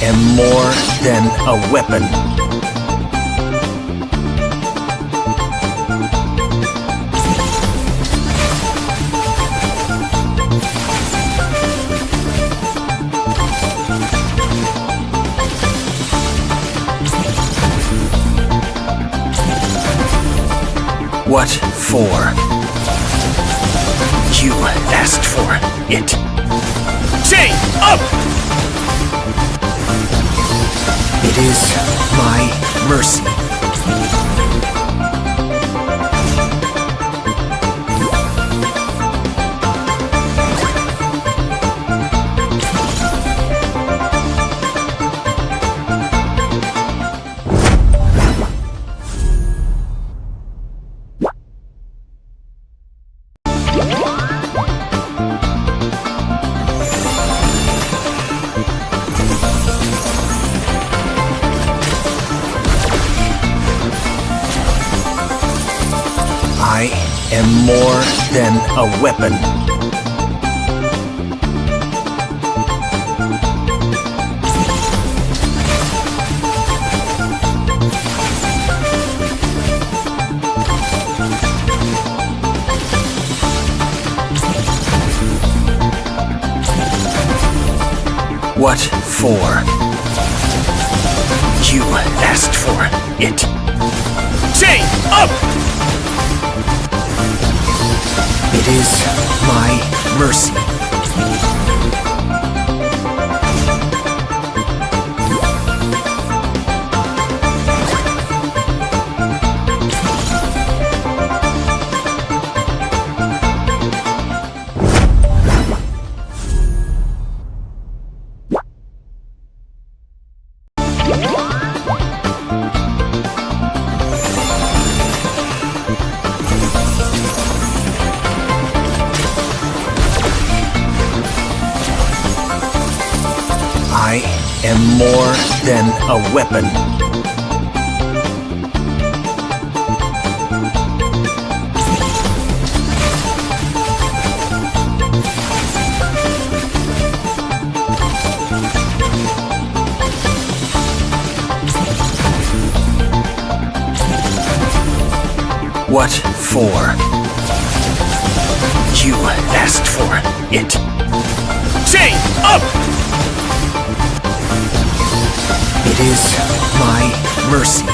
am more than a weapon. What for? You asked for it. Chain up! It is my mercy. I am more than a weapon. What for? You asked for it. Chain up! It is my mercy. I am more than a weapon. What for? You asked for it. Chain up! It is my mercy.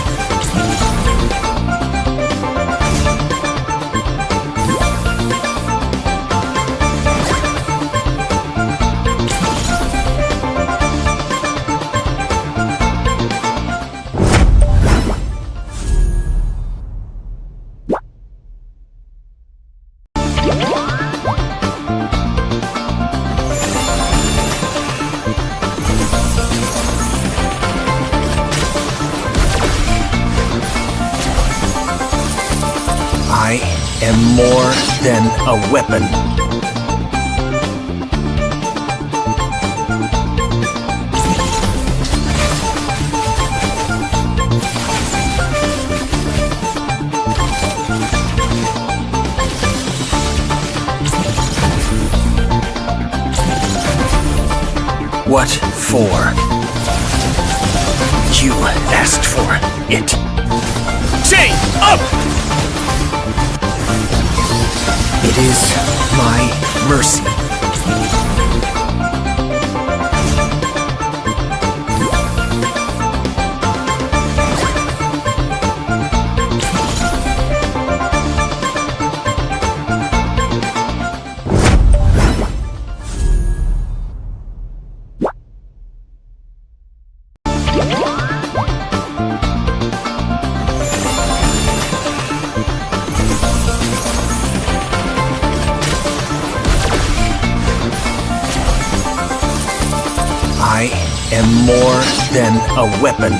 I am more than a weapon. What for? You asked for it. Chain up! It is my mercy. I am more than a weapon.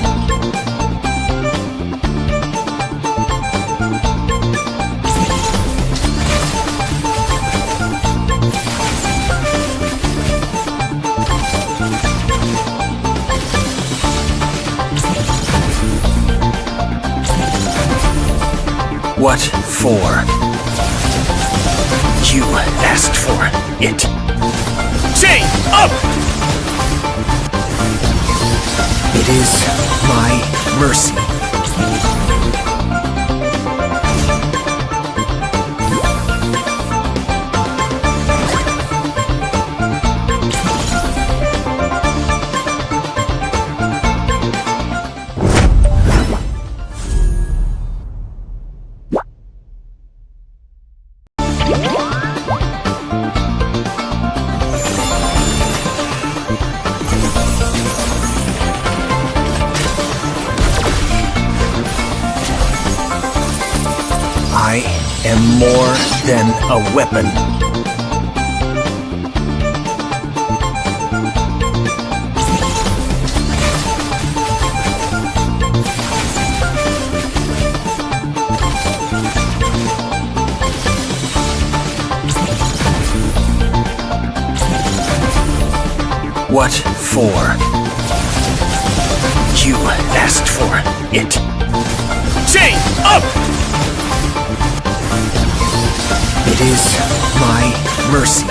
What for? You asked for it. Chain up! It is my mercy. I am more than a weapon. What for? You asked for it. Chain up! It is my mercy.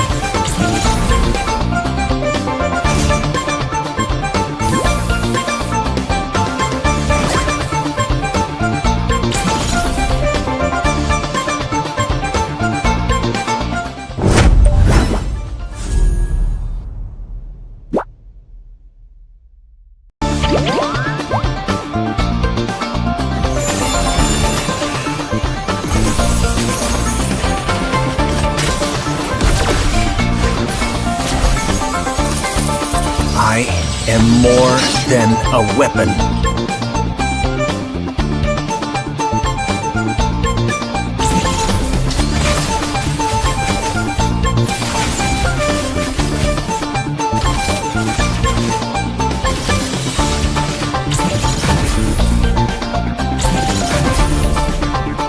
I am more than a weapon.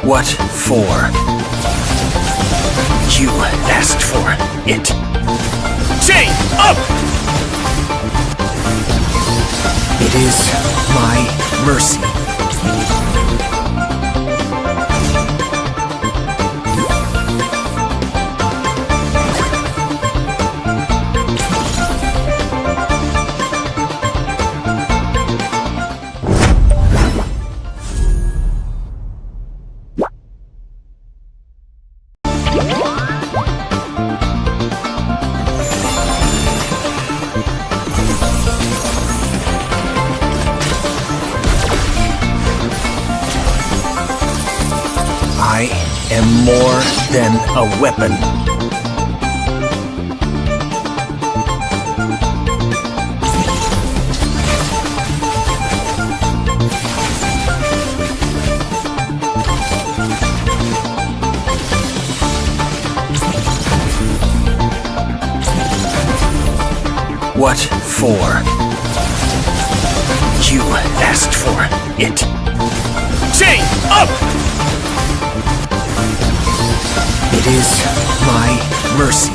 What for? You asked for it. Chain up! It is my mercy. I am more than a weapon. What for? You asked for it. Chain up! It is my mercy.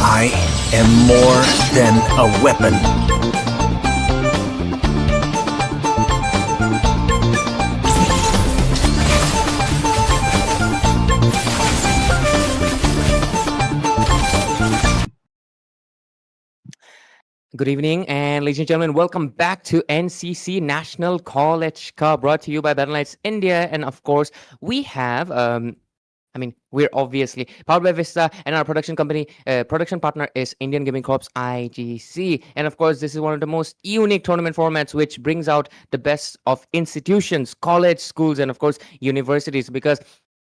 I am more than a weapon. Good evening, and ladies and gentlemen, welcome back to NCC National College Cup, brought to you by Battleknights India. And of course, we have, we're obviously powered by Vista, and our production company, production partner is Indian Gaming Corp's IGC. And of course, this is one of the most unique tournament formats, which brings out the best of institutions, college, schools, and of course, universities, because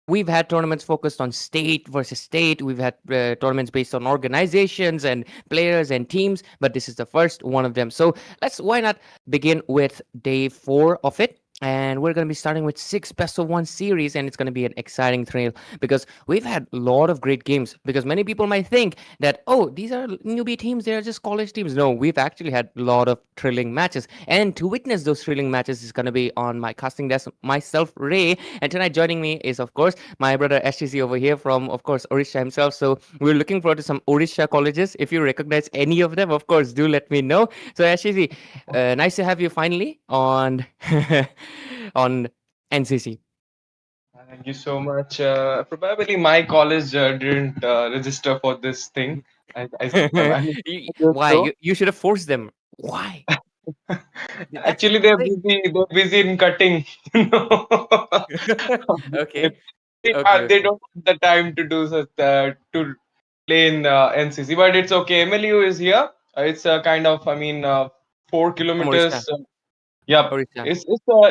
we've had tournaments focused on state versus state. We've had tournaments based on organizations and players and teams, but this is the first one of them. So why not begin with day 4 of it? And we're going to be starting with 6 best of 1 series, and it's going to be an exciting thrill because we've had a lot of great games. Because many people might think that, oh, these are newbie teams, they're just college teams. No, we've actually had a lot of thrilling matches, and to witness those thrilling matches is going to be on my casting desk, myself, Ray. And tonight joining me is, of course, my brother STC over here from, of course, Odisha himself. So we're looking forward to some Odisha colleges. If you recognize any of them, of course, do let me know. So STC, nice to have you finally on on NCC. Thank you so much. Probably my college didn't register for this thing. I mean, Why? so. You should have forced them. Why? That's a Actually, good they're thing. busy. They're busy in cutting. You know, Okay. they Okay. don't have the time to do such to play in NCC. But it's okay. MLU is here. It's a kind of, I mean, 4 kilometers. From Yep. Orissa.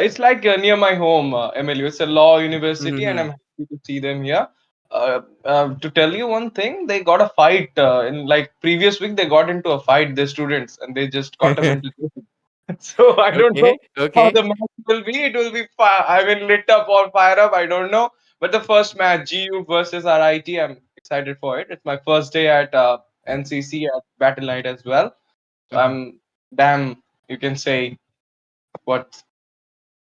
It's like near my home, MLU. It's a law university, and Mm-hmm. I'm happy to see them here. To tell you one thing, they got a fight in like previous week. They got into a fight, the students, and they just got a mental. So I don't know Okay. how Okay. the match will be. It will be I mean, lit up or fire up. I don't know. But the first match, GU versus RIT, I'm excited for it. It's my first day at NCC at Battle Night as well. So Mm-hmm. I'm damn, you can say, what,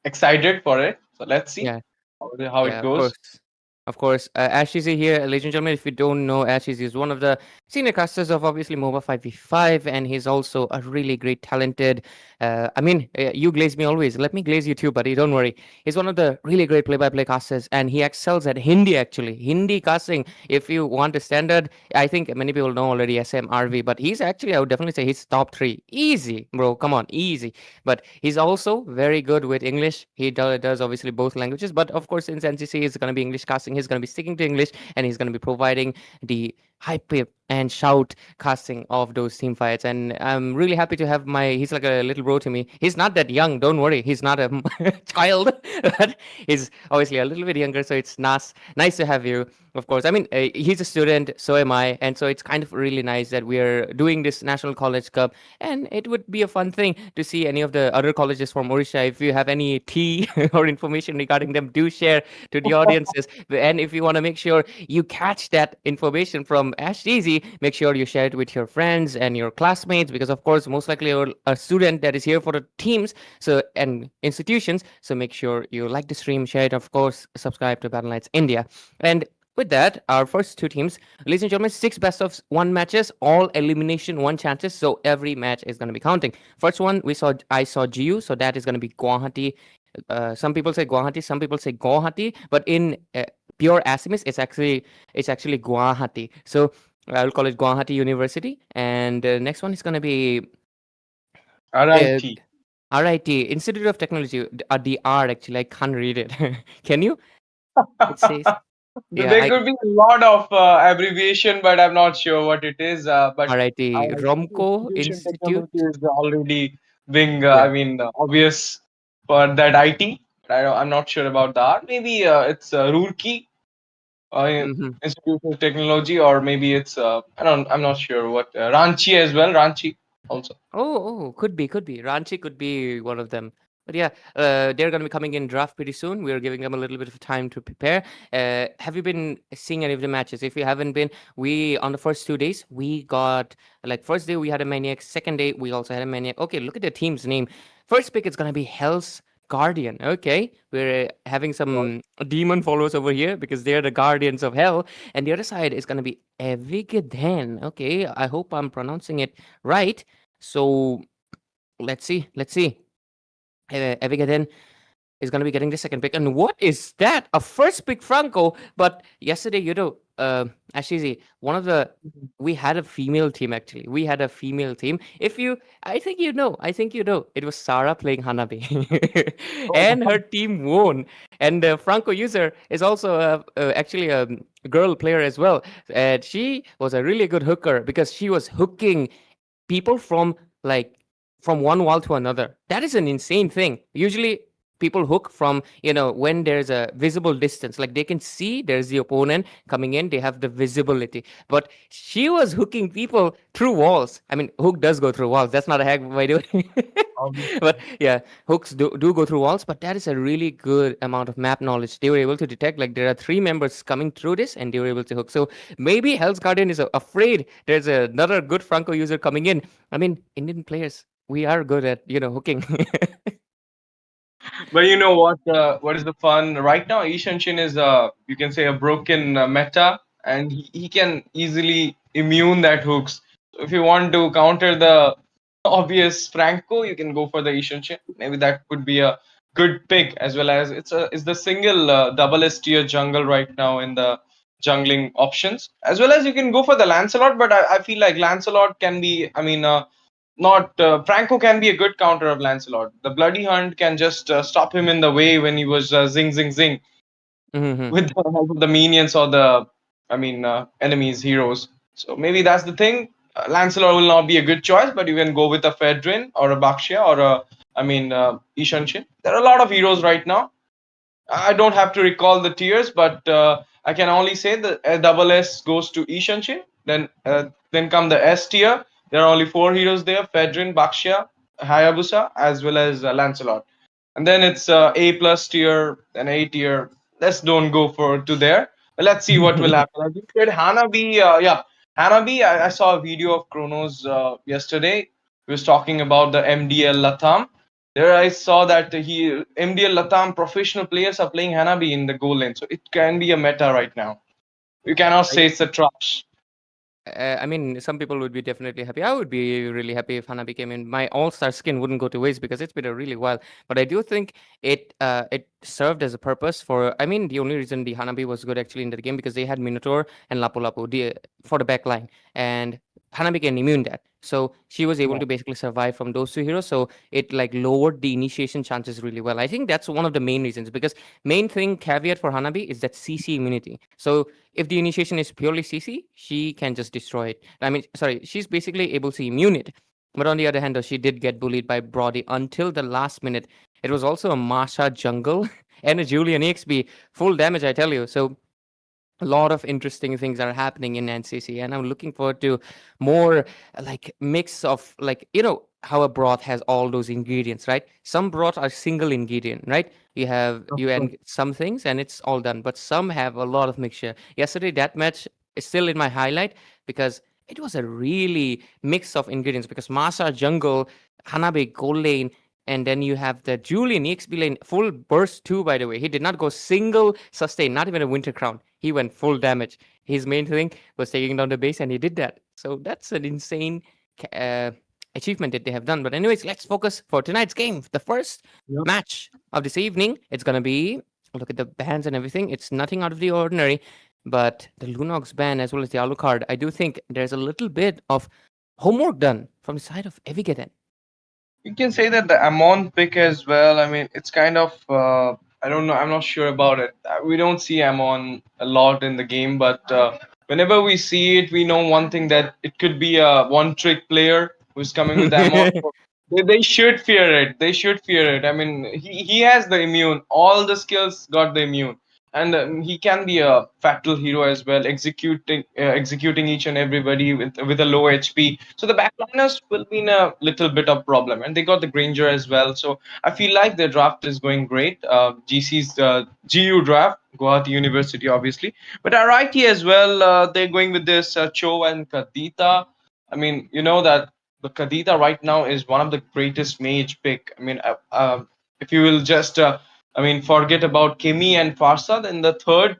excited for it. So let's see Yeah. how it Yeah, of goes. course. Of course. Ashizi here, ladies and gentlemen. If you don't know, Ashizi is one of the senior casters of obviously MOBA 5v5, and he's also a really great, talented. You glaze me always. Let me glaze you too, buddy. Don't worry. He's one of the really great play-by-play casters, and he excels at Hindi actually. Hindi casting. If you want a standard, I think many people know already SMRV, but he's actually, I would definitely say he's top 3. Easy, bro. Come on, easy. But he's also very good with English. He does obviously both languages, but of course, since NCC is going to be English casting, he's going to be sticking to English, and he's going to be providing the hype and shout casting of those team fights. And I'm really happy to have he's like a little bro to me. He's not that young, don't worry. He's not a child, but he's obviously a little bit younger, so it's nice to have you. Of course, I mean, he's a student, so am I, and so it's kind of really nice that we're doing this National College Cup, and it would be a fun thing to see any of the other colleges from Odisha. If you have any tea or information regarding them, do share to the audiences. And if you want to make sure you catch that information from Ash Easy, make sure you share it with your friends and your classmates, because of course, most likely you're a student that is here for the teams and institutions. So make sure you like the stream, share it, of course, subscribe to Battleknights India. And with that, our first 2 teams, ladies and gentlemen, 6 best of 1 matches, all elimination 1 chances. So every match is going to be counting. First one I saw GU, so that is going to be Guwahati. Some people say Guwahati, some people say Guwahati, but in pure Assamese, it's actually Guwahati. So I'll call it Guwahati University. And next one is going to be uh, RIT. RIT, Institute of Technology. The R actually, I can't read it. Can you? It says, yeah, There could be a lot of abbreviation, but I'm not sure what it is. But RIT, RIT Romco institution Institute. technology is already being, Yeah. I mean, obvious for that IT. I'm not sure about that. Maybe it's Roorkee Hmm. Institute of Technology, or maybe it's I'm not sure what Ranchi as well. Ranchi also. Could be. Ranchi could be one of them. But yeah, they're going to be coming in draft pretty soon. We're giving them a little bit of time to prepare. Have you been seeing any of the matches? If you haven't been, we on the first 2 days we got like first day we had a maniac, second day we also had a maniac. Okay, look at the team's name. First pick is going to be Hell's Guardian. Okay, we're having some demon followers over here because they're the guardians of hell, and the other side is going to be EVIGHEDEN. Okay, I hope I'm pronouncing it right. So let's see. Let's see. EVIGHEDEN is going to be getting the second pick. And what is that? A first pick Franco. But yesterday, Ashizi, one of the we had a female team actually. We had a female team. I think you know. It was Sarah playing Hanabi, and her team won. And Franco user is also actually a girl player as well. And she was a really good hooker because she was hooking people from like from one wall to another. That is an insane thing. Usually people hook from, when there's a visible distance, like they can see there's the opponent coming in, they have the visibility. But she was hooking people through walls. I mean, hook does go through walls. That's not a hack, by the way. But yeah, hooks do go through walls, but that is a really good amount of map knowledge. They were able to detect like there are 3 members coming through this, and they were able to hook. So maybe Hell's Guardian is afraid there's another good Franco user coming in. I mean, Indian players, we are good at hooking. But you know what? What is the fun right now? Ishanshin is you can say a broken meta, and he can easily immune that hooks. So if you want to counter the obvious Franco, you can go for the Ishanshin. Maybe that could be a good pick, as well as it's the single double S tier jungle right now in the jungling options, as well as you can go for the Lancelot. But I feel like Lancelot can be, I mean, not Franco can be a good counter of Lancelot. The Bloody Hunt can just stop him in the way when he was zing zing zing Mhm. with the help of the minions or the, I mean, enemies heroes. So maybe that's the thing. Lancelot will not be a good choice, but you can go with a Fedrin or a Bakshia or a, I mean, Ishanshin. There are a lot of heroes right now. I don't have to recall the tiers, but I can only say that double S goes to Ishanshin. Then come the S tier. There are only 4 heroes there: Fedrin, Bakshia, Hayabusa, as well as Lancelot. And then it's A plus tier and A tier. Let's don't go for to there. But let's see what will happen. As you said, Hanabi, yeah, Hanabi. I saw a video of Kronos yesterday. He was talking about the MDL Latam. There I saw that MDL Latam professional players are playing Hanabi in the goal lane, so it can be a meta right now. You cannot say it's a trash. I mean, some people would be definitely happy. I would be really happy if Hanabi came in. My all-star skin wouldn't go to waste because it's been a really while. But I do think it served as a purpose for. I mean, the only reason the Hanabi was good actually in the game because they had Minotaur and Lapu Lapu for the back line, and Hanabi can immune that. So she was able Yeah. to basically survive from those 2 heroes. So it like lowered the initiation chances really well. I think that's one of the main reasons because main thing caveat for Hanabi is that CC immunity. So if the initiation is purely CC, she can just destroy it. I mean, sorry, she's basically able to immune it. But on the other hand, though, she did get bullied by Brody until the last minute. It was also a Masha jungle and a Julian EXP. Full damage, I tell you. So a lot of interesting things are happening in NCC, and I'm looking forward to more like mix of like how a broth has all those ingredients, right? Some broth are single ingredient, right? You add some things and it's all done, but some have a lot of mixture. Yesterday that match is still in my highlight because it was a really mix of ingredients because Masa jungle, Hanabi gold lane, and then you have the Julian EXP lane full burst too, by the way. He did not go single sustain, not even a winter crown. He went full damage. His main thing was taking down the base, and he did that. So that's an insane achievement that they have done. But anyways, let's focus for tonight's game. The first Yep. match of this evening, it's gonna be look at the bans and everything. It's nothing out of the ordinary, but the Lunox ban as well as the Alucard, I do think there's a little bit of homework done from the side of EVIGHEDEN. You can say that the Amon pick as well. I mean, it's kind of I don't know. I'm not sure about it. We don't see Amon a lot in the game, but whenever we see it, we know one thing that it could be a one-trick player who's coming with Amon. So they should fear it. They should fear it. I mean, he has the immune. All the skills got the immune, and he can be a fatal hero as well, executing each and everybody with a low HP. So the backliners will be in a little bit of problem, and they got the Granger as well. So I feel like the draft is going great. GC's GU draft, Guwahati University, obviously, but RIT as well. They're going with this Cho and Kadita. I mean, you know that the Kadita right now is one of the greatest mage pick. I mean, if you will just I mean, forget about Kimi and Farsa. Then the third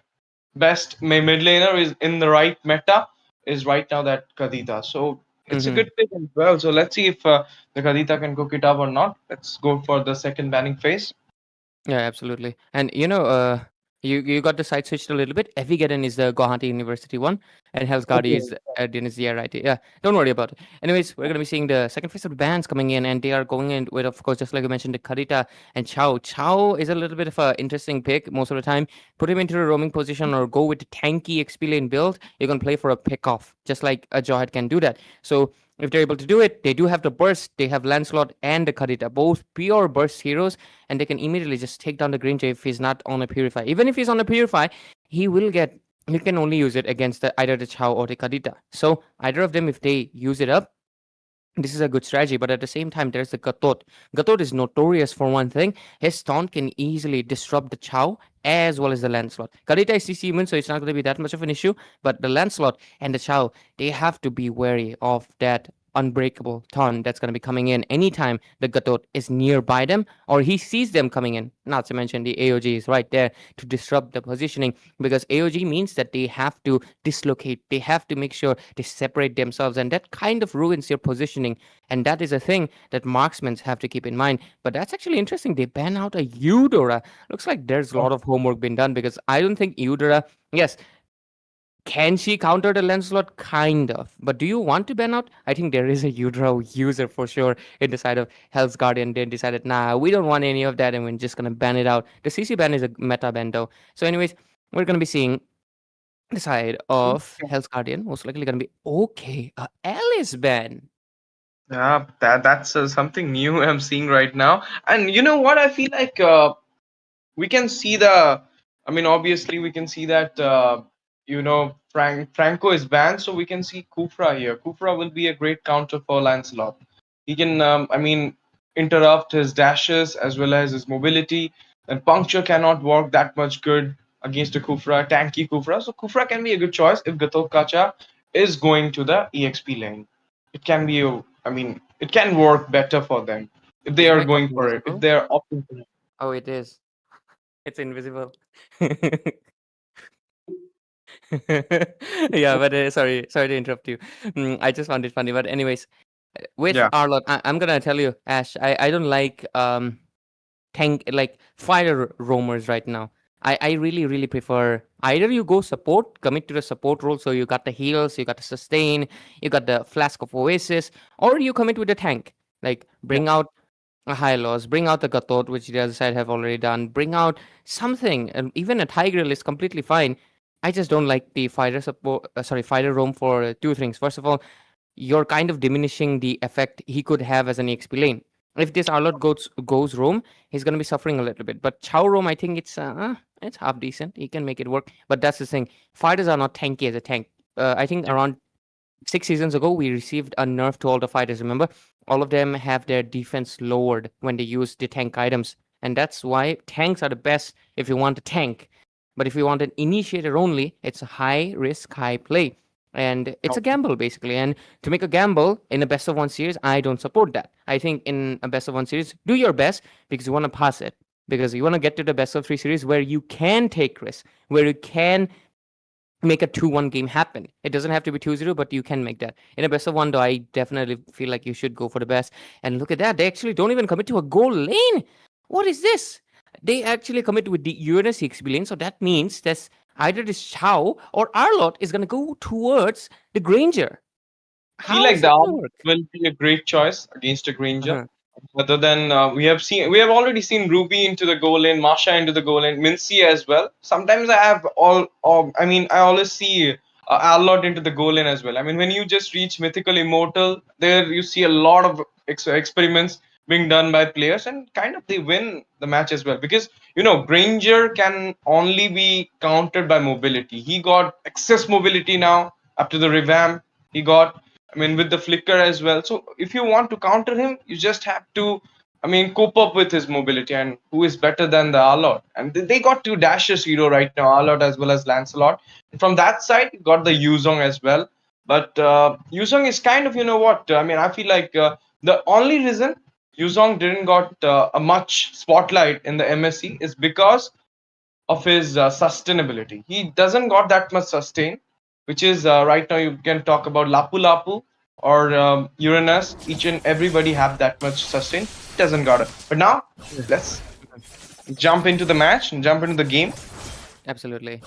best mid laner is in the right meta is right now that Kadita. So it's a Mhm. good pick as well. So let's see if the Kadita can cook it up or not. Let's go for the second banning phase. Yeah, absolutely. And you got the side switched a little bit. EVIGHEDEN is the Guwahati University one, and Hellsguard Okay. is the RIT. Yeah, don't worry about it. Anyways, we're gonna be seeing the second phase of the bands coming in, and they are going in with, of course, just like I mentioned, the Karita and Chao. Chao is a little bit of a interesting pick most of the time. Put him into a roaming position or go with the tanky XP lane build. You can play for a pick off, just like a Jawhead can do that. So If they're able to do it, they do have the burst. They have Lancelot and the Kadita, both pure burst heroes, and they can immediately just take down the Granger if he's not on a Purify. Even if he's on a Purify, he can only use it against either the Chao or the Kadita. So either of them, if they use it up, this is a good strategy, but at the same time, there's the Gatot. Gatot is notorious for one thing. His taunt can easily disrupt the Chao as well as the Lancelot. Kadita is CC immune, so it's not going to be that much of an issue, but the Lancelot and the Chao, they have to be wary of that unbreakable taunt that's going to be coming in anytime the Gatot is nearby them or he sees them coming in. Not to mention the AOG is right there to disrupt the positioning, because AOG means that they have to dislocate. They have to make sure they separate themselves, and that kind of ruins your positioning. And that is a thing that marksmen have to keep in mind. But that's actually interesting. They ban out a Eudora. Looks like there's a lot of homework being done, because I don't think Eudora, yes, can she counter the Lancelot? Kind of. But do you want to ban out? I think there is a Eudora user for sure in the side of Hell's Guardian. They decided, nah, we don't want any of that, and we're just going to ban it out. The CC ban is a meta ban though. So anyways, we're going to be seeing the side of Hell's Guardian. Most likely going to be, okay, Alice ban. Yeah, that's something new I'm seeing right now. And you know what? I feel like we can see obviously we can see that Franco is banned, so we can see Kufra here. Kufra will be a great counter for Lancelot. He can interrupt his dashes as well as his mobility, and puncture cannot work that much good against a Kufra, tanky Kufra. So Kufra can be a good choice if Gatot Kacha is going to the EXP lane. It can be it can work better for them if they are going for it, if they are opting for it. Oh, it is. It's invisible. Yeah, but sorry to interrupt you. I just found it funny. But anyways, with Arlott, I'm gonna tell you, Ash, I don't like fighter roamers right now. I really prefer either you go support, commit to the support role, so you got the heals, you got the sustain, you got the Flask of Oasis, or you commit with the tank. Like bring out a Hylos, bring out the Gatot, which the other side have already done, bring out something, and even a Tigreal is completely fine. I just don't like the fighter roam for two things. First of all, you're kind of diminishing the effect he could have as an EXP lane. If this Arlott goes roam, he's gonna be suffering a little bit. But Chao roam, I think it's half decent. He can make it work. But that's the thing. Fighters are not tanky as a tank. I think around 6 seasons ago, we received a nerf to all the fighters. Remember, all of them have their defense lowered when they use the tank items, and that's why tanks are the best if you want a tank. But if you want an initiator only, it's a high risk, high play. And it's a gamble, basically. And to make a gamble in a best of one series, I don't support that. I think in a best of one series, do your best because you want to pass it. Because you want to get to the best of 3 series where you can take risks, where you can make a 2-1 game happen. It doesn't have to be 2-0, but you can make that. In a best of one, though, I definitely feel like you should go for the best. And look at that. They actually don't even commit to a goal lane. What is this? They actually commit with the UNS EXP lane, so that means that either this Chao or Arlott is going to go towards the Granger. I feel like the Arlott will be a great choice against a Granger. Other than we have already seen Ruby into the goal lane, Masha into the goal lane, Mincy as well. Sometimes I always see Arlott into the goal lane as well. I mean, when you just reach Mythical Immortal, there you see a lot of experiments being done by players, and kind of they win the match as well, because Granger can only be countered by mobility. He got excess mobility now after the revamp. He got with the flicker as well. So if you want to counter him, you just have to cope up with his mobility, and who is better than the Arlott? And they got 2 dashes hero right now, Arlott as well as Lancelot. And from that side, you got the Yuzong as well. But Yuzong is kind of I feel like the only reason Yuzong didn't got a much spotlight in the MSC is because of his sustainability. He doesn't got that much sustain, which is right now you can talk about Lapu Lapu or Uranus. Each and everybody have that much sustain. He doesn't got it. But now let's jump into the match and jump into the game. Absolutely.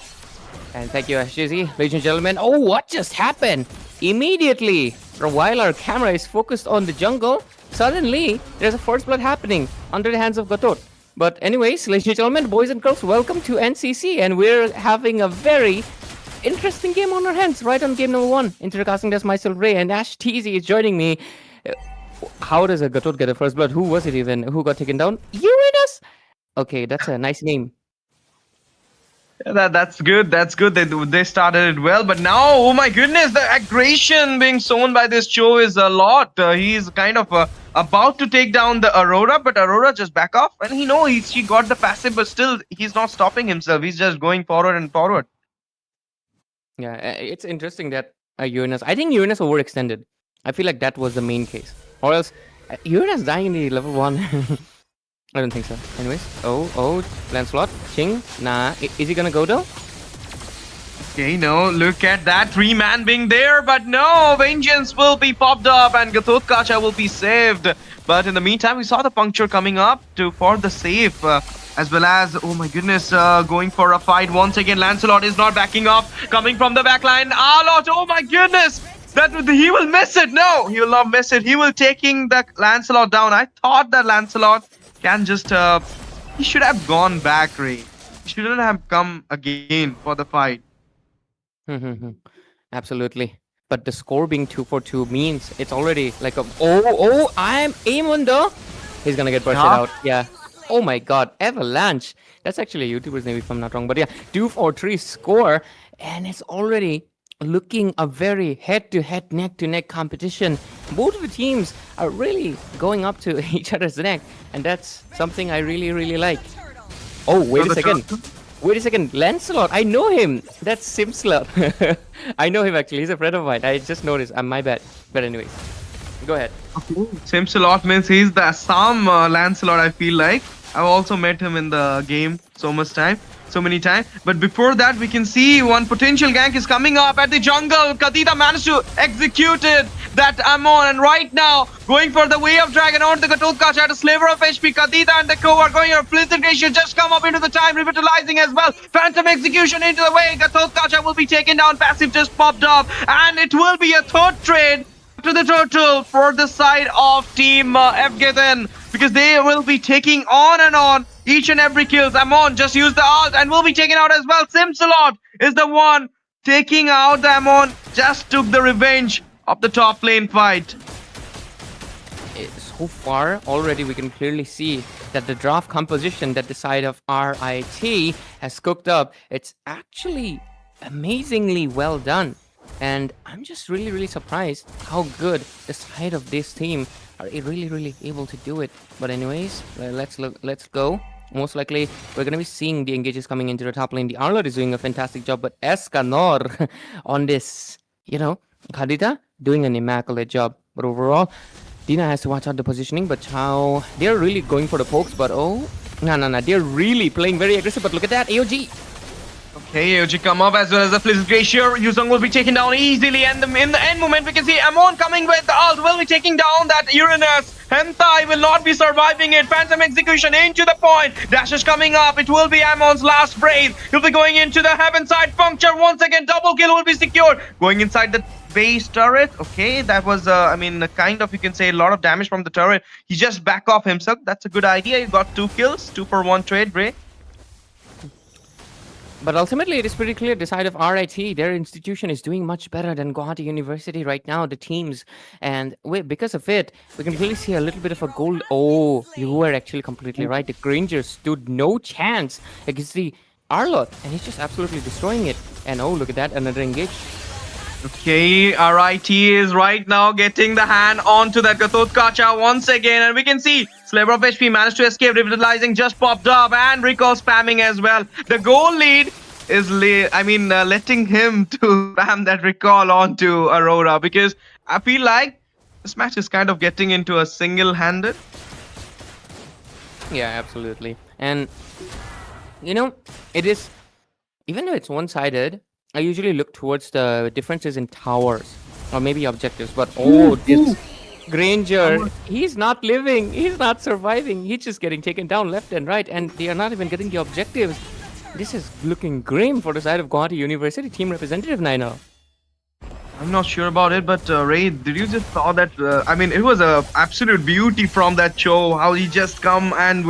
And thank you, Ashizzy. Ladies and gentlemen, oh, what just happened? Immediately, while our camera is focused on the jungle, suddenly there's a first blood happening under the hands of Gatot. But anyways, ladies and gentlemen, boys and girls, welcome to NCC, and we're having a very interesting game on our hands, right on game number 1. Intercasting this myself, Ray, and Ash TZ is joining me. How does a Gatot get a first blood? Who was it even? Who got taken down? Uranus! Okay, that's a nice name. Yeah, that's good. That's good. They started it well, but now, oh my goodness, the aggression being shown by this Cho is a lot. He's kind of about to take down the Aurora, but Aurora just back off, and he got the passive, but still he's not stopping himself. He's just going forward and forward. Yeah, it's interesting that Uranus. I think Uranus overextended. I feel like that was the main case, or else Uranus dying in the level 1. I don't think so. Anyways, oh, Lancelot, Ching, nah. Is he gonna go though? Okay, no, look at that 3-man being there, but no, Vengeance will be popped up and Gatot Kacha will be saved. But in the meantime, we saw the puncture coming up for the save, as well as, oh my goodness, going for a fight once again. Lancelot is not backing off, coming from the backline. Arlot, oh my goodness! He will miss it. No, he will not miss it. He will taking the Lancelot down. I thought that Lancelot can just he should have gone back, Ray. He shouldn't have come again for the fight. Absolutely. But the score being 2-4-2 means it's already like a I'm Amon though. He's gonna get bursted out. Yeah. Oh my god, Avalanche. That's actually a YouTuber's name if I'm not wrong. But yeah, 2-4-3 score, and it's already looking a very head-to-head, neck-to-neck competition. Both of the teams are really going up to each other's neck, and that's something I really, really like. Oh, wait a second. Wait a second. Lancelot, I know him. That's Simslot. I know him actually. He's a friend of mine. I just noticed. My bad. But anyways, go ahead. Simslot means he's the Assam Lancelot, I feel like. I've also met him in the game so many times. But before that, we can see one potential gank is coming up at the jungle. Kadita managed to execute it. That Amon, and right now going for the way of dragon on the Gatot Kacha at a sliver of HP. Kadita and the co are going for Blizzard Glacier, just come up into the time, revitalizing as well. Phantom execution into the way. Gatot Kacha will be taken down. Passive just popped up, and it will be a third trade to the turtle for the side of team IGN:ID+, because they will be taking on each and every kills. Amon just used the ult and will be taken out as well. Simsalot is the one taking out the Amon. Just took the revenge of the top lane fight. So far, already we can clearly see that the draft composition that the side of RIT has cooked up, it's actually amazingly well done. And I'm just really, really surprised how good the side of this team are really, really able to do it. But anyways, let's go. Most likely, we're going to be seeing the engages coming into the top lane. The Arlot is doing a fantastic job, but Escanor on this, Khadita doing an immaculate job. But overall, Dina has to watch out the positioning, but Chao, they're really going for the pokes, but no, they're really playing very aggressive, but look at that, AOG. Okay, AOG come up as well as the Blizzard Glacier. Yuzong will be taken down easily, and in the end moment, we can see Amon coming with the ult, will be taking down that Uranus. Hentai will not be surviving it. Phantom execution into the point. Dash is coming up. It will be Amon's last breath. He'll be going into the heaven side. Puncture once again. Double kill will be secured. Going inside the base turret. Okay, that was, kind of, you can say, a lot of damage from the turret. He just back off himself. That's a good idea. He got 2 kills. 2 for 1 trade, Ray. But ultimately, it is pretty clear the side of RIT, their institution is doing much better than GHY University right now, the teams. And because of it, we can clearly see a little bit of a gold. Oh, you were actually completely right. The Granger stood no chance against the Arlot, and he's just absolutely destroying it. And oh, look at that, another engage. Okay, RIT is right now getting the hand onto that Gatot Kacha once again, and we can see Sliver of HP managed to escape, revitalizing just popped up, and recall spamming as well. The goal lead is letting him to spam that recall onto Aurora, because I feel like this match is kind of getting into a single-handed. Yeah, absolutely. And it is, even though it's one-sided, I usually look towards the differences in towers or maybe objectives, but this Granger, he's not living, he's not surviving, he's just getting taken down left and right, and they are not even getting the objectives. This is looking grim for the side of GHY University team representative, Nino. I'm not sure about it, but Ray, did you just saw that? It was a absolute beauty from that show, how he just come and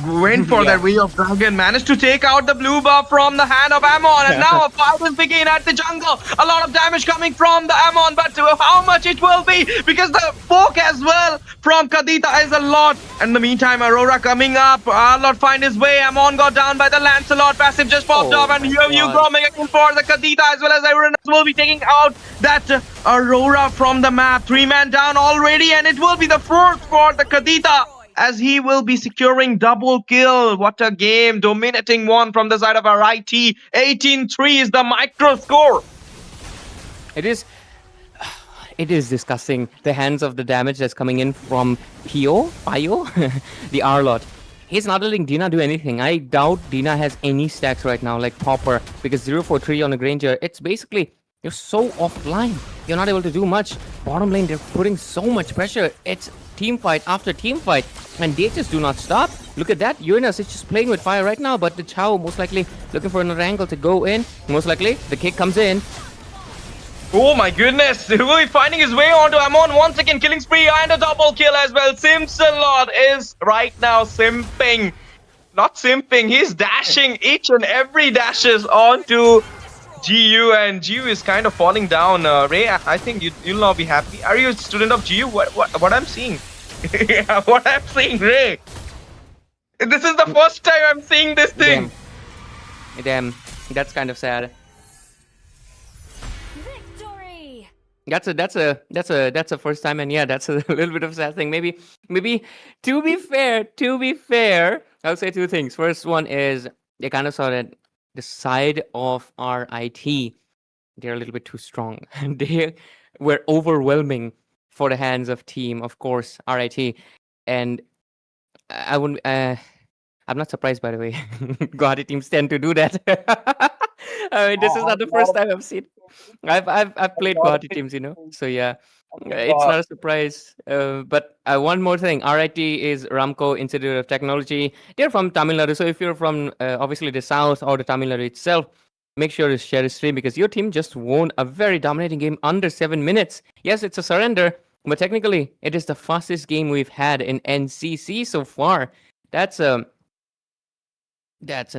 went for that way of dragon, managed to take out the blue buff from the hand of Amon, and now a fight is begin at the jungle. A lot of damage coming from the Amon, but how much it will be, because the poke as well from Kadita is a lot. In the meantime, Aurora coming up, Arlott find his way. Amon got down by the Lancelot, passive just popped off, and here you go, mega kill for the Kadita, as well as everyone else will be taking out that Aurora from the map. 3-man down already, and it will be the fourth for the Kadita, as he will be securing double kill. What a game. Dominating one from the side of our IT. 18-3 is the micro score. It is disgusting, the hands of the damage that's coming in from Pio, the Arlott. He's not letting Dina do anything. I doubt Dina has any stacks right now, like Popper, because 0-4-3 on the Granger, it's basically, you're so offline. You're not able to do much. Bottom lane, they're putting so much pressure. It's team fight after team fight, and they just do not stop. Look at that. Uranus is just playing with fire right now, but the Chow most likely looking for another angle to go in. Most likely, the kick comes in. Oh my goodness, he will be finding his way onto Amon once again, killing spree and a double kill as well. Simpson is right now simping. Not simping, he's dashing each and every dashes onto GU, and GU is kind of falling down. Ray, I think you'll not be happy. Are you a student of GU? What I'm seeing? Yeah, what I'm seeing, Ray. This is the first time I'm seeing this thing. Damn, that's kind of sad. That's a first time, and yeah, that's a little bit of a sad thing. Maybe to be fair, I'll say two things. First one is they kind of saw that the side of our IT, they're a little bit too strong, and they were overwhelming for the hands of team, of course, RIT, and I wouldn't. I'm not surprised, by the way. GHY teams tend to do that. I mean, this is not the first time I've seen. I've played GHY teams, So yeah, it's not a surprise. But one more thing, RIT is Ramco Institute of Technology. They're from Tamil Nadu, so if you're from obviously the south or the Tamil Nadu itself, make sure to share the stream, because your team just won a very dominating game under 7 minutes. Yes, it's a surrender, but technically it is the fastest game we've had in NCC so far. That's an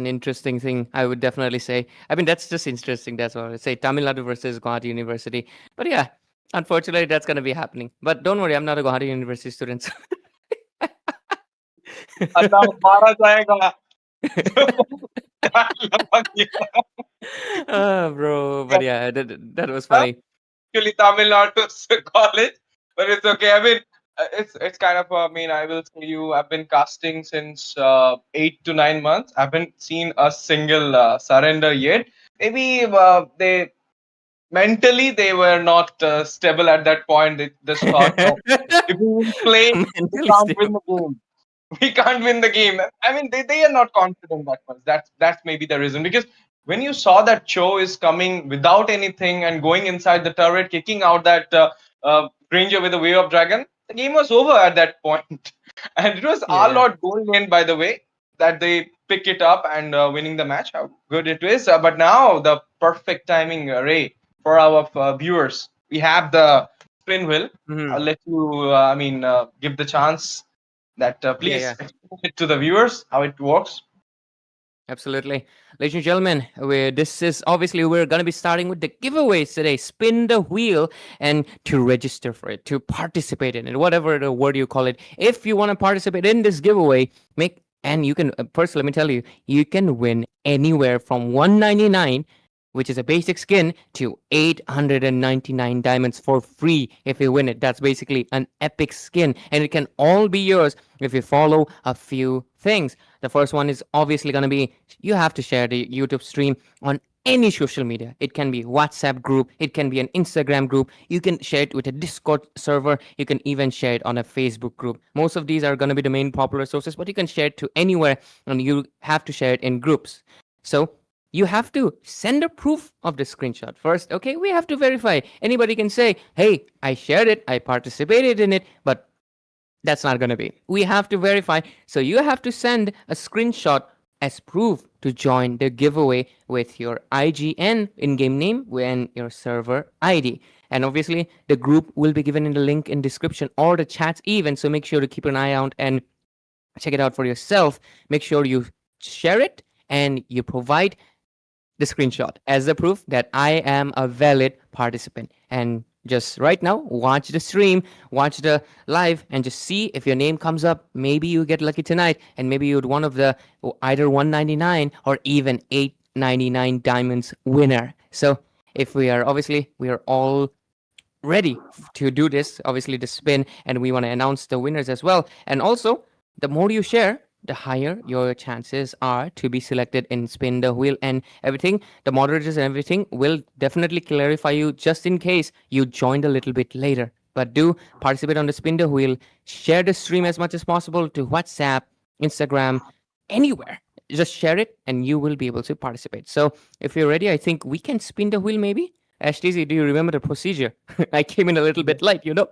interesting thing, I would definitely say. I mean, that's just interesting. That's all I would say. Tamil Nadu versus GHY University. But yeah, unfortunately, that's going to be happening. But don't worry, I'm not a GHY University student. Oh, bro. But yeah, that was funny. Actually, Tamil Nadu college, but it's okay. I mean, it's kind of, I will tell you, I've been casting since 8 to 9 months. I haven't seen a single surrender yet. Maybe they mentally they were not stable at that point. They just thought, if we play, we can't win the game. We can't win the game. I mean, they are not confident that much. That's maybe the reason, because when you saw that Cho is coming without anything and going inside the turret, kicking out that Granger with a Wave of Dragon, the game was over at that point. And it was Arlott going in, by the way, that they pick it up and winning the match. How good it is. But now the perfect timing, Ray, for our viewers. We have the spin wheel. I'll let you, give the chance that please explain it to the viewers how it works. Absolutely. Ladies and gentlemen, this is obviously we're going to be starting with the giveaways today. Spin the wheel, and to register for it, to participate in it, whatever the word you call it. If you want to participate in this giveaway, and you can, first let me tell you, you can win anywhere from 199, which is a basic skin, to 899 diamonds for free if you win it. That's basically an epic skin, and it can all be yours if you follow a few things. The first one is obviously going to be, you have to share the YouTube stream on any social media. It can be WhatsApp group, it can be an Instagram group, you can share it with a Discord server, you can even share it on a Facebook group. Most of these are going to be the main popular sources, but you can share it to anywhere, and you have to share it in groups. So you have to send a proof of the screenshot first. Okay, we have to verify. Anybody can say, hey, I shared it, I participated in it, but that's not going to be. We have to verify. So you have to send a screenshot as proof to join the giveaway with your IGN in-game name and your server ID. And obviously, the group will be given in the link in description or the chat even. So make sure to keep an eye out and check it out for yourself. Make sure you share it and you provide the screenshot as the proof that I am a valid participant. And just right now, watch the stream, watch the live, and just see if your name comes up. Maybe you get lucky tonight, and maybe you're one of the either 199 or even 899 diamonds winner. So if we are obviously we are all ready to do this, obviously the spin, and we want to announce the winners as well. And also, the more you share, the higher your chances are to be selected in spin the wheel and everything. The moderators and everything will definitely clarify you just in case you joined a little bit later. But do participate on the spin the wheel, share the stream as much as possible to WhatsApp, Instagram, anywhere. Just share it and you will be able to participate. So if you're ready, I think we can spin the wheel maybe. Ashley, do you remember the procedure? I came in a little bit late, you know.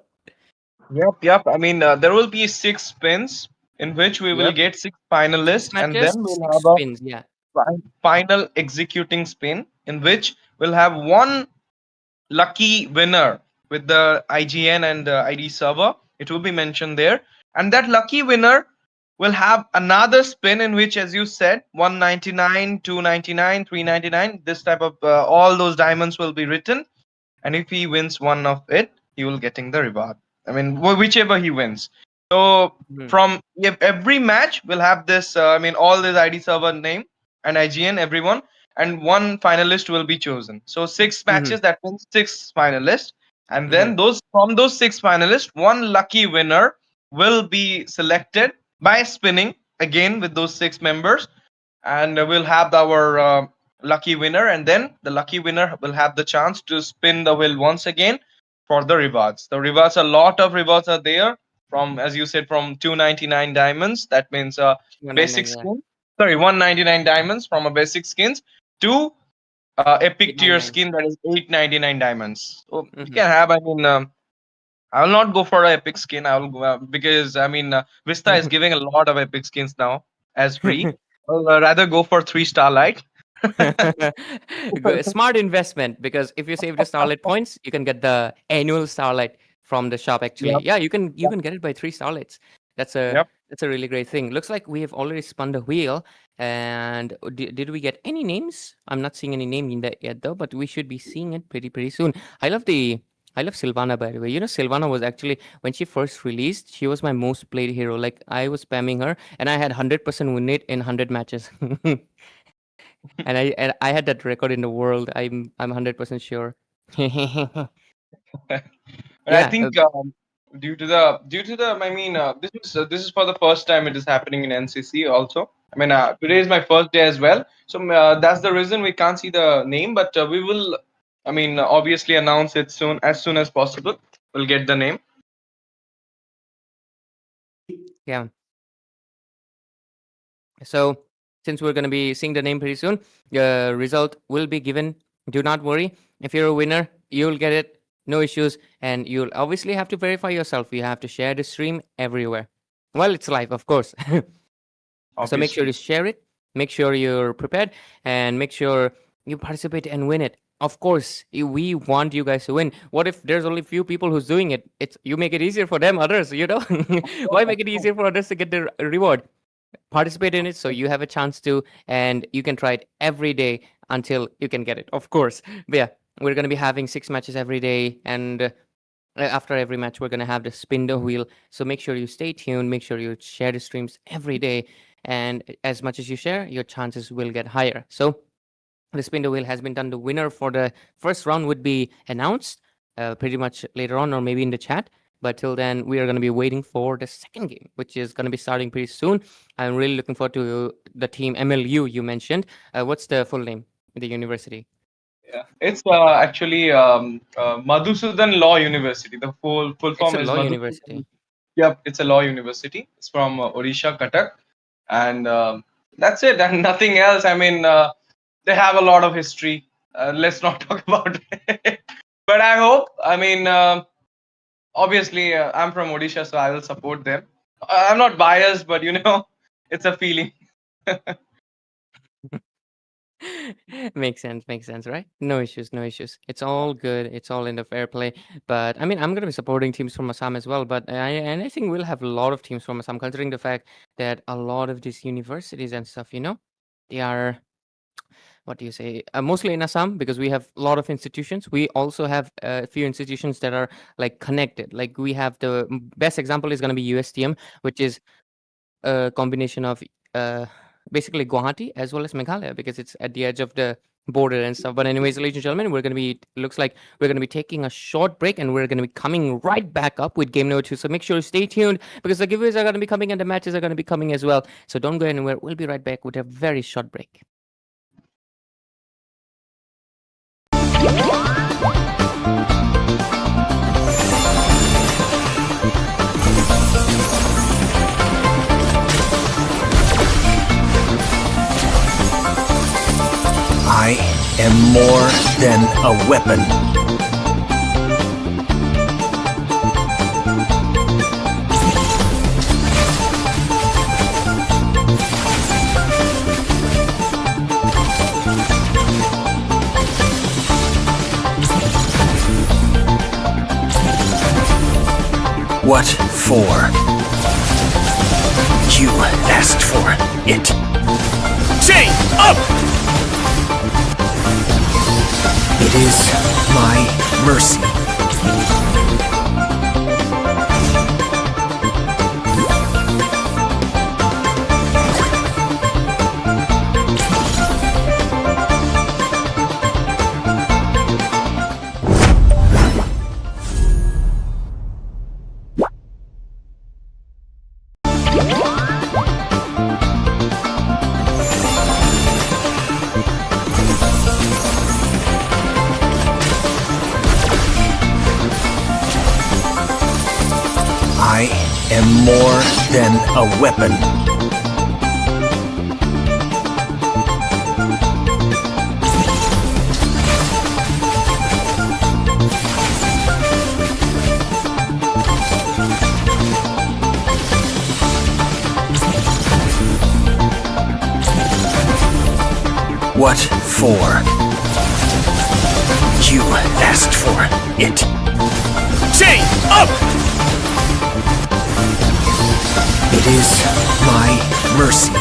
Yep. I mean, there will be 6 spins in which we will Yep. get 6 Six finalists, and then matches, we'll six have a spins. Yeah. final executing spin in which we'll have one lucky winner with the IGN and ID server. It will be mentioned there, and that lucky winner will have another spin in which, as you said, 199, 299, 399. This type of all those diamonds will be written, and if he wins one of it, he will getting the reward. I mean, whichever he wins. So Mhm. from every match, we'll have this. I mean, all this ID server name and IGN, everyone, and one finalist will be chosen. So 6 matches, Mhm. that means 6 finalists, and Mhm. then those from those 6 finalists, one lucky winner will be selected by spinning again with those 6 members, and we'll have our lucky winner, and then the lucky winner will have the chance to spin the wheel once again for the rewards. The rewards, a lot of rewards are there, from, as you said, from 299 diamonds, that means One nine basic nine. Yeah. skin, sorry, 199 diamonds from a basic skins to Eight epic nine tier nine. skin, that is 899 diamonds. So you Mhm. can have, I mean, I will not go for an epic skin. I will go, because I mean, Vista is giving a lot of epic skins now as free. I'll rather go for 3 starlight. Smart investment because if you save the starlight points, you can get the annual starlight from the shop. Actually, Yep. yeah, you Yep. can get it by 3 starlights. That's a Yep. that's a really great thing. Looks like we have already spun the wheel. And did we get any names? I'm not seeing any name in that yet though, but we should be seeing it pretty soon. I love Sylvana, by the way. You know, Sylvana was actually, when she first released, she was my most played hero. Like, I was spamming her, and I had 100% win rate in 100 matches. And I had that record in the world. I'm 100% sure. And I Yeah. think due to the I mean, this is for the first time it is happening in NCC also. I mean, today is my first day as well, so that's the reason we can't see the name, but we will, I mean, obviously announce it soon as possible. We'll get the name. Yeah. So since we're gonna be seeing the name pretty soon, the result will be given. Do not worry. If you're a winner, you'll get it. No issues. And you'll obviously have to verify yourself. You have to share the stream everywhere. Well, it's live, of course. So make sure Obviously. to share it, make sure you're prepared, and make sure you participate and win it. Of course, we want you guys to win. What if there's only few people who's doing it? It's you make it easier for them, others, you know? Of course, Why of make it course. easier for others to get the reward? Participate in it so you have a chance to, and you can try it every day until you can get it, of course. But yeah, we're going to be having 6 matches every day, and after every match we're going to have the spin the wheel. So make sure you stay tuned, make sure you share the streams every day, and as much as you share, your chances will get higher. So the spin the wheel has been done. The winner for the first round would be announced pretty much later on, or maybe in the chat. But till then, we are going to be waiting for the second game, which is going to be starting pretty soon. I'm really looking forward to the team MLU you mentioned. What's the full name? The university. Yeah, it's actually Madhusudan Law University. The full It's form a is law Madhusudan. university. Yep, it's a law university. It's from Odisha, Cuttack, and that's it, and nothing else. I mean, they have a lot of history. Let's not talk about it. But I hope. I mean, obviously, I'm from Odisha, so I will support them. I'm not biased, but it's a feeling. Makes sense, right? No issues, no issues. It's all good. It's all in the fair play. But I mean, I'm gonna be supporting teams from Assam as well. But I think we'll have a lot of teams from Assam, considering the fact that a lot of these universities and stuff, they are, what do you say, mostly in Assam, because we have a lot of institutions. We also have a few institutions that are like connected. Like we have the best example is gonna be USTM, which is a combination of uh, basically Guwahati as well as Meghalaya, because it's at the edge of the border and stuff. But anyways, ladies and gentlemen, looks like we're going to be taking a short break, and we're going to be coming right back up with game number 2. So make sure to stay tuned, because the giveaways are going to be coming and the matches are going to be coming as well. So don't go anywhere. We'll be right back with a very short break. I am more than a weapon. What for? You asked for it. Chain up! It is my mercy. I am more than a weapon. What for? You asked for it. Chain up! It is my mercy.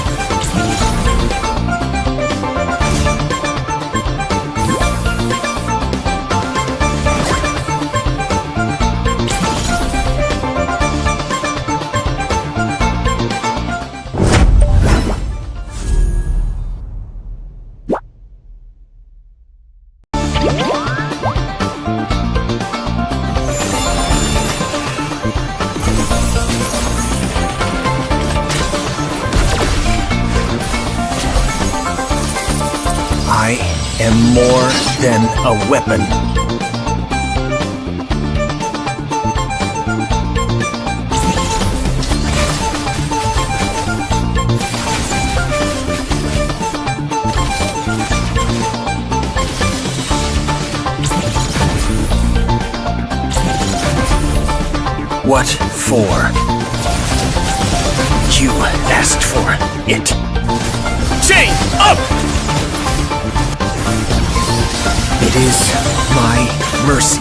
I am more than a weapon. What for? You asked for it. Chain up! It is my mercy.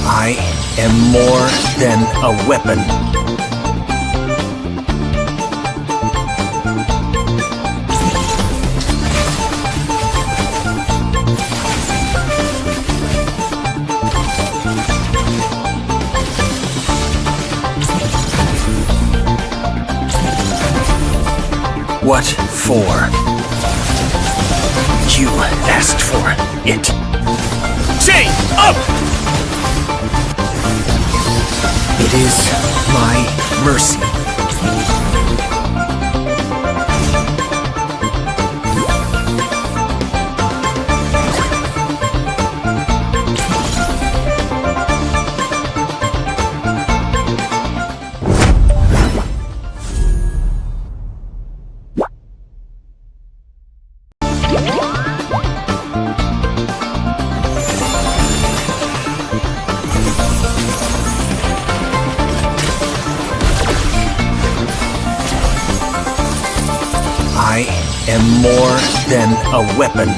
I am more than a weapon. What for? You asked for it. Chain up! It is my mercy. am more than a weapon.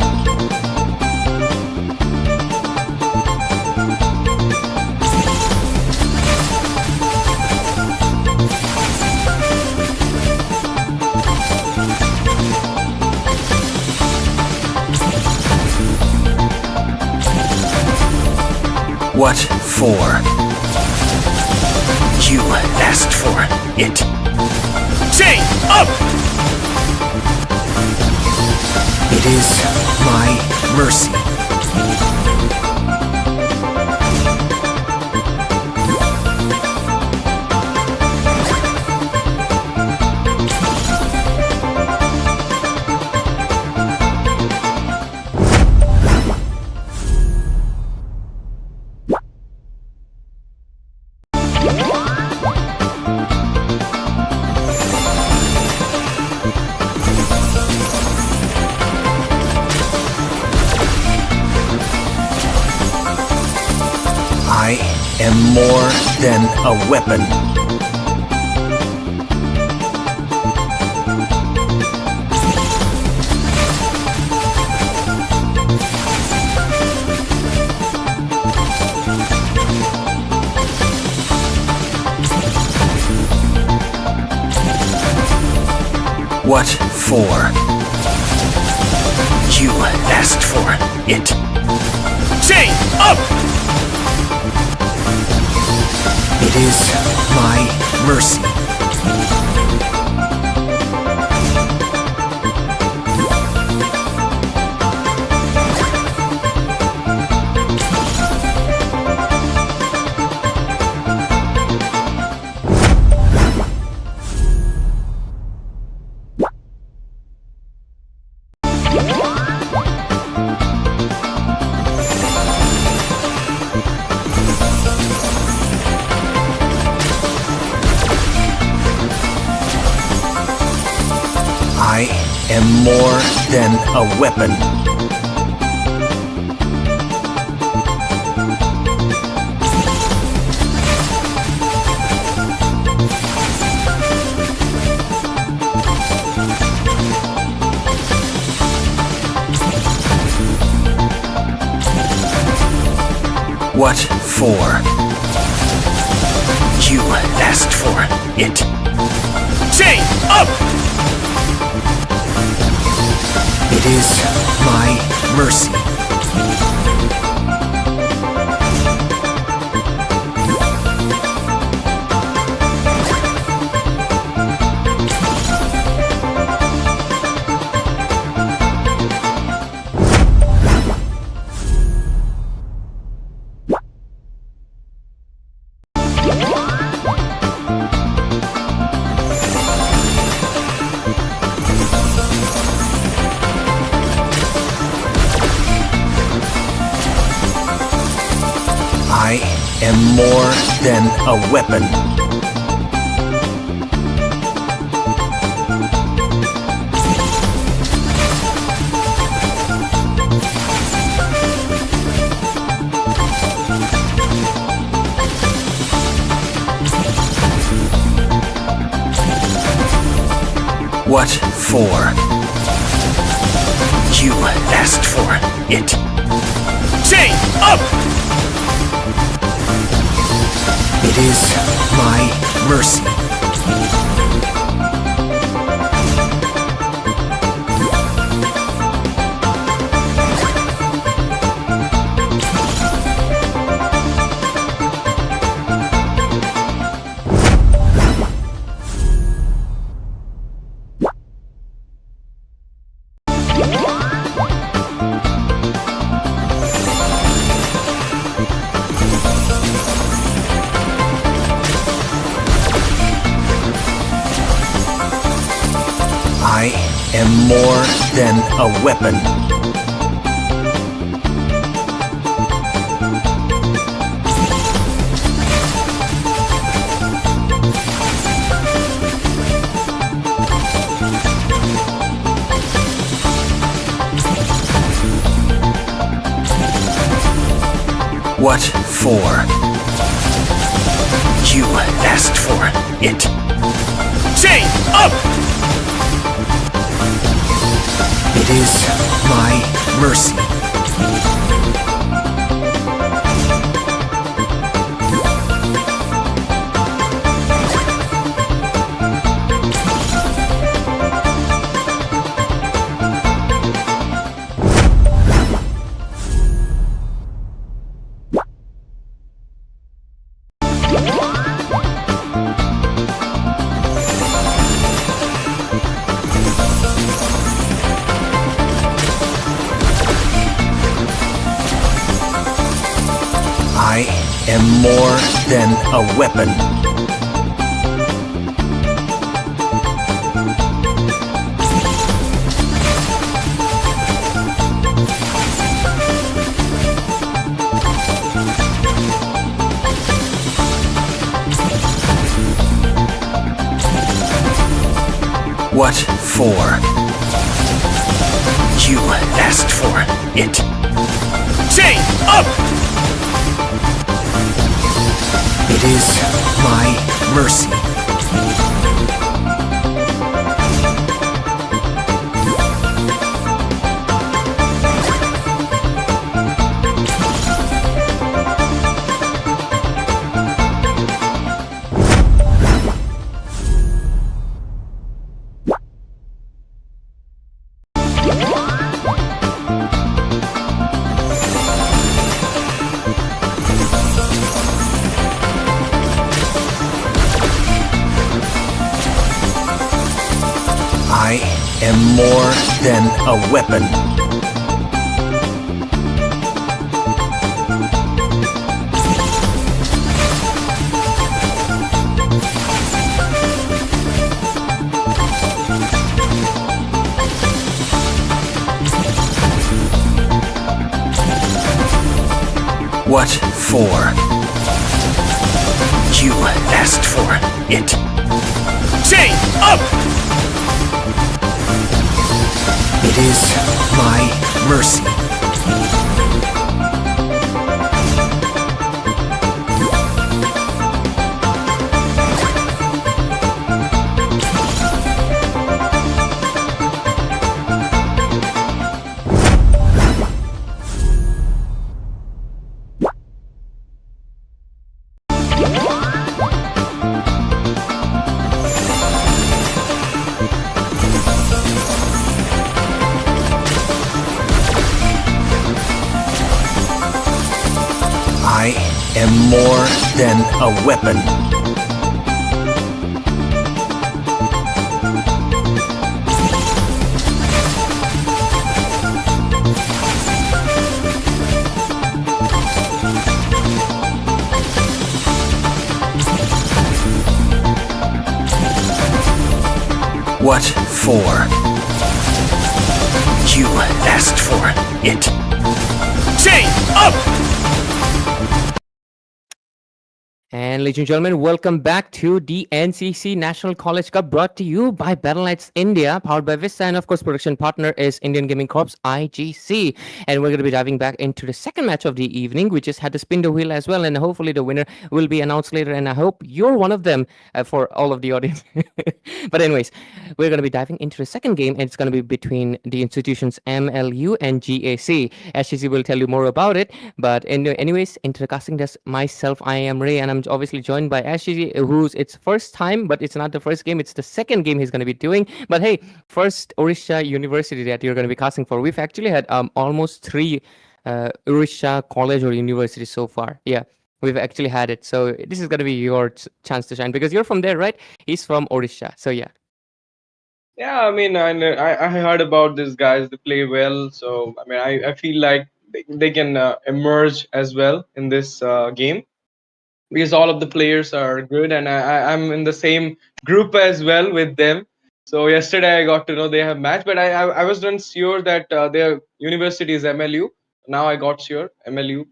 What for? You asked for it. Chain up! It is my mercy. I am more than a weapon. What for? You asked for it. Chain up! It is my mercy. I am more than a weapon. What for? You asked for it. Chain up! It is my mercy. I am more than a weapon. What for? You asked for it. Chain up! It is my mercy. I am more than a weapon. What for? You asked for it. Chain up! It is my mercy. I am more than a weapon. What for? You asked for it. Chain up! It is my mercy. I am more than a weapon. What for? You asked for it. Chain up! It is my mercy. I am more than a weapon. What for? You asked for it. Chain up! And ladies and gentlemen, welcome back to the NCC National College Cup, brought to you by Battleknights India, powered by Vista, and of course, production partner is Indian Gaming Corp's IGC. And we're going to be diving back into the second match of the evening. We just had to spin the wheel as well, and hopefully the winner will be announced later. And I hope you're one of them for all of the audience. But anyways, we're going to be diving into the second game, and it's going to be between the institutions MLU and GAC. SGC will tell you more about it. But anyways, introducing this myself, I am Ray, and I'm obviously joined by SGC, who's it's first time, but it's not the first game. It's the second game he's going to be doing. But hey, first Odisha University that you're going to be casting for. We've actually had almost 3 Odisha college or university so far. Yeah, we've actually had it. So this is going to be your chance to shine because you're from there, right? He's from Odisha. So yeah. Yeah, I mean, I heard about these guys. They play well, so I mean, I feel like they can emerge as well in this game because all of the players are good, and I'm in the same group as well with them. So yesterday I got to know they have match, but I was not sure that their university is MLU. Now I got sure MLU.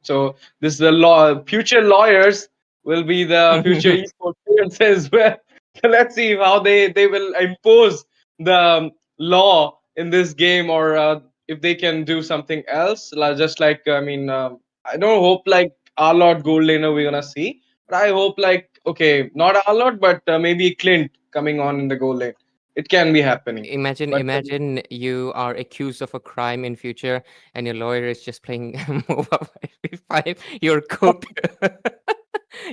So this is the law. Future lawyers will be the future esports players as well. So let's see how they will impose the law in this game, or if they can do something else. Just like I mean, I don't hope like our Lord Gold Laner we're gonna see, but I hope like okay, not our Lord, but maybe Clint coming on in the goal lane. It can be happening. Imagine, But imagine you are accused of a crime in future, and your lawyer is just playing MOBA 5v5. You're cooked.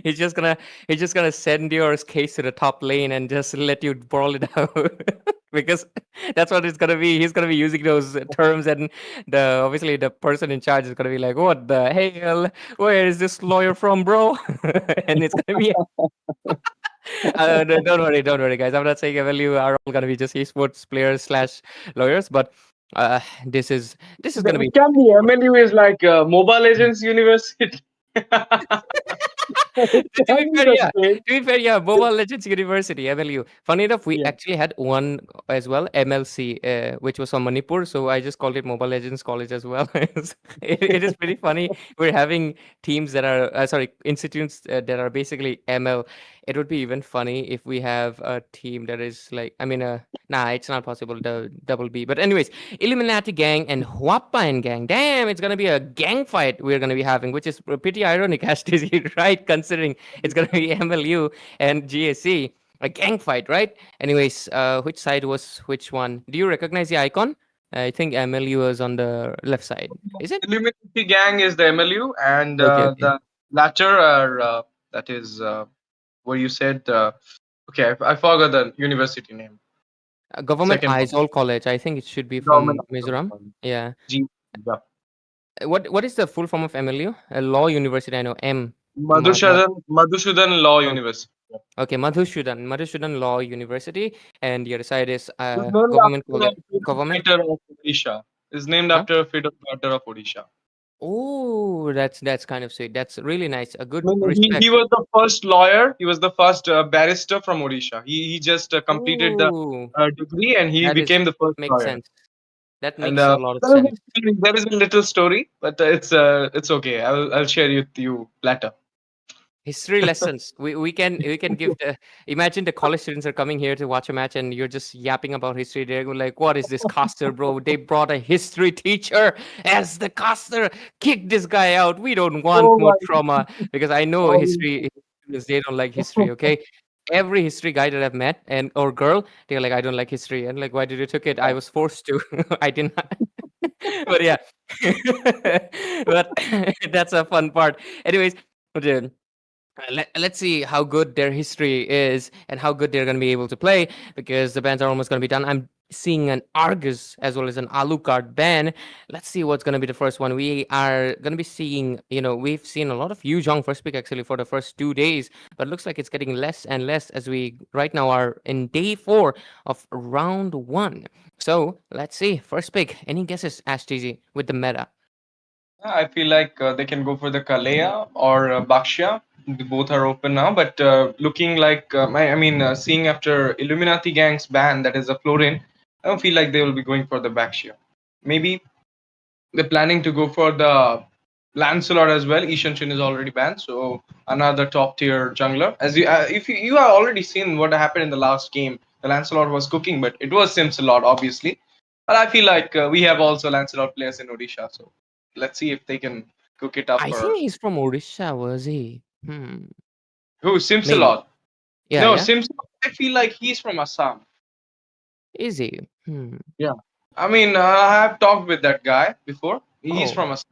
he's just gonna he's just gonna send your case to the top lane and just let you brawl it out. Because that's what it's gonna be. He's gonna be using those terms, and obviously the person in charge is gonna be like, "What the hell? Where is this lawyer from, bro?" And it's gonna be don't worry, guys. I'm not saying MLU are all gonna be just esports players slash lawyers, but this is gonna be it can be. MLU is like Mobile Legends University. It To be can be fair, the yeah. same. To be fair, yeah. Mobile Legends University, MLU. Funny enough, we Yeah. actually had one as well, MLC, which was from Manipur. So I just called it Mobile Legends College as well. It is pretty funny. We're having teams that are, sorry, institutes that are basically ML. It would be even funny if we have a team that is like, I mean, nah, it's not possible, the double B. But anyways, Illuminati gang and HUAPA gang. Damn, it's gonna be a gang fight we're gonna be having, which is pretty ironic, Ashtisi, right? Considering it's gonna be MLU and GSC, a gang fight, right? Anyways, which side was which one? Do you recognize the icon? I think MLU is on the left side. Is it? Illuminati gang is the MLU, and Okay, okay. the latter are that is what you said. Okay, I forgot the university name. Government Second one. Aizawl College. I think it should be Government. from Mizoram. Yeah. G. Yeah. What is the full form of MLU? A law university. I know M. Madhusudan Law Oh, University. Yeah. okay, Madhusudan Law University, and the other side is It's named government after a college. freedom Government. fighter of Odisha. It's named Huh? after a freedom fighter of Odisha. Oh, that's kind of sweet. That's really nice. A I good mean, respect. he was the first lawyer. He was the first barrister from Odisha. He just completed the Ooh, degree, and he that is became the first makes lawyer. sense. That And makes a lot of sense. there is a little story, but it's okay. I'll share it with you later. History lessons. We can give the imagine the college students are coming here to watch a match and you're just yapping about history. They're going like, what is this caster, bro? They brought a history teacher as the caster. Kick this guy out. We don't want Oh more my trauma because I know God. history students, they don't like history, okay? Every history guy that I've met and or girl, they're like, I don't like history. And like, why did you took it? I was forced to. I didn't. But yeah. But that's a fun part. Anyways, let's see how good their history is and how good they're going to be able to play because the bans are almost going to be done. I'm seeing an Argus as well as an Alucard ban. Let's see what's going to be the first one. We are going to be seeing, we've seen a lot of Yuzhong first pick actually for the first 2 days, but it looks like it's getting less and less as we right now are in day 4 of round 1. So let's see. First pick. Any guesses, Ashtz, with the meta? I feel like they can go for the Kalea or Bakshia. Both are open now, but looking like seeing after Illuminati gang's ban, that is a Florin, I don't feel like they will be going for the Bakshia. Maybe they're planning to go for the Lancelot as well. Ishanshin is already banned, so another top tier jungler. As you, if you have already seen what happened in the last game, the Lancelot was cooking, but it was Sims a lot, obviously. But I feel like we have also Lancelot players in Odisha, so let's see if they can cook it up I for think he's from Odisha, was he? who Maybe. Simsalot. Yeah, No, yeah. Simsalot. I feel like he's from Assam. Is he? Yeah, I mean, I have talked with that guy before. He's Oh, from Assam.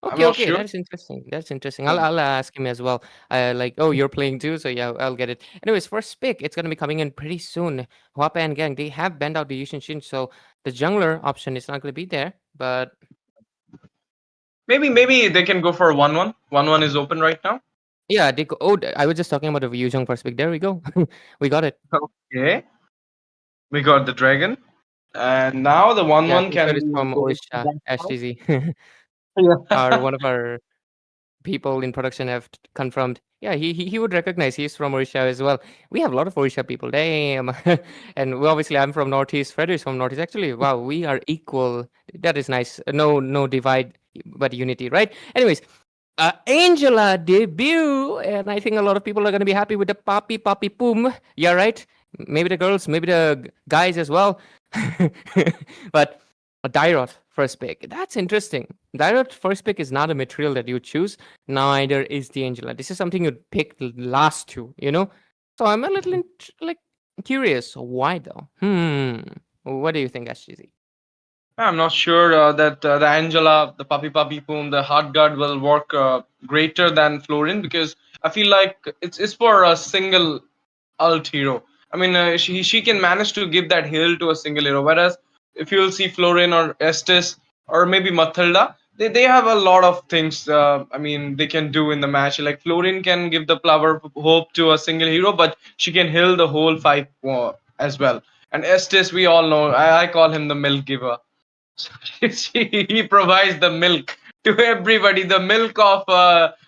I'm okay, not okay. sure. That's interesting. That's interesting. Yeah. I'll ask him as well. Like, oh, you're playing too, so yeah, I'll get it. Anyways, first pick, it's gonna be coming in pretty soon. Huapa and Gang, they have banned out the Yushin Shin, so the jungler option is not gonna be there. But Maybe they can go for a 1-1. 1-1 is open right now. yeah, they go. Oh, I was just talking about the Yuzhong first pick. There we go. We got it. Okay. We got the dragon. And now the 1-1 Yeah, Kingsford can is be from going to Odisha. that house. HTZ. Yeah. One of our people in production have confirmed. Yeah, he would recognize he's from Odisha as well. We have a lot of Odisha people. Damn. And obviously I'm from Northeast. Fred is from Northeast. Actually, wow, we are equal. That is nice. No divide, but unity, right? Anyways, Angela debut, and I think a lot of people are going to be happy with the Papi Boom. Yeah, right. Maybe the girls, maybe the guys as well. But a Dyrot first pick. That's interesting. Dyrot first pick is not a material that you choose. Neither is the Angela. This is something you'd pick last to, So I'm a little like Curious, why though? What do you think, SGZ? I'm not sure that the Angela, the puppy boom, the hard guard will work greater than Florin, because I feel like it's for a single ult hero. I mean, she can manage to give that heal to a single hero. Whereas if you'll see Florin or Estes or maybe Mathilda, they have a lot of things. I mean, they can do in the match. Like Florin can give the flower of hope to a single hero, but she can heal the whole fight as well. And Estes, we all know, I call him the milk giver. He provides the milk to everybody, the milk of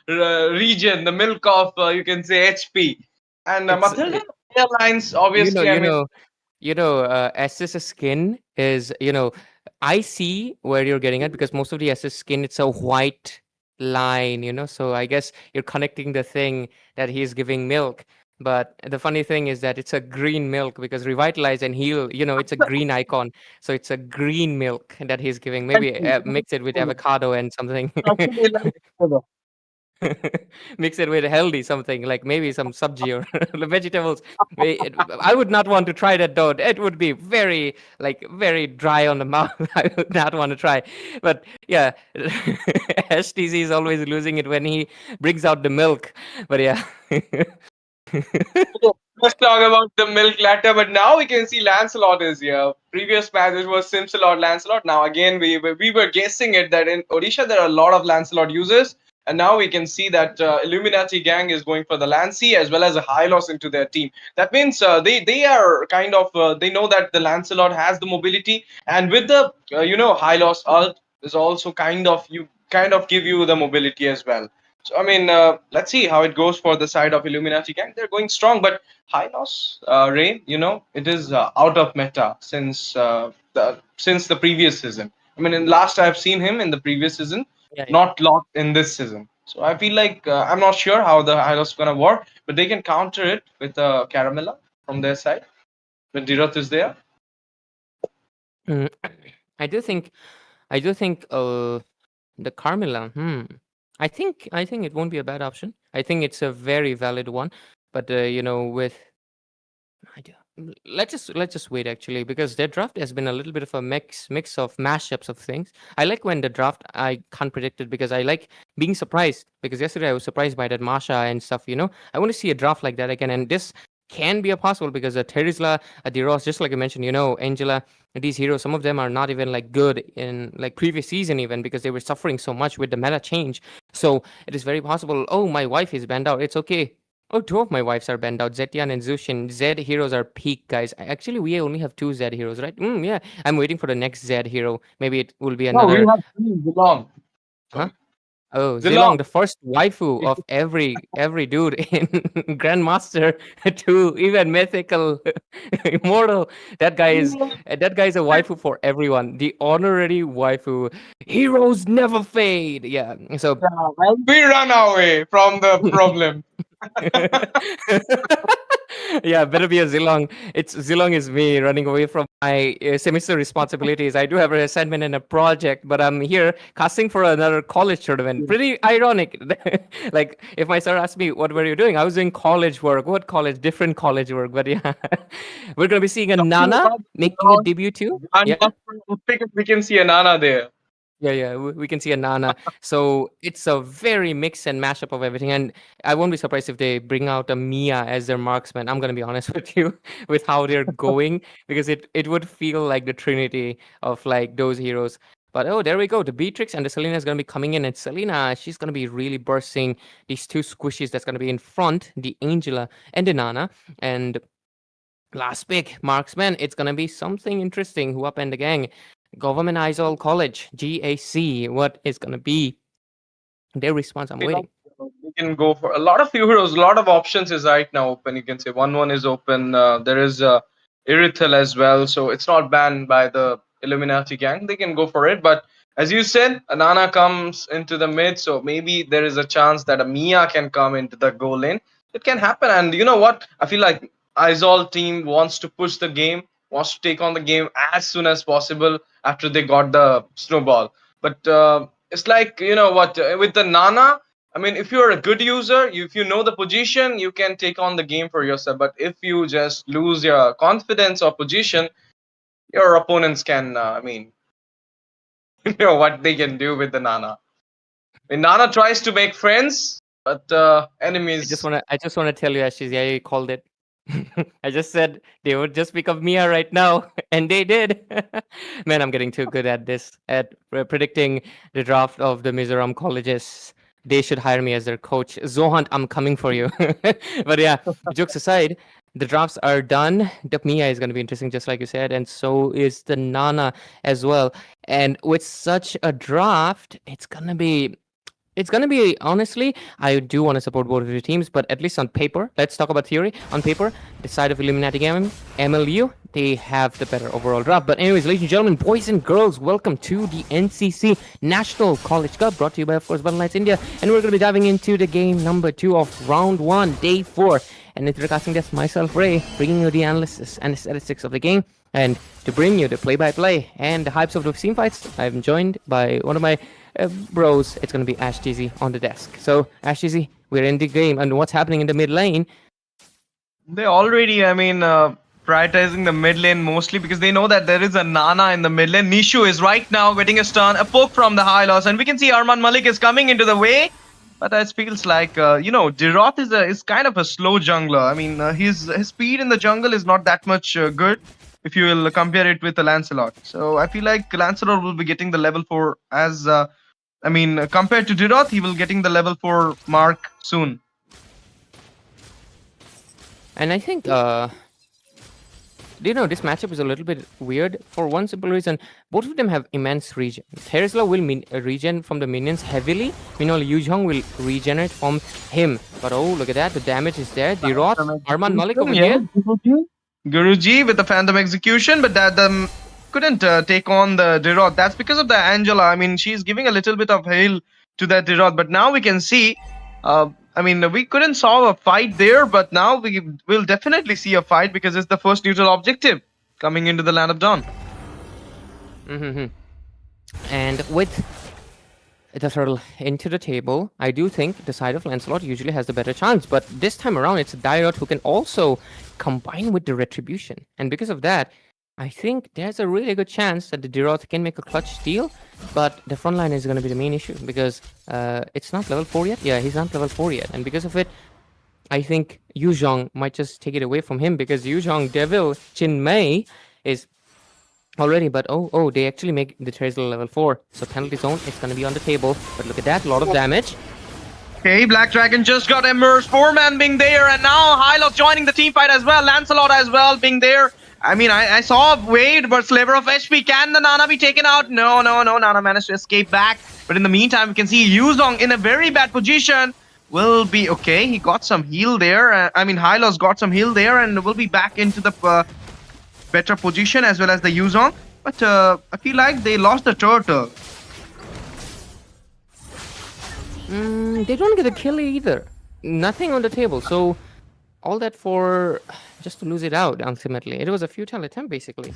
region, the milk of you can say HP. And It's Matilda Airlines, you know, obviously, I you mean, know, SS skin is, I see where you're getting at because most of the SS skin, it's a white line, so I guess you're connecting the thing that he's giving milk. But the funny thing is that it's a green milk because revitalize and heal, it's a green icon. So it's a green milk that he's giving. Maybe mix it with avocado and something. actually, like, Mix it with healthy something like maybe some sabji or vegetables. I would not want to try that though. It would be very very dry on the mouth. I would not want to try. But yeah, STC is always losing it when he brings out the milk. But yeah. let's talk about the milk latter. But now we can see Lancelot is here. Previous match it was Simsalot, Lancelot. Now again we were guessing it that in Odisha there are a lot of Lancelot users, and now we can see that Illuminati gang is going for the Lancy as well as a high loss into their team. That means they are kind of they know that the Lancelot has the mobility, and with the high loss ult is also kind of give you the mobility as well. So I mean, let's see how it goes for the side of Illuminati gang. They're going strong, but high loss Ray, it is out of meta since the previous season. I mean, in last I've seen him in the previous season, Yeah, yeah. not locked in this season. So I feel like I'm not sure how the high loss is gonna work, but they can counter it with Caramella from their side when Dirath is there. Mm, I do think the Carmilla. I think it won't be a bad option. I think it's a very valid one. But with I do. Let's just wait actually because their draft has been a little bit of a mix of mashups of things. I like when the draft I can't predict it because I like being surprised because yesterday I was surprised by that Masha and stuff. I want to see a draft like that again, and this can be a possible because a Terizla, a Deros, just like I mentioned, Angela, these heroes, some of them are not even like good in like previous season even because they were suffering so much with the meta change. So it is very possible. Oh, my wife is banned out. It's okay. Oh, two of my wives are banned out. Zetian and Zushin. Zed heroes are peak, guys. Actually, we only have two Zed heroes, right? Yeah. I'm waiting for the next Zed hero. Maybe it will be No, we another. have three Zilong. Huh? Sorry, Oh, Zilong. Zilong, the first waifu of every dude in Grandmaster to even mythical immortal. That guy is a waifu for everyone. The honorary waifu. Heroes never fade. Yeah. So And we run away from the problem. yeah, better be a Zilong. It's Zilong is me running away from my semester responsibilities. I do have an assignment and a project, but I'm here casting for another college tournament. Pretty ironic. Like if my sir asked me, "What were you doing?" I was doing college work. What college? Different college work. But yeah, we're gonna be seeing a Talking Nana about making a Zilong, debut too. and Yeah. we can see Anana there. Yeah, we can see a Nana. So it's a very mix and mashup of everything. And I won't be surprised if they bring out a Mia as their marksman. I'm gonna be honest with you with how they're going because it would feel like the trinity of like those heroes. But oh, there we go. The Beatrix and the Selena is gonna be coming in, and Selena, she's gonna be really bursting these two squishies that's gonna be in front, the Angela and the Nana. And last pick, marksman. It's gonna be something interesting. Who up and the gang? Government Isol College, GAC. What is gonna be their response? I'm We waiting. can go for a lot of heroes, a lot of options is right now open. You can say one is open. There is Irithel as well, so it's not banned by the Illuminati gang. They can go for it, but as you said, Anana comes into the mid, so maybe there is a chance that a Mia can come into the goal lane. It can happen, and you know what? I feel like Izol team wants to push the game, wants to take on the game as soon as possible after they got the snowball. But it's like with the Nana. I mean, if you're a good user, if you know the position, you can take on the game for yourself. But if you just lose your confidence or position, your opponents can, I mean, you know what they can do with the Nana. I mean, Nana tries to make friends, but enemies. I just wanna tell you, Ashes, yeah, you called it. I just said they would just pick up Mia right now, and they did. Man, I'm getting too good at this, at predicting the draft of the Mizoram colleges. They should hire me as their coach. Zohan, I'm coming for you. But yeah, jokes aside, the drafts are done. The Mia is going to be interesting, just like you said, and so is the Nana as well. And with such a draft, it's gonna be honestly. I do want to support both of your teams, but at least on paper, let's talk about theory. On paper, the side of Illuminati game, MLU, they have the better overall draft. But anyways, ladies and gentlemen, boys and girls, welcome to the NCC National College Cup, brought to you by, of course, Battleknights India, and we're gonna be diving into the game number 2 of round 1, day 4. And intercasting this, myself, Ray, bringing you the analysis and statistics of the game, and to bring you the play-by-play and the hypes of the scene fights, I'm joined by one of my bros. It's gonna be Ash GZ on the desk. So Ash GZ, we're in the game, and what's happening in the mid lane? They already, I mean, prioritizing the mid lane mostly because they know that there is a Nana in the mid lane. Nishu is right now getting a stun, a poke from the high loss, and we can see Arman Malik is coming into the way. But it feels like, Diroth is kind of a slow jungler. I mean, his speed in the jungle is not that much good if you will compare it with the Lancelot. So I feel like Lancelot will be getting the level 4 as, compared to Diroth, he will getting the level 4 mark soon. And I think this matchup is a little bit weird for one simple reason. Both of them have immense regen. Terizla will regen from the minions heavily. Meanwhile, Yuzhong will regenerate from him. But oh, look at that. The damage is there. Diroth, Arman Malik over here. Guruji with the Phantom Execution, but that couldn't take on the Diroth. That's because of the Angela. I mean, she's giving a little bit of hail to that Diroth. But now we can see, we couldn't solve a fight there, but now we will definitely see a fight because it's the first neutral objective coming into the Land of Dawn. And with the turtle into the table, I do think the side of Lancelot usually has the better chance. But this time around, it's Diroth who can also combine with the Retribution. And because of that, I think there's a really good chance that the Diroth can make a clutch steal. But the front line is going to be the main issue because it's not level 4 yet. Yeah, he's not level 4 yet. And because of it, I think Yuzhong might just take it away from him because Yuzhong Devil Chin Mei is already, but they actually make the Terizla level 4. So penalty zone, it's going to be on the table. But look at that, a lot of damage. Okay, Black Dragon just got immersed. 4-man being there, and now Hylos joining the team fight as well. Lancelot as well being there. I mean, I saw Wade, but sliver of HP. Can the Nana be taken out? No. Nana managed to escape back. But in the meantime, we can see Yuzhong in a very bad position. Will be okay. He got some heal there. Hylos got some heal there, and will be back into the better position as well as the Yuzhong. But I feel like they lost the turtle. They don't get a kill either. Nothing on the table. So all that for just to lose it out ultimately. It was a futile attempt basically.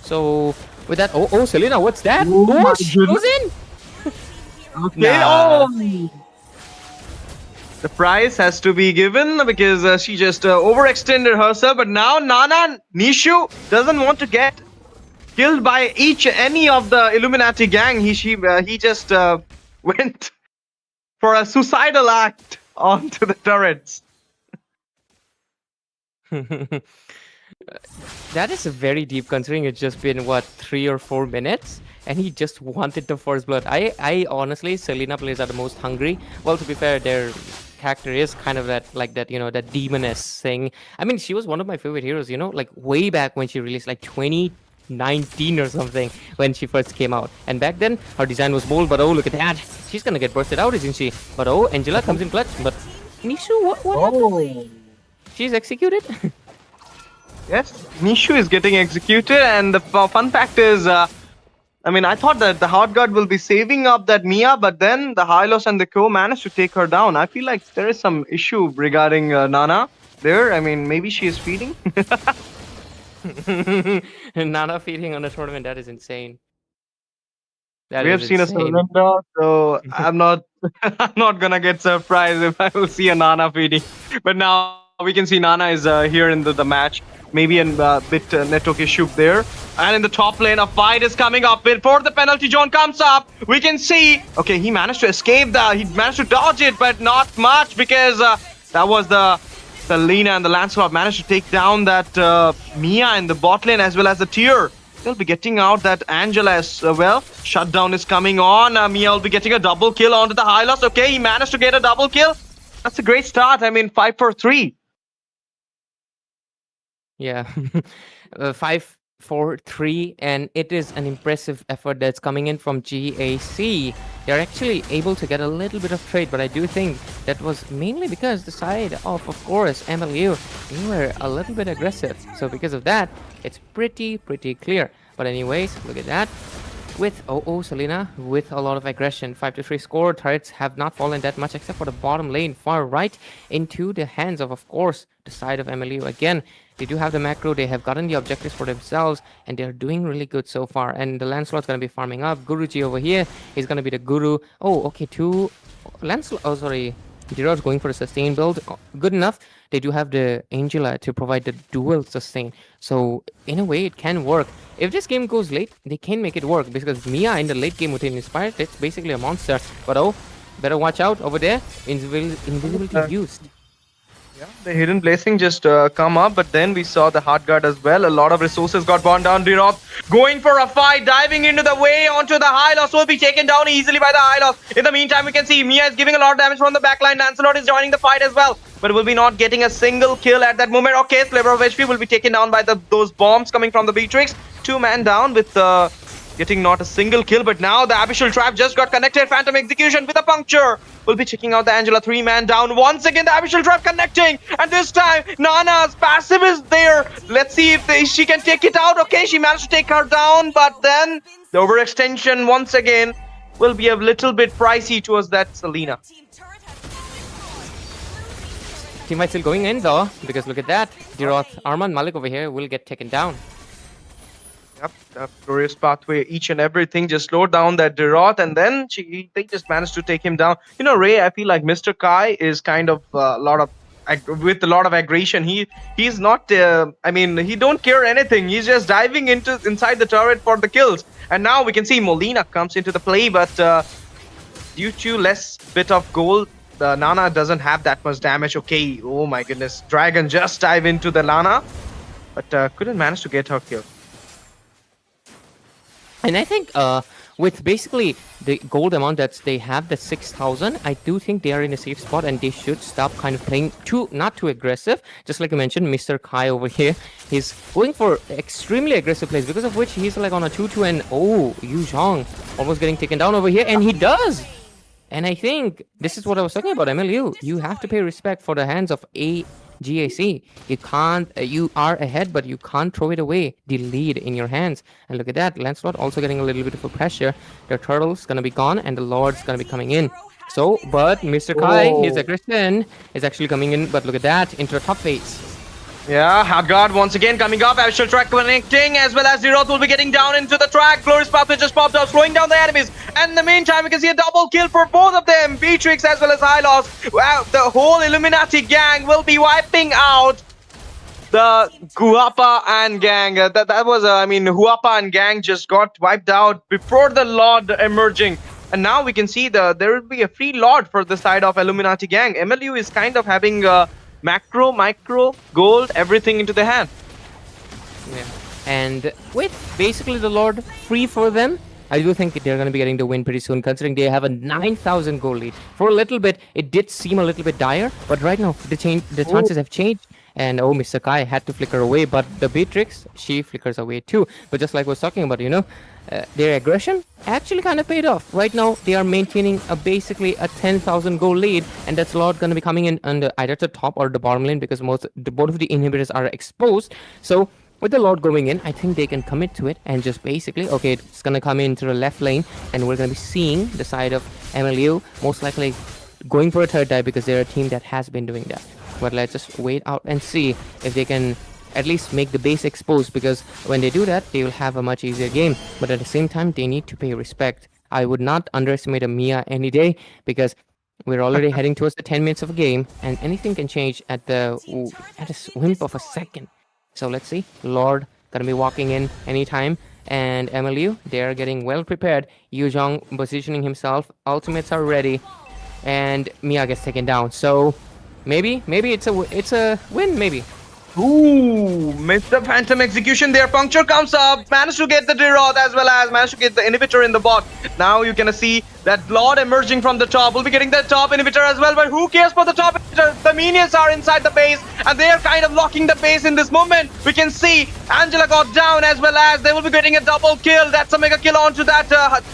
So with that, Selena, what's that? She goes in. Okay. Nah. The prize has to be given because she just overextended herself. But now Nana Nishu doesn't want to get killed by any of the Illuminati gang. He just went for a suicidal act onto the turrets. That is very deep considering it's just been 3 or 4 minutes and he just wanted the first blood. I honestly, Selena players are the most hungry. Well, to be fair, their character is kind of that demoness thing. I mean, she was one of my favorite heroes, like way back when she released, like 2019 or something, when she first came out. And back then her design was bold, but look at that, she's gonna get bursted out, isn't she? But Angela comes in clutch. But Nishu, what happened? She's executed. Yes, Nishu is getting executed, and the fun fact is, I thought that the Hard Guard will be saving up that Mia, but then the Hylos and the Co managed to take her down. I feel like there is some issue regarding Nana there. I mean, maybe she is feeding. Nana feeding on a tournament, that is insane. That We is have seen a insane. surrender, so I'm not I'm not gonna get surprised if I will see a Nana feeding. But now we can see Nana is here in the match. Maybe a bit network issue there. And in the top lane, a fight is coming up. Before the penalty zone comes up, we can see. Okay, he managed to escape that. He managed to dodge it, but not much because that was the Lina and the Lancelot managed to take down that Mia in the bot lane as well as the tier. They'll be getting out that Angela as well. Shutdown is coming on. Mia will be getting a double kill onto the Hylos. Okay, he managed to get a double kill. That's a great start. I mean, 5 for 3. Yeah. 5, 4, 3, and it is an impressive effort that's coming in from GAC. They're actually able to get a little bit of trade, but I do think that was mainly because the side of course, MLU, they were a little bit aggressive. So because of that, it's pretty clear. But anyways, look at that. With Selena with a lot of aggression. 5-3 score. Turrets have not fallen that much except for the bottom lane far right into the hands of course, the side of MLU. Again, they do have the macro. They have gotten the objectives for themselves and they're doing really good so far. And the Lancelot's going to be farming up. Guruji over here is going to be the Guru. Oh, okay, two Lancelot. Oh, sorry. Giroud's going for a sustain build. Good enough. They do have the Angela to provide the dual sustain. So, in a way, it can work. If this game goes late, they can make it work. Because Mia in the late game with Inspired, it's basically a monster. But oh, better watch out over there. Invisibility used. Yeah, the hidden blessing just come up, but then we saw the hard guard as well. A lot of resources got burned down. Dirop going for a fight, diving into the way onto the Hylos, will be taken down easily by the Hylos. In the meantime, we can see Mia is giving a lot of damage from the backline. Lancelot is joining the fight as well, but will be not getting a single kill at that moment. Okay, Flavor of HP will be taken down by those bombs coming from the Beatrix. 2-man down with getting not a single kill, but now the Abyssal Trap just got connected. Phantom Execution with a puncture. We'll be checking out the Angela. 3-man down. Once again, the Abyssal Trap connecting. And this time, Nana's passive is there. Let's see if she can take it out. Okay, she managed to take her down, but then the overextension once again will be a little bit pricey towards that Selena. Team fight still going in though, because look at that. Diroth, Arman, Malik over here will get taken down. Yep, that glorious pathway, each and everything just slowed down that Diroth, and then they just managed to take him down. You know, Ray, I feel like Mr. Kai is kind of with a lot of aggression. He's not. I mean, he don't care anything. He's just diving inside the turret for the kills. And now we can see Molina comes into the play, but due to less bit of gold, the Nana doesn't have that much damage. Okay, oh my goodness, Dragon just dive into the Nana, but couldn't manage to get her kill. And I think with basically the gold amount that they have, the 6,000, I do think they are in a safe spot and they should stop kind of playing not too aggressive. Just like I mentioned, Mr. Kai over here, he's going for extremely aggressive plays, because of which he's like on a 2-2 and oh, Yu Zhang almost getting taken down over here, and he does. And I think this is what I was talking about, MLU. You have to pay respect for the hands of GAC. You can't, you are ahead, but you can't throw it away. The lead in your hands. And look at that, Lancelot also getting a little bit of a pressure. The turtle's gonna be gone, and the Lord's gonna be coming in. So, but Mr. Kai, his aggression is actually coming in. But look at that, into the top phase. Yeah, Hardguard once again coming up. Abyssal Track connecting, as well as Zeroth will be getting down into the track. Glorious Pathway just popped out, slowing down the enemies. And in the meantime, we can see a double kill for both of them. Beatrix as well as Hylos. Wow, the whole Illuminati gang will be wiping out the HUAPA and gang. That was, I mean, HUAPA and gang just got wiped out before the Lord emerging. And now we can see there will be a free Lord for the side of Illuminati gang. MLU is kind of having macro, micro, gold, everything into the hand. Yeah. And with basically the Lord free for them, I do think they're going to be getting the win pretty soon, considering they have a 9,000 goal lead. For a little bit, it did seem a little bit dire, but right now the chances have changed. And oh, Mr. Kai had to flicker away, but the Beatrix, she flickers away too. But just like I was talking about, you know, their aggression actually kind of paid off. Right now, they are maintaining basically a 10,000 goal lead, and that's a lot going to be coming in under either the top or the bottom lane, because both of the inhibitors are exposed. So with the Lord going in, I think they can commit to it and just basically, okay, it's going to come into the left lane, and we're going to be seeing the side of MLU most likely going for a third dive, because they're a team that has been doing that. But let's just wait out and see if they can at least make the base exposed, because when they do that, they will have a much easier game. But at the same time, they need to pay respect I would not underestimate a Mia any day because we're already heading towards the 10 minutes of a game, and anything can change at a swimp of a second. So let's see. Lord gonna be walking in anytime, and MLU, they're getting well prepared. Yuzhong positioning himself. Ultimates are ready, and Mia gets taken down. So maybe it's a win. Maybe. Ooh, Mr. Phantom execution there. Puncture comes up, managed to get the Diroth as well as managed to get the inhibitor in the bot. Now you can see that Lord emerging from the top. Will be getting the top inhibitor as well, but who cares for the top inhibitor? The minions are inside the base and they are kind of locking the base in this moment. We can see Angela got down as well as they will be getting a double kill. That's a mega kill onto that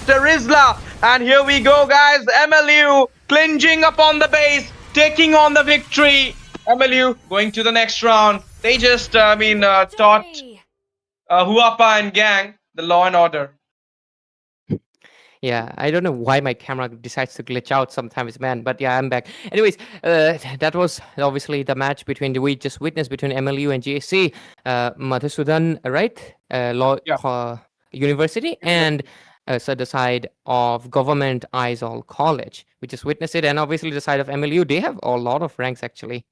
Terizla. And here we go, guys. MLU clinging upon the base, taking on the victory. MLU going to the next round. They just, taught HUAPA and gang the law and order. Yeah, I don't know why my camera decides to glitch out sometimes, man. But yeah, I'm back. Anyways, that was obviously the match we just witnessed between MLU and GSC, Madhusudan, right? Law University, and so the side of government Aizawl College. We just witnessed it, and obviously the side of MLU, they have a lot of ranks actually.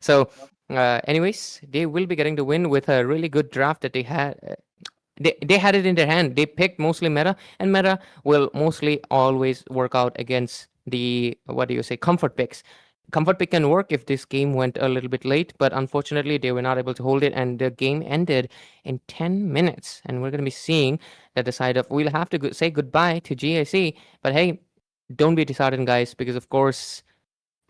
So, anyways, they will be getting the win with a really good draft that they had. They had it in their hand. They picked mostly meta, and meta will mostly always work out against the comfort picks. Comfort pick can work if this game went a little bit late, but unfortunately they were not able to hold it, and the game ended in 10 minutes. And we're going to be seeing that the side of we'll have to say goodbye to GIC, but hey, don't be disheartened, guys, because of course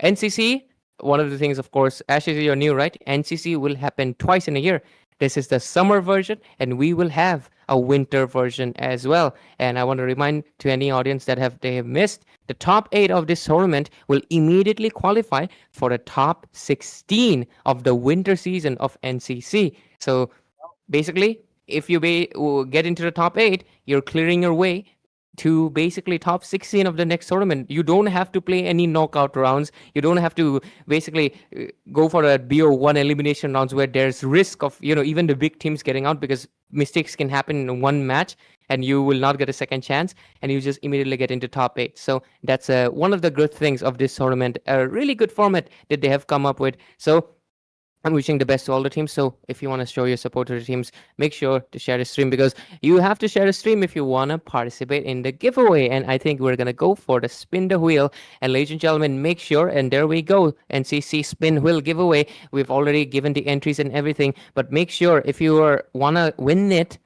NCC. One of the things, of course, Ashes, you're new, right? NCC will happen twice in a year. This is the summer version, and we will have a winter version as well. And I want to remind to any audience that they have missed, the top 8 of this tournament will immediately qualify for the top 16 of the winter season of NCC. So basically, if you get into the top 8, you're clearing your way to basically top 16 of the next tournament. You don't have to play any knockout rounds. You don't have to basically go for a BO1 elimination rounds where there's risk of, even the big teams getting out, because mistakes can happen in one match and you will not get a second chance, and you just immediately get into top 8. So that's one of the good things of this tournament, a really good format that they have come up with. So I'm wishing the best to all the teams. So if you want to show your support to the teams, make sure to share the stream, because you have to share the stream if you want to participate in the giveaway. And I think we're going to go for the spin the wheel. And ladies and gentlemen, make sure, and there we go, NCC spin wheel giveaway. We've already given the entries and everything, but make sure if you want to win it,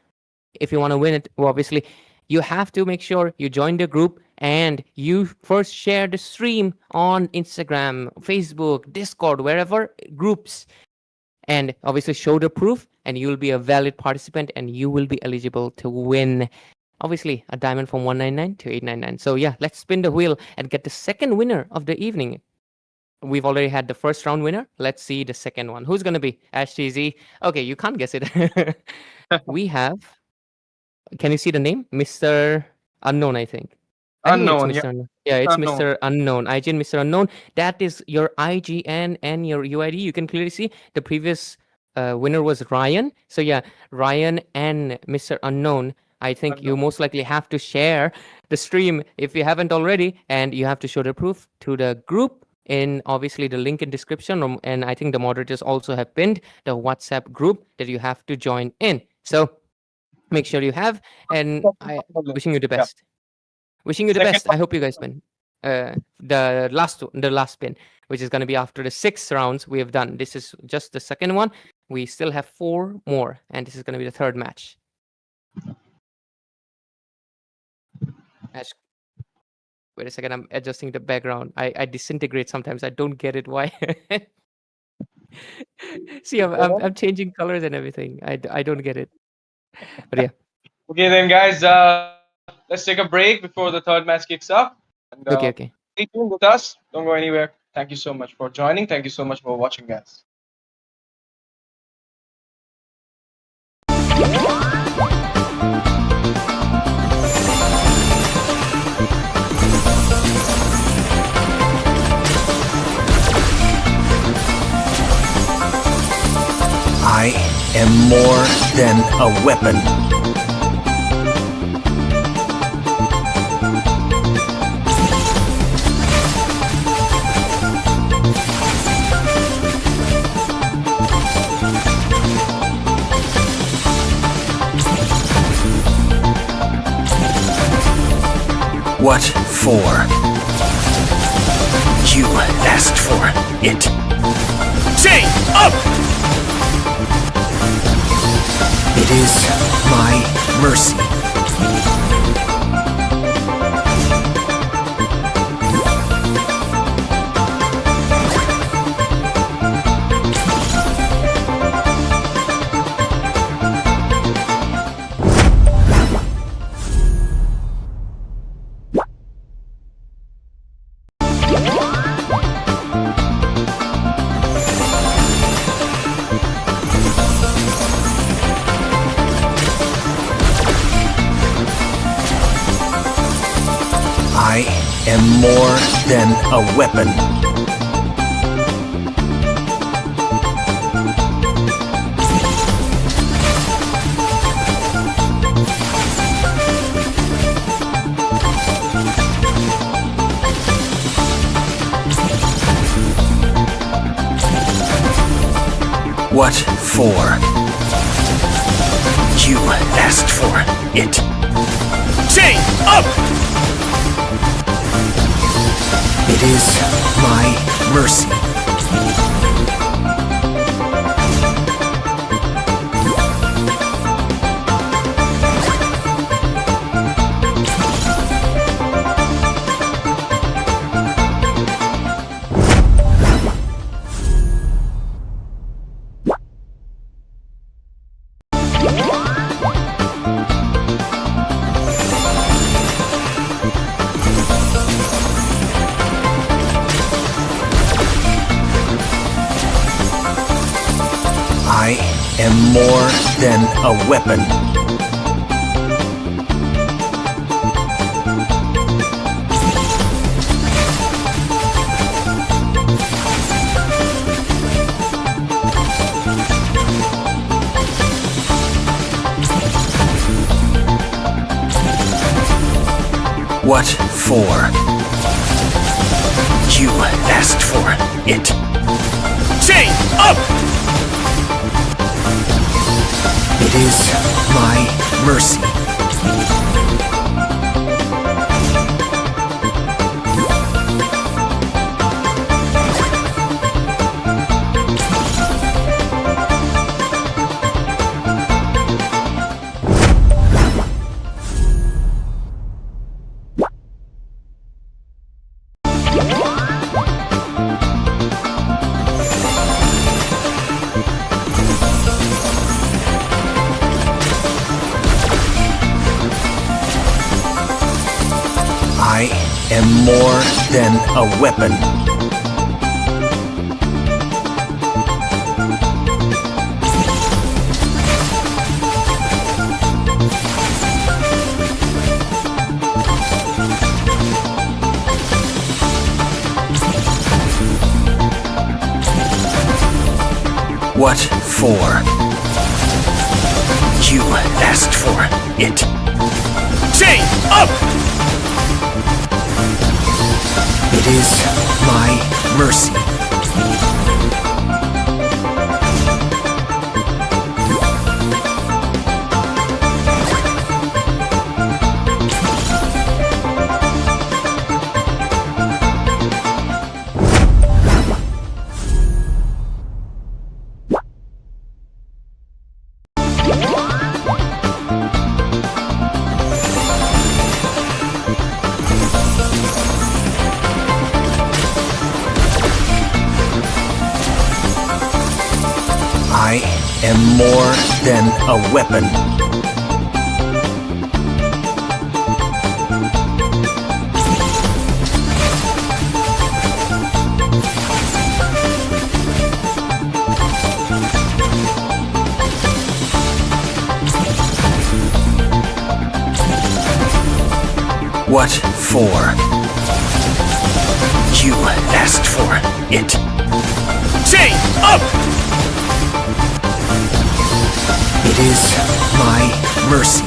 well, obviously, you have to make sure you join the group and you first share the stream on Instagram, Facebook, Discord, wherever groups. And obviously show the proof, and you will be a valid participant, and you will be eligible to win, obviously, a diamond from 199 to 899. So yeah, let's spin the wheel and get the second winner of the evening. We've already had the first round winner. Let's see the second one. Who's going to be? AshTZ. Okay, you can't guess it. We have, can you see the name? Mr. Unknown, I think. Unknown, it's Unknown. Yeah, it's Unknown. Mr. Unknown. IGN Mr. Unknown. That is your IGN and your UID. You can clearly see the previous winner was Ryan. So yeah, Ryan and Mr. Unknown. I think you most likely have to share the stream if you haven't already, and you have to show the proof to the group in obviously the link in description. And I think the moderators also have pinned the WhatsApp group that you have to join in. So make sure you have, and I wishing you the best. Yeah. Wishing you the best. I hope you guys win. The last spin, which is going to be after the 6 rounds we have done. This is just the second one. We still have 4 more, and this is going to be the third match. Ash, wait a second. I'm adjusting the background. I disintegrate sometimes. I don't get it. Why? See, I'm changing colors and everything. I don't get it. But yeah. Okay then, guys. Let's take a break before the third match kicks off. And, okay. Stay tuned with us. Don't go anywhere. Thank you so much for joining. Thank you so much for watching, guys. I am more than a weapon. What for? You asked for it. Chain up! It is my mercy. I am more than a weapon. What for? You asked for it. Chain up! It is my mercy. I am more than a weapon. What for? You asked for it. Chain up! It is my mercy. I am more than a weapon. What for? You asked for it. Chain up! It is my mercy. I am more than a weapon. What for? You asked for it. Chain up! It is my mercy.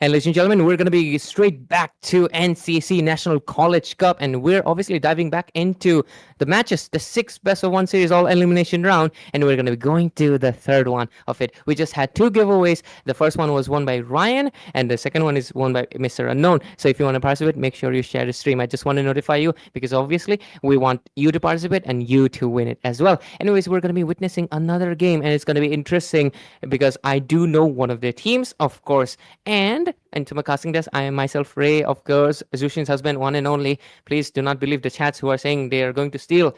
And ladies and gentlemen, we're going to be straight back to NCC National College Cup, and we're obviously diving back into the matches, the 6 best-of-1 series all elimination round, and we're going to be going to the third one of it. We just had 2 giveaways. The first one was won by Ryan, and the second one is won by Mr. Unknown. So if you want to participate, make sure you share the stream. I just want to notify you because obviously we want you to participate and you to win it as well. Anyways, we're going to be witnessing another game, and it's going to be interesting because I do know one of their teams, of course, and to my casting desk, I am myself Ray, of course, Zushin's husband, one and only. Please do not believe the chats who are saying they are going to steal.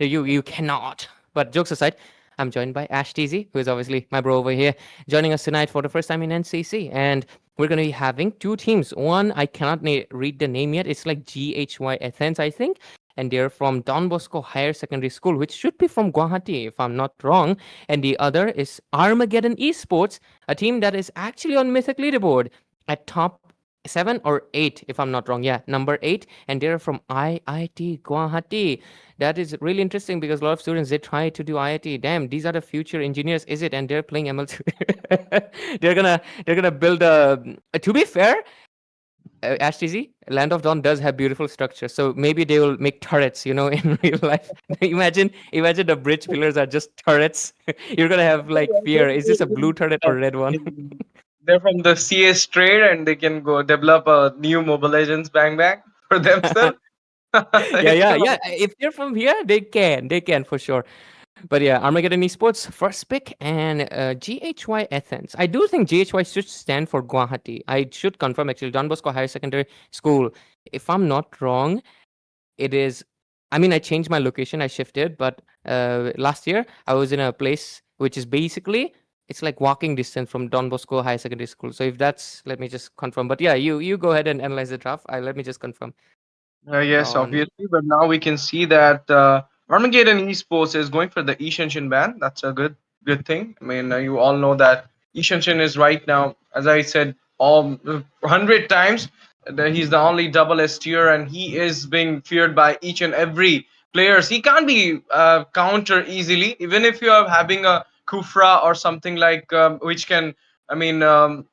You cannot. But jokes aside, I'm joined by Ash TZ, who is obviously my bro over here, joining us tonight for the first time in NCC. And we're going to be having 2 teams. One, I cannot read the name yet. It's like GHY Athens, I think. And they're from Don Bosco Higher Secondary School, which should be from Guwahati, if I'm not wrong. And the other is Armageddon Esports, a team that is actually on Mythic Leaderboard at top 7 or 8, if I'm not wrong. Yeah, number 8. And they're from IIT Guwahati. That is really interesting because a lot of students, they try to do IIT. Damn, these are the future engineers, is it? And they're playing ML2. they're gonna build a. To be fair, Ash TZ, Land of Dawn does have beautiful structure, so maybe they will make turrets, in real life. imagine the bridge pillars are just turrets. You're gonna have like fear. Is this a blue turret or red one? They're from the CS trade and they can go develop a new Mobile Legends Bang Bang for themselves. Yeah. If they're from here, they can for sure. But yeah, Armageddon Esports, first pick, and GHY Athens. I do think GHY should stand for Guwahati. I should confirm, actually, Don Bosco Higher Secondary School. If I'm not wrong, it is... I mean, I changed my location, I shifted, but last year, I was in a place which is basically... It's like walking distance from Don Bosco Higher Secondary School. So if that's... Let me just confirm. But yeah, you go ahead and analyze the draft. Let me just confirm. Yes, On obviously, but now we can see that Armageddon Esports is going for the Ishanshin ban. That's a good thing. I mean, you all know that Ishanshin is right now, as I said, all 100 times, that he's the only double S tier, and he is being feared by each and every players. He can't be counter easily, even if you are having a Kufra or something like which can, I mean.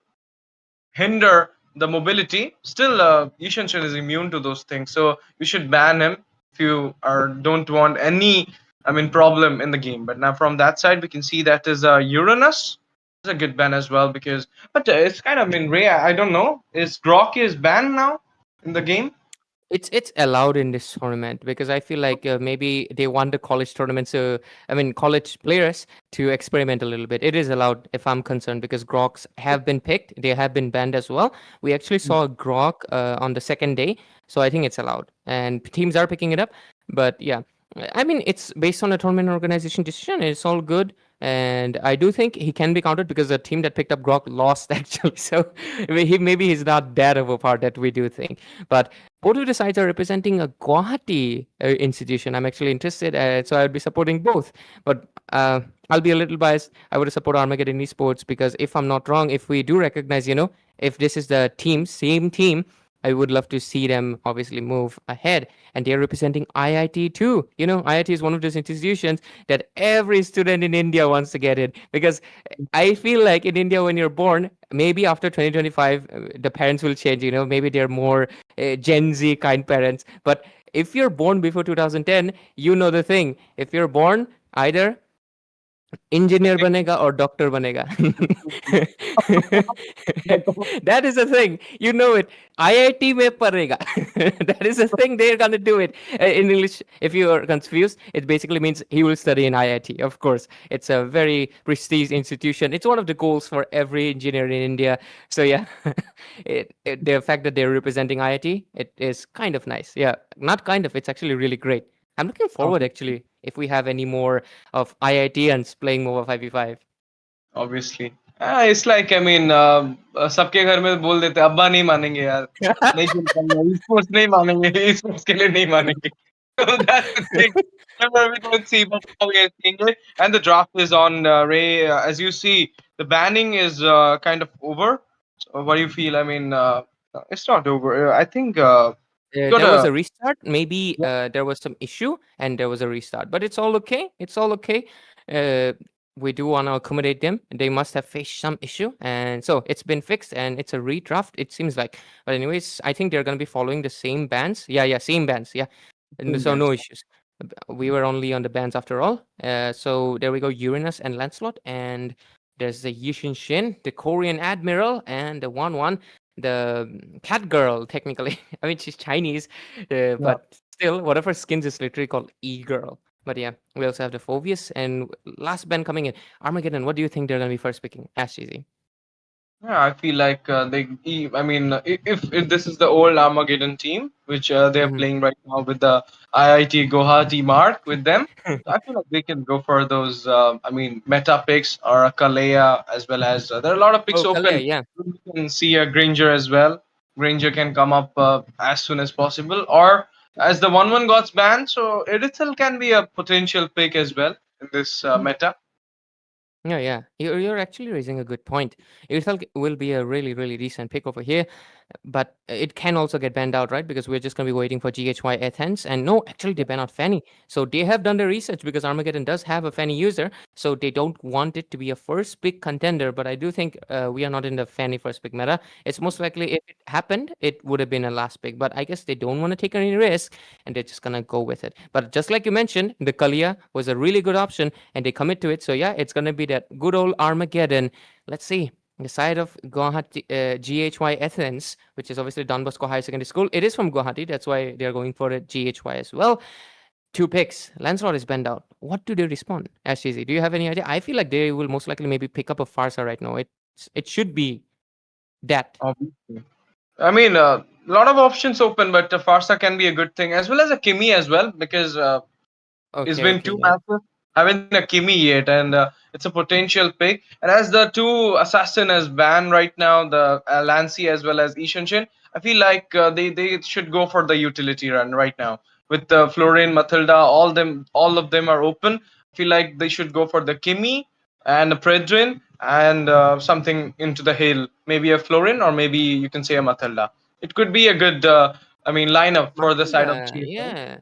Hinder the mobility, still Ishanshin is immune to those things. So you should ban him if you don't want any, I mean, problem in the game. But now from that side, we can see that is Uranus. It's a good ban as well because, but it's kind of, I mean, Ray, I don't know. Is Grok is banned now in the game? It's allowed in this tournament because I feel like maybe they want the college tournament, so I mean college players to experiment a little bit. It is allowed, if I'm concerned, because Groks have been picked, they have been banned as well. We actually saw Grok on the second day, so I think it's allowed, and teams are picking it up. But yeah, I mean it's based on a tournament organization decision. It's all good. And I do think he can be counted because the team that picked up Grok lost actually. So maybe he's not that overpowered that we do think. But both of the sides are representing a Guwahati institution. I'm actually interested, so I'll be supporting both. But I'll be a little biased. I would support Armageddon Esports because if I'm not wrong, if we do recognize, if this is the same team, I would love to see them obviously move ahead. And they're representing IIT too. IIT is one of those institutions that every student in India wants to get in. Because I feel like in India, when you're born, maybe after 2025, the parents will change. Maybe they're more Gen Z kind parents. But if you're born before 2010, you know the thing. If you're born either engineer banega or doctor banega. That is the thing. You know it. IIT mein padega. That is the thing. They're gonna do it. In English, if you are confused, it basically means he will study in IIT. Of course, it's a very prestigious institution. It's one of the goals for every engineer in India. So yeah, the fact that they're representing IIT, it is kind of nice. Yeah, not kind of. It's actually really great. I'm looking forward actually if we have any more of IITians playing MOBA 5v5. Obviously. It's like, I mean, सबके घर में बोल देते अब्बा नहीं मानेंगे यार नहीं खेल पाएंगे esports नहीं मानेंगे esports के लिए नहीं मानेंगे. So that's the thing. We don't see, but now we are seeing it. And the draft is on, Ray. As you see, the banning is kind of over. So what do you feel? I mean, it's not over. I think There was a restart. Maybe there was some issue and there was a restart, but it's all okay. It's all okay. we do want to accommodate them. They must have faced some issue, and so it's been fixed, and it's a redraft. It seems like, but anyways, I think they're gonna be following the same bans. Yeah, same bans. Yeah, and so no issues. We were only on the bans after all. So there we go, Uranus and Lancelot, and there's the Yishin Shin, the Korean admiral, and the one, the cat girl. Technically, I mean she's Chinese, but still, one of her skins is literally called E-girl. But yeah, we also have the Phobius, and last band coming in, Armageddon. What do you think they're gonna be first picking? Ash Easy. Yeah, I feel like I mean, if this is the old Armageddon team, which they're Mhm. playing right now with the IIT Guwahati mark with them, so I feel like they can go for those. I mean, meta picks or a Kalea, as well as there are a lot of picks Oh, Kalea, open. yeah. You can see a Granger as well. Granger can come up as soon as possible, or as the 1-1 got banned, so Edithel can be a potential pick as well in this meta. Yeah. You're actually raising a good point. Irithel will be a really decent pick over here, but it can also get banned out, right? Because we're just gonna be waiting for GHY Athens. And no, actually they ban out Fanny. So they have done the research because Armageddon does have a Fanny user, so they don't want it to be a first pick contender. But I do think we are not in the Fanny first pick meta. It's most likely if it happened, it would have been a last pick. But I guess they don't want to take any risk and they're just gonna go with it. But just like you mentioned, the Kalia was a really good option and they commit to it. So yeah, it's gonna be that good old Armageddon. Let's see. The side of Guwahati, GHY Athens, which is obviously Don Bosco Higher Secondary School. It is from Guwahati. That's why they're going for a GHY as well. Two picks. Lancelot is banned out. What do they respond? Ash Easy, do you have any idea? I feel like they will most likely maybe pick up a Farsa right now. It should be that. Obviously. I mean, a lot of options open, but Farsa can be a good thing, as well as a Kimi as well, because it's been Okay, two yeah. matches having a Kimi yet, and it's a potential pick. And as the two assassin as banned right now, the Lancy as well as Ishanshin, I feel like they should go for the utility run right now with the Florian, Matilda, all of them are open. I feel like they should go for the Kimi and a Predrin and something into the hill, maybe a Florin or maybe you can say a Matilda. It could be a good, I mean, lineup for the side of Matilda, GFL. yeah.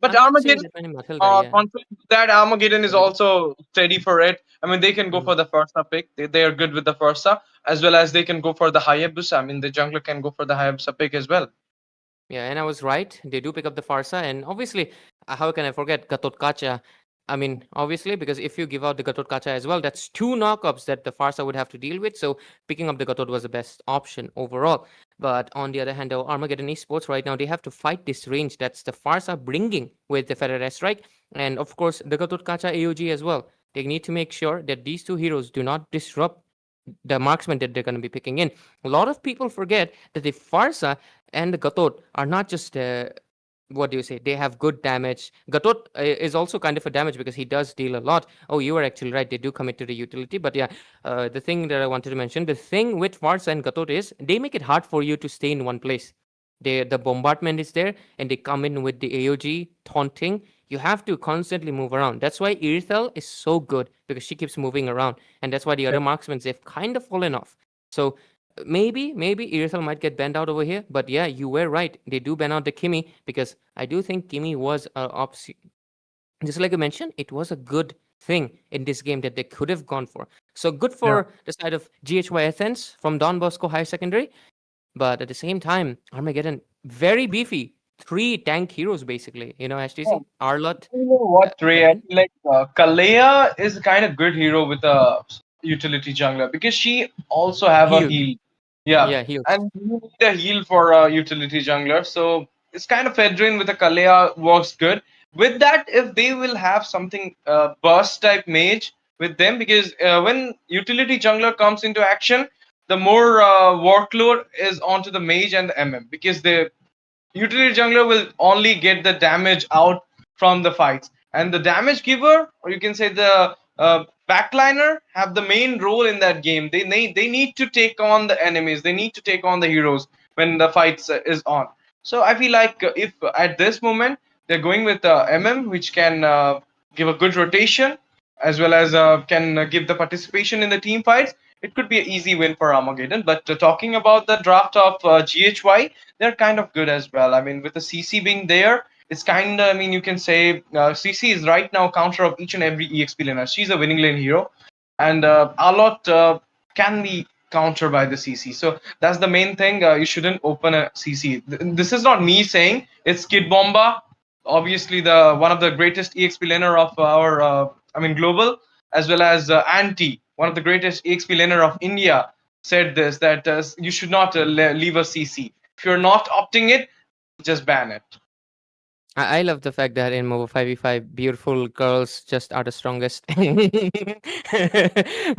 But I'm not seeing Armageddon, that many Matilda, yeah. confident that Armageddon is Sorry. also steady for it. I mean, they can go Mhm. for the Fursa pick. They are good with the Fursa, as well as they can go for the Hayabusa. I mean, the jungler can go for the Hayabusa pick as well. Yeah, and I was right. They do pick up the Farsa, and obviously, how can I forget Gatot Kacha? I mean, obviously, because if you give out the Gatot Kacha as well, that's two knockups that the Farsa would have to deal with. So picking up the Gatot was the best option overall. But on the other hand, though, Armageddon Esports right now, they have to fight this range that's the Farsa bringing with the Federer Strike, and of course, the Gatot Kacha AOG as well. They need to make sure that these two heroes do not disrupt the marksman that they're going to be picking in. A lot of people forget that the Farsa and the Gatot are not just what do you say? They have good damage. Gatot is also kind of a damage because he does deal a lot. Oh, you are actually right. They do commit to the utility. But yeah, the thing that I wanted to mention, the thing with Farsa and Gatot is they make it hard for you to stay in one place. The bombardment is there, and they come in with the AOG taunting. You have to constantly move around. That's why Irithel is so good because she keeps moving around, and that's why the other marksmen they've kind of fallen off. So maybe Irithel might get banned out over here. But yeah, you were right. They do ban out the Kimi because I do think Kimi was just like I mentioned, it was a good thing in this game that they could have gone for. So good Yeah. for the side of GHY Athens from Don Bosco Higher Secondary. But at the same time, Armageddon, very beefy. Three tank heroes, basically. You know, HTC, Arlot, You know what, Ray? I Revan, feel like Kalea is a kind of good hero with a utility jungler because she also have a healed. heal. Yeah, Yeah, healed. and you need a heal for a utility jungler, so it's kind of Fedrin with a Kalea works good. With that, if they will have something burst type mage with them, because when utility jungler comes into action, the more workload is onto the mage and the MM because the utility jungler will only get the damage out from the fights, and the damage giver, or you can say the backliner, have the main role in that game. They need to take on the enemies, they need to take on the heroes when the fights is on. So I feel like if at this moment they're going with MM, which can give a good rotation, as well as can give the participation in the team fights, it could be an easy win for Armageddon. But talking about the draft of GHY, they're kind of good as well. I mean, with the CC being there, It's kind of, I mean, you can say CC is right now counter of each and every EXP laner. She's a winning lane hero, and a lot can be countered by the CC. So that's the main thing. You shouldn't open a CC. This is not me saying, it's Kid Bomba, obviously the one of the greatest EXP laner of our, I mean, global, as well as Anti, one of the greatest EXP laner of India, said this, that you should not leave a CC. If you're not opting it, just ban it. I love the fact that in Mobile 5v5, beautiful girls just are the strongest. But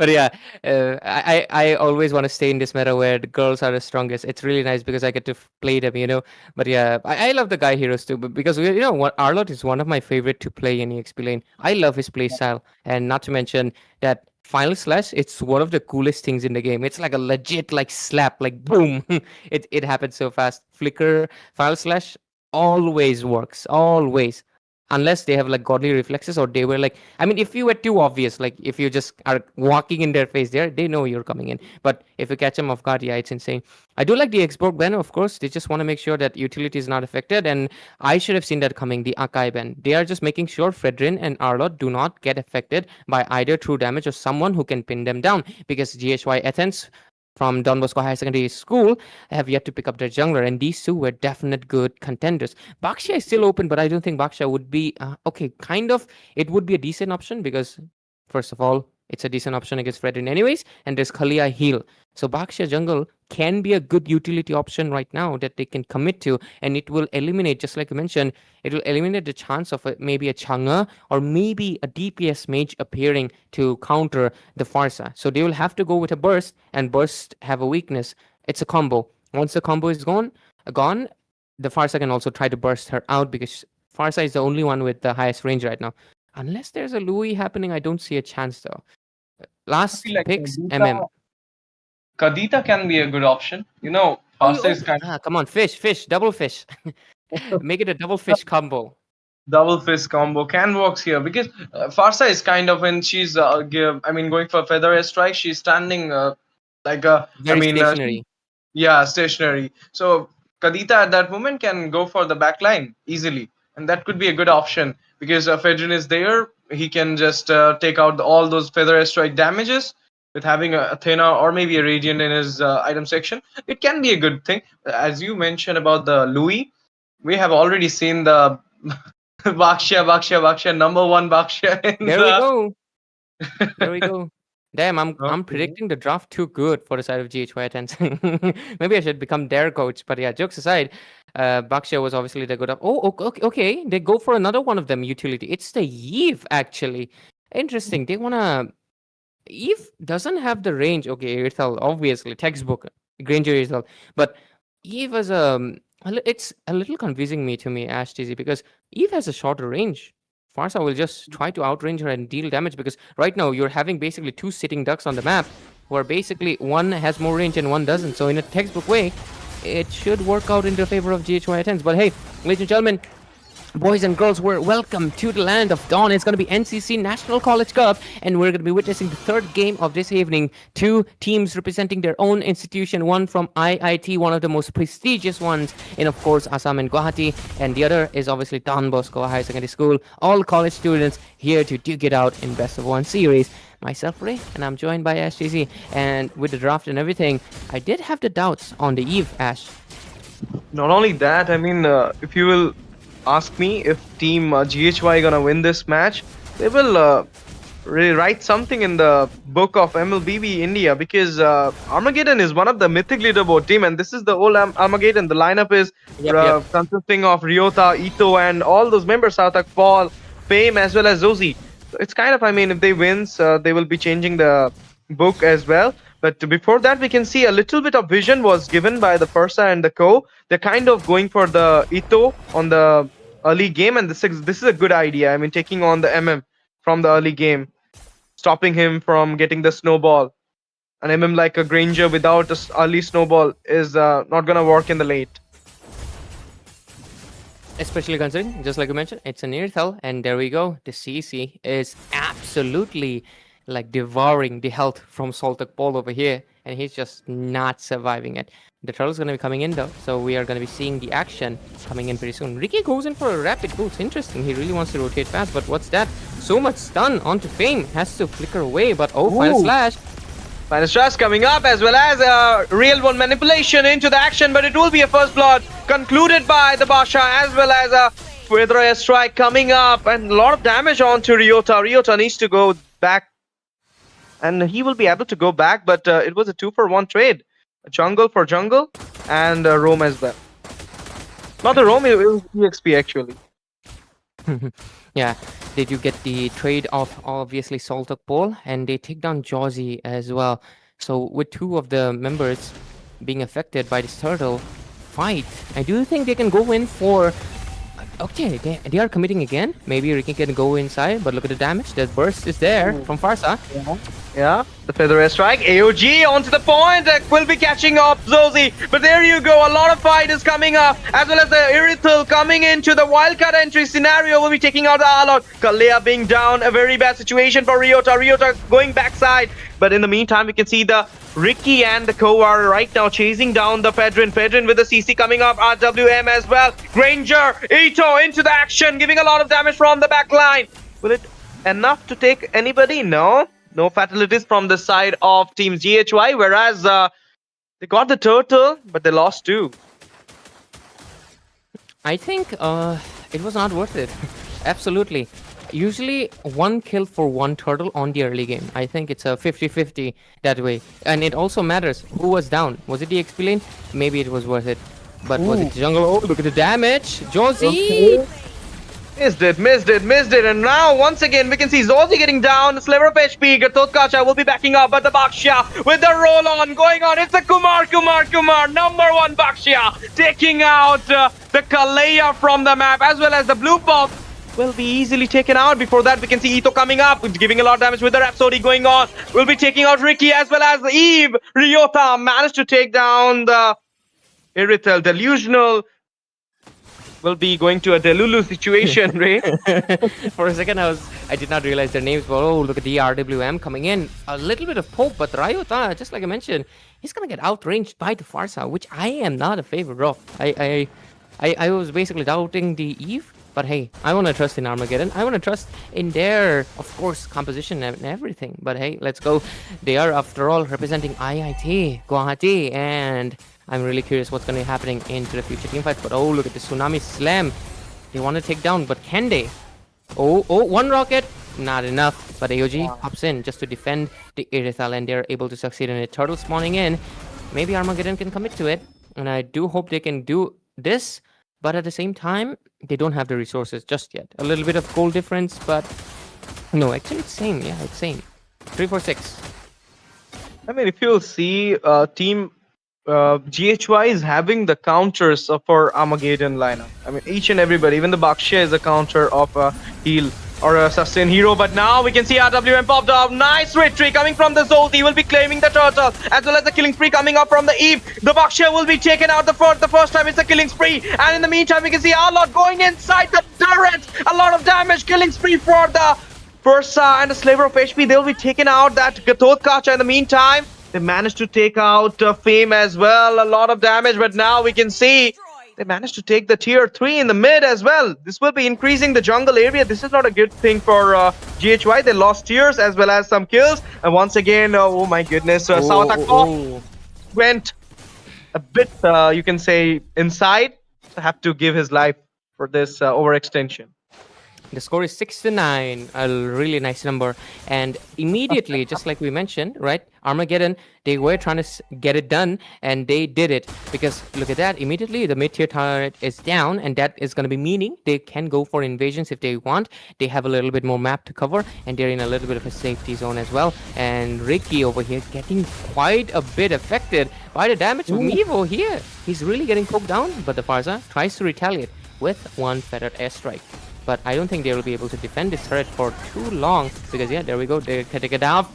yeah, I always want to stay in this meta where the girls are the strongest. It's really nice because I get to play them, you know. But yeah, I love the guy heroes too, because you know what, Arlott is one of my favorite to play in EXP lane. I love his play style, and not to mention that Final Slash, it's one of the coolest things in the game. It's like a legit like slap, like boom. It happens so fast. Flicker, Final Slash always works, always, unless they have like godly reflexes, or they were like, I mean, if you were too obvious, like if you just are walking in their face there, they know you're coming in. But if you catch them off guard, yeah, it's insane. I do like the export ban, of course. They just want to make sure that utility is not affected, and I should have seen that coming. The Akai ban, they are just making sure Fredrin and Arlott do not get affected by either true damage or someone who can pin them down, because GHY Athens from Don Bosco High Secondary School have yet to pick up their jungler, and these two were definite good contenders. Baxia is still open, but I don't think Baxia would be okay. Kind of, it would be a decent option because, first of all, it's a decent option against Fredrin anyways, and there's Kalia heal. So Baxia jungle can be a good utility option right now that they can commit to, and it will eliminate, just like you mentioned, it will eliminate the chance of maybe a Chang'e or maybe a DPS mage appearing to counter the Farsa. So they will have to go with a burst, and burst have a weakness. It's a combo. Once the combo is gone, the Farsa can also try to burst her out, because Farsa is the only one with the highest range right now. Unless there's a Louis happening, I don't see a chance though. Last feel like picks, MM. Kadita can be a good option. You know, Farsa is kind of Come on, fish, double fish. Make it a double fish combo. double fist combo can works here, because Farsa is kind of, when she's I mean, going for feather airstrike, she's standing like a, I Very mean, stationary. yeah, stationary. So Kadita at that moment can go for the back line easily, and that could be a good option, because Fedrin is there. He can just take out all those feather airstrike damages with having a Athena or maybe a Radiant in his item section. It can be a good thing. As you mentioned about the Louis, we have already seen the Bakshia, number one Bakshia in There we the. go. There we go. Damn, I'm Okay. predicting the draft too good for the side of GHY Athens. Maybe I should become their coach. But yeah, jokes aside, Baxia was obviously the good up. Oh, okay. They go for another one of them utility. It's the Eve actually. Interesting. They wanna. Eve doesn't have the range. Okay, Irithel, obviously textbook Granger Irithel, but Eve is it's a little confusing to me, Ash TZ, because Eve has a shorter range. Farsa will just try to outrange her and deal damage, because right now you're having basically two sitting ducks on the map, where basically one has more range and one doesn't. So in a textbook way, it should work out in the favor of GHY Athens. But hey, ladies and gentlemen, boys and girls, we're welcome to the land of dawn. It's going to be NCC National College Cup, and we're going to be witnessing the third game of this evening. Two teams representing their own institution, one from IIT, one of the most prestigious ones in, of course, Assam and Guwahati, and the other is obviously Don Bosco High Secondary School. All college students here to duke it out in best of one series. Myself, Ray, and I'm joined by SGC. And with the draft and everything, I did have the doubts on the eve, Ash. Not only that, I mean, if you will ask me if team GHY gonna win this match, they will write something in the book of MLBB India, because Armageddon is one of the mythic leaderboard team, and this is the old Armageddon. The lineup is consisting of Ryota, Ito, and all those members, Sarthak, Paul, Fame, as well as Zozi. So it's kind of, I mean, if they wins, they will be changing the book as well. But before that, we can see a little bit of vision was given by the Persa and the Co. They're kind of going for the Ito on the early game, and this is a good idea. I mean, taking on the MM from the early game, stopping him from getting the snowball. An MM like a Granger without an early snowball is not gonna work in the late. Especially considering, just like you mentioned, it's an Irithel, and there we go. The CC is absolutely like devouring the health from Saltak Paul over here. and he's just not surviving it. The turtle's going to be coming in though, so we are going to be seeing the action coming in pretty soon. Ricky goes in for a rapid boost. Interesting. He really wants to rotate fast, but what's that? So much stun onto Fame. Has to flicker away, but final slash. Final Slash coming up, as well as a real one manipulation into the action, but it will be a first blood concluded by the Basha, as well as a further airstrike coming up, and a lot of damage onto Ryota. Ryota needs to go back, and he will be able to go back, but it was a 2-for-1 trade. A jungle for jungle, and roam as well. Not the roam, it was EXP actually. Yeah, they do get the trade of obviously Saltok Pole, and they take down Josie as well. So with 2 of the members being affected by this turtle fight, I do think they can go in for... Okay, they are committing again. Maybe Ricky can go inside, but look at the damage. The burst is there from Farsa. Yeah, the feather airstrike. AOG onto the point. Will be catching up Zozi. But there you go. A lot of fight is coming up. As well as the Irithel coming into the wildcard entry scenario. Will be taking out the Alot. Kalea being down. A very bad situation for Ryota. Ryota going backside. But in the meantime, we can see the Ricky and the Coar right now chasing down the Fedrin. Fedrin with the CC coming up. RWM as well. Granger. Ito into the action. Giving a lot of damage from the back line. Will it enough to take anybody? No. No fatalities from the side of Team GHY, whereas they got the turtle, but they lost 2. I think it was not worth it. Absolutely. Usually 1 kill for 1 turtle on the early game. I think it's a 50-50 that way. And it also matters who was down. Was it the XP lane? Maybe it was worth it. But was it jungle? Oh, look at the damage. Josie! Okay. Missed it, and now once again we can see Zozi getting down, sliver of HP, Gatotkacha will be backing up, but the Baksha with the roll on going on, it's the Kumar, number 1 Baksha, taking out the Kalea from the map, as well as the blue buff will be easily taken out. Before that we can see Ito coming up, giving a lot of damage with the Rhapsody going on, will be taking out Ricky as well as Eve. Ryota managed to take down the Irithel. Delusional will be going to a Delulu situation, right? For a second, I did not realize their names, but oh, look at the RWM coming in. A little bit of poke, but Ryota, just like I mentioned, he's gonna get outranged by the Farsa, which I am not a favorite of. I was basically doubting the Eve, but hey, I want to trust in Armageddon. I want to trust in their, of course, composition and everything. But hey, let's go. They are, after all, representing IIT, Guwahati, and I'm really curious what's going to be happening into the future team fights. But oh, look at the Tsunami Slam. They want to take down, but can they? Oh, 1 rocket. Not enough. But AOG hops in just to defend the Irithel, and they're able to succeed in it. Turtle spawning in. Maybe Armageddon can commit to it. And I do hope they can do this. But at the same time, they don't have the resources just yet. A little bit of goal difference, but no, actually it's same. Yeah, it's same. 3-4-6. I mean, if you'll see team GHY is having the counters for Armageddon lineup. I mean, each and everybody, even the Baksha is a counter of a heal or a sustain hero. But now we can see RWM popped up. Nice retreat coming from the Zolt. He will be claiming the turtle, as well as the killing spree coming up from the Eve. The Baksha will be taken out the first time. It's a killing spree. And in the meantime, we can see Alot going inside the turret. A lot of damage. Killing spree for the Versa and the Slaver of HP. They'll be taken out. That Gatotkacha in the meantime. They managed to take out Fame as well. A lot of damage, but now we can see they managed to take the tier 3 in the mid as well. This will be increasing the jungle area. This is not a good thing for GHY. They lost tiers as well as some kills. And once again, oh my goodness, Sawataka went a bit, you can say, inside. Have to give his life for this overextension. The score is 6-9, a really nice number. And immediately, just like we mentioned, right, Armageddon, they were trying to get it done, and they did it. Because look at that, immediately the mid-tier turret is down, and that is going to be meaning they can go for invasions if they want. They have a little bit more map to cover, and they're in a little bit of a safety zone as well. And Ricky over here getting quite a bit affected by the damage from Evo here. He's really getting poked down, but the Farsa tries to retaliate with 1 feathered airstrike. But I don't think they will be able to defend this turret for too long, because yeah, there we go, they can take it down.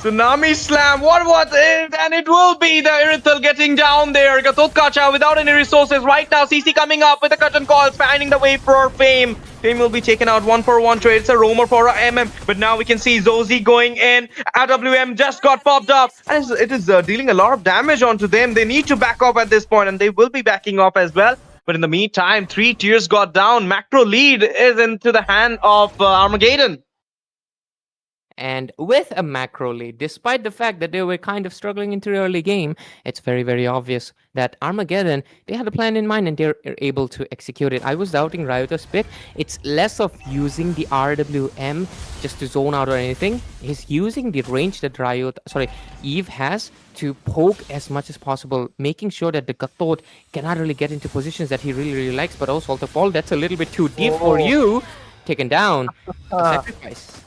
Tsunami Slam, what was it? And it will be the Irithel getting down there. Gatotkacha without any resources right now. CC coming up with the curtain call, finding the way for Fame. Team will be taken out 1-for-1 trade. It's a roamer for a MM. But now we can see Zozy going in. AWM just got popped up. And it is dealing a lot of damage onto them. They need to back off at this point, and they will be backing off as well. But in the meantime, 3 tiers got down. Macro lead is into the hand of Armageddon. And with a macro lead, despite the fact that they were kind of struggling into the early game, it's very, very obvious that Armageddon, they had a plan in mind and they're able to execute it. I was doubting Riota's pick. It's less of using the RWM just to zone out or anything. He's using the range that Eve has to poke as much as possible, making sure that the Gatot cannot really get into positions that he really, really likes. But also, Paul, that's a little bit too deep for you. Taken down. Sacrifice.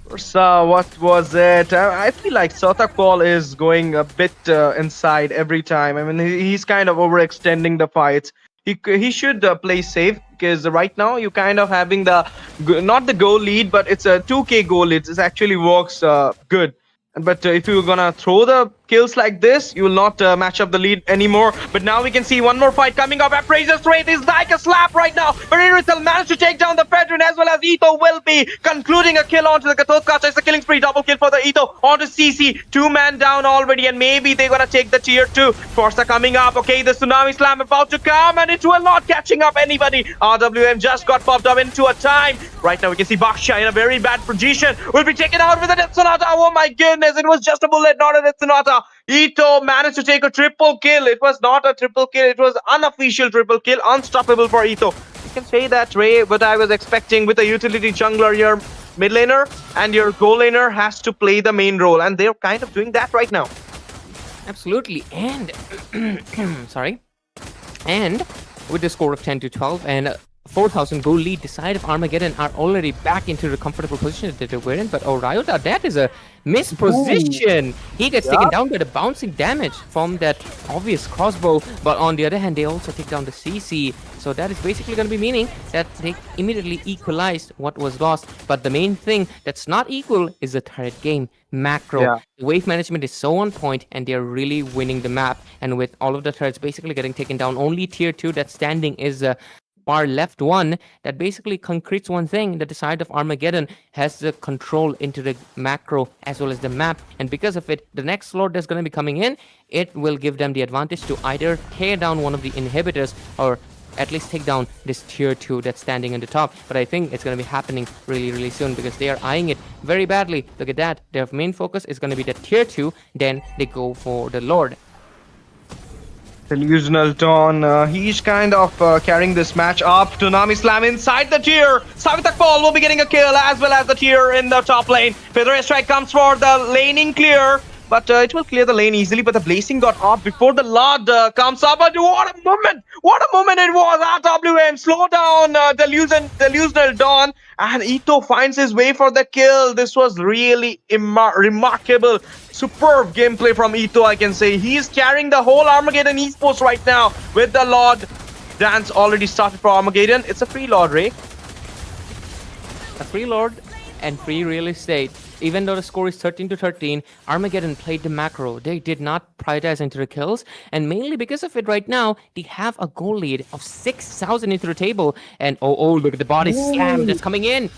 What was it? I feel like Sotakpol is going a bit inside every time. I mean, he's kind of overextending the fights. He should play safe, because right now you're kind of having not the goal lead, but it's a 2k goal lead. It actually works good. But if you're gonna throw the kills like this, you will not match up the lead anymore. But now we can see one more fight coming up. Appraiser's Wraith is like a slap right now. But Irithel managed to take down the Fedrin, as well as Ito will be concluding a kill onto the Gatotkacha. It's a killing spree. Double kill for the Ito onto CC. 2-man down already, and maybe they're gonna take the tier 2. Forza coming up. Okay, the Tsunami Slam about to come, and it will not catching up anybody. RWM just got popped up into a time. Right now we can see Baksha in a very bad position. Will be taken out with a Death Sonata. Oh my goodness, it was just a bullet, not a Death Sonata. Ito managed to take a triple kill. It was not a triple kill, it was unofficial triple kill. Unstoppable for Ito. You can say that, Ray, but I was expecting with a utility jungler, your mid laner and your goal laner has to play the main role, and they're kind of doing that right now. Absolutely. And and with the score of 10-12 and 4,000 goal lead, the side of Armageddon are already back into the comfortable position that they were in. But Ryota, that is a misposition. He gets taken down by the bouncing damage from that obvious crossbow. But on the other hand, they also take down the CC. So that is basically going to be meaning that they immediately equalized what was lost. But the main thing that's not equal is the turret game. Macro. Wave management is so on point, and they're really winning the map. And with all of the turrets basically getting taken down, only tier 2 that's standing is far left one. That basically concretes one thing, that the side of Armageddon has the control into the macro as well as the map, and because of it, the next slot that's going to be coming in, it will give them the advantage to either tear down one of the inhibitors or at least take down this tier 2 that's standing on the top. But I think it's going to be happening really, really soon, because they are eyeing it very badly. Look at that. Their main focus is going to be the tier 2, then they go for the Lord. Delusional Dawn, he's kind of carrying this match up. Tsunami Slam inside the tier. Savitak Paul will be getting a kill, as well as the tier in the top lane. Feather Strike comes for the laning clear, but it will clear the lane easily. But the Blazing got off before the Lord comes up. But what a moment! What a moment it was! RWM slow down Delusional Dawn, and Ito finds his way for the kill. This was really remarkable. Superb gameplay from Ito, I can say. He is carrying the whole Armageddon Esports right now with the Lord. Dance already started for Armageddon. It's a free Lord, Ray. A free Lord and free real estate. Even though the score is 13-13, Armageddon played the macro. They did not prioritize into the kills, and mainly because of it right now, they have a goal lead of 6,000 into the table. And oh, look at the body slam that's coming in.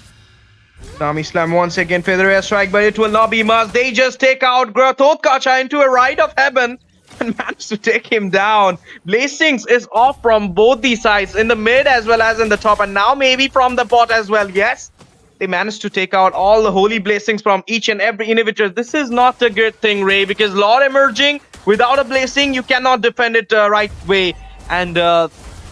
Tsunami Slam once again, Feather Strike, but it will not be much. They just take out Gatotkacha into a ride of heaven and manage to take him down. Blazings is off from both these sides, in the mid as well as in the top, and now maybe from the bot as well. Yes, they managed to take out all the holy blessings from each and every inhibitor. This is not a good thing, Ray, because Lord emerging without a blessing, you cannot defend it right way. And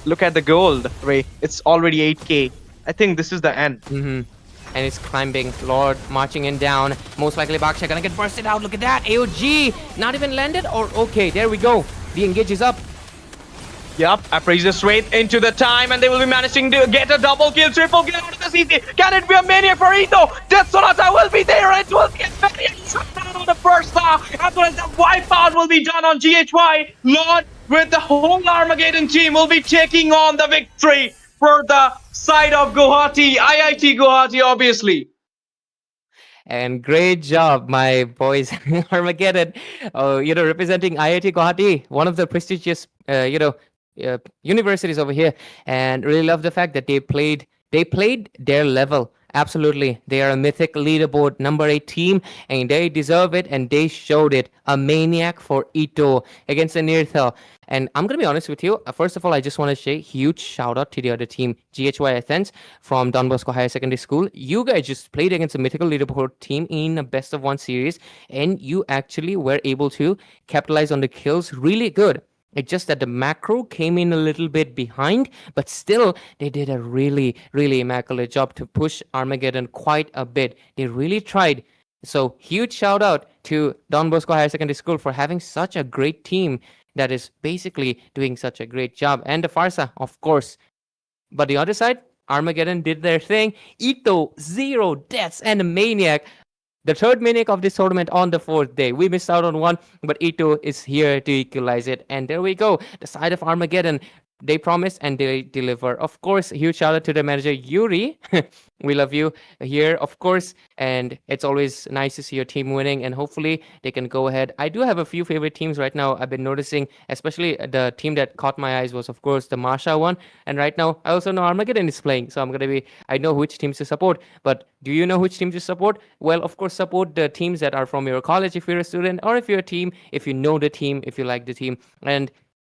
look at the gold, Ray. It's already 8k. I think this is the end. And it's climbing. Lord marching in down. Most likely Baksha gonna get bursted out. Look at that. AOG not even landed. Or okay, there we go. The engage is up. Yup, Appraiser straight into the time, and they will be managing to get a double kill, triple kill out of the CC. Can it be a mania for Ito? Death Sonata will be there, and it will be a very shutdown on the first half, as well as the wipeout will be done on GHY. Lord, with the whole Armageddon team, will be taking on the victory for the side of Guwahati, IIT Guwahati, obviously. And great job, my boys. Armageddon, representing IIT Guwahati, one of the prestigious, universities over here. And really love the fact that they played They played their level. Absolutely. They are a mythic leaderboard number 8 team, and they deserve it, and they showed it. A maniac for Ito against the Nirthal. And I'm going to be honest with you. First of all, I just want to say huge shout out to the other team, GHY Athens from Don Bosco Higher Secondary School. You guys just played against a mythical leaderboard team in a best of 1 series, and you actually were able to capitalize on the kills really good. It's just that the macro came in a little bit behind, but still they did a really, really immaculate job to push Armageddon quite a bit. They really tried. So huge shout out to Don Bosco Higher Secondary School for having such a great team that is basically doing such a great job. And the Farsa, of course. But the other side, Armageddon did their thing. Ito, 0 deaths, and a maniac. The third maniac of this tournament on the 4th day. We missed out on one, but Ito is here to equalize it. And there we go. The side of Armageddon. They promise and they deliver. Of course, huge shout out to the manager, Yuri. We love you here, of course. And it's always nice to see your team winning. And hopefully they can go ahead. I do have a few favorite teams right now. I've been noticing, especially the team that caught my eyes was, of course, the Marsha one. And right now, I also know Armageddon is playing. So I know which teams to support. But do you know which teams to support? Well, of course, support the teams that are from your college if you're a student, or if you're a team, if you know the team, if you like the team. And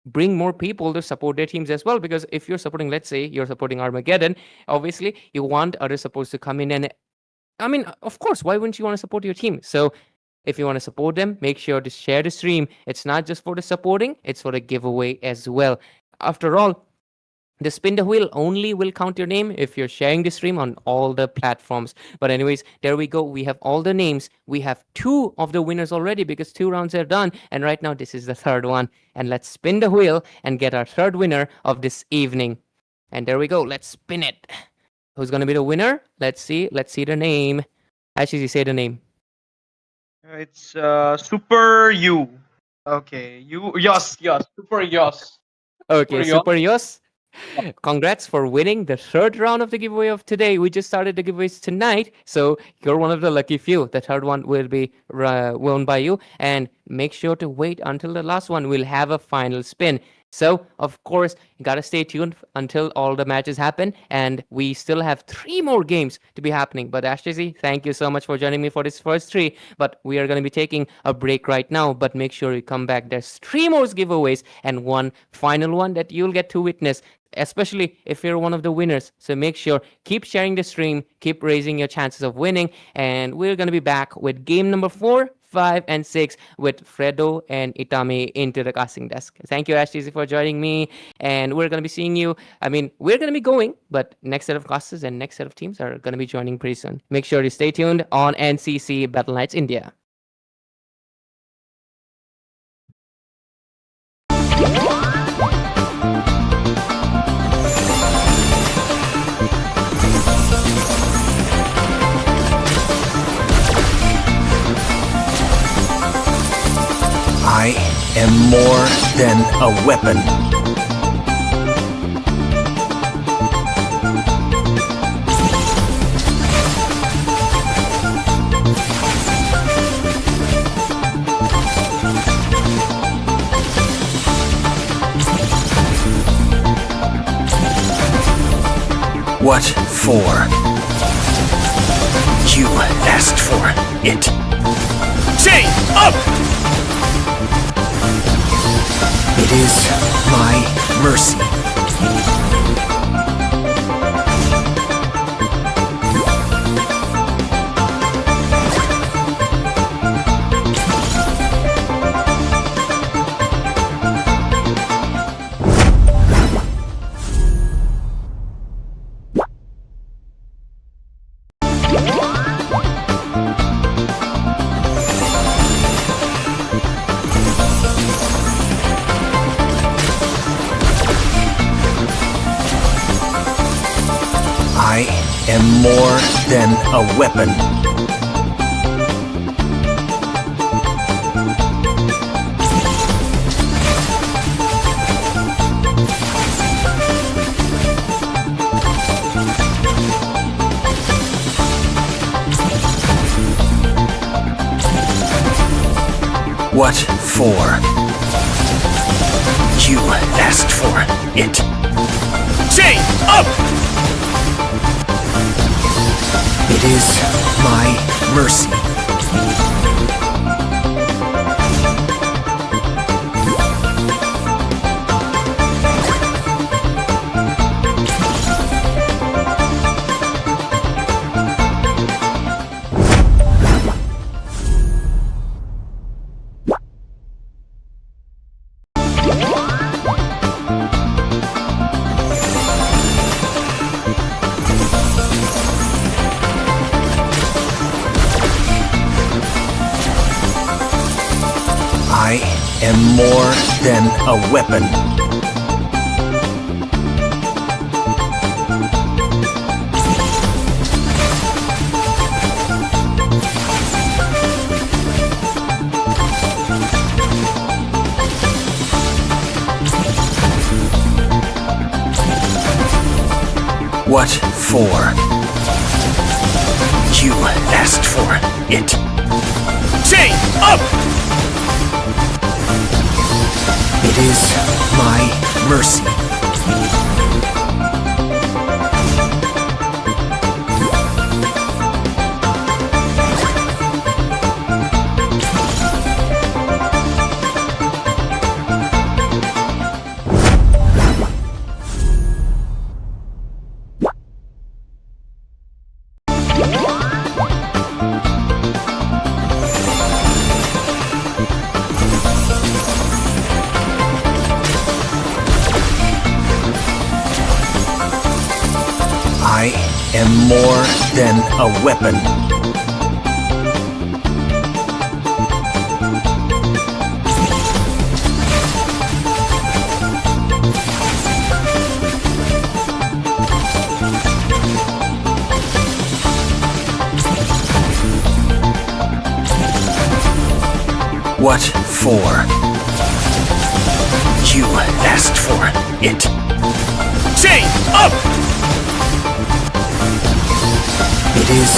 bring more people to support their teams as well, because if you're supporting, let's say you're supporting Armageddon, obviously you want other supports to come in, and I mean, of course, why wouldn't you want to support your team? So if you want to support them, make sure to share the stream. It's not just for the supporting, it's for the giveaway as well. After all, the spin the wheel only will count your name if you're sharing the stream on all the platforms. But anyways, there we go. We have all the names. We have 2 of the winners already because 2 rounds are done. And right now, this is the 3rd one. And let's spin the wheel and get our 3rd winner of this evening. And there we go. Let's spin it. Who's going to be the winner? Let's see. Let's see the name. Actually, say the name. It's Super You. Okay, Yos, Super Yos. Okay, Super Yos. Congrats for winning the 3rd round of the giveaway of today. We just started the giveaways tonight, so you're one of the lucky few. The 3rd one will be won by you, and make sure to wait until the last one. We'll have a final spin. So, of course, you gotta stay tuned until all the matches happen, and we still have 3 more games to be happening. But Ashtazi, thank you so much for joining me for this first 3. But we are gonna be taking a break right now. But make sure you come back. There's 3 more giveaways and one final one that you'll get to witness, especially if you're one of the winners. So make sure, keep sharing the stream, keep raising your chances of winning, and we're gonna be back with game number 4, 5, and 6 with Fredo and Itami into the casting desk. Thank you, Ashley, for joining me. And we're going to be seeing you. I mean, we're going to be going, but next set of casters and next set of teams are going to be joining pretty soon. Make sure to stay tuned on NCC Battleknights India. I am more than a weapon. What for? You asked for it. Chain up! It is my mercy. I am more than a weapon. What for? You asked for it. Chain up! It is my mercy. I am more than a weapon. What for? You asked for it. Chain up! It is my mercy. I am more than a weapon. What for? You asked for it. Chain up! It is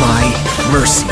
my mercy.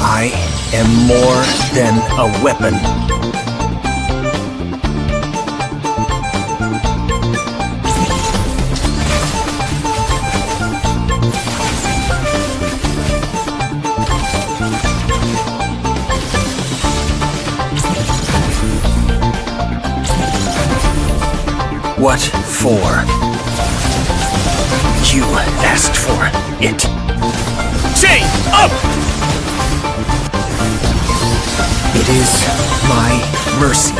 I am more than a weapon. What for? You asked for it. Chain up! It is my mercy.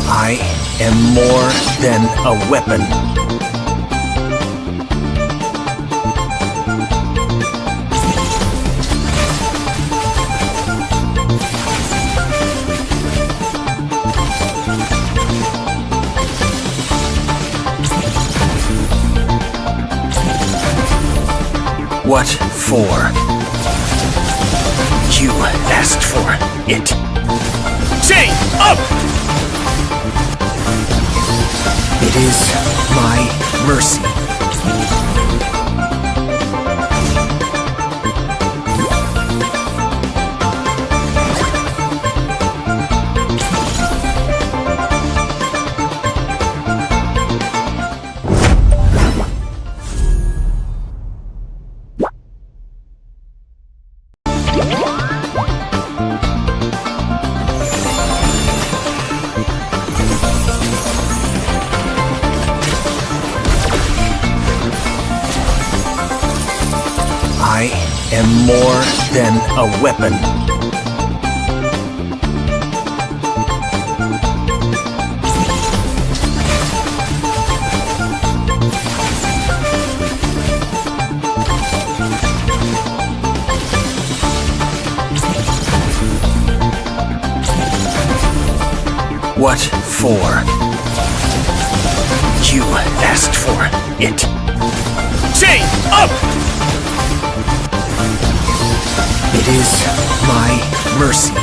I am more than a weapon. What for? You asked for it. Chain up! It is my mercy. am more than a weapon. What for? You asked for it. Chain up! It is my mercy.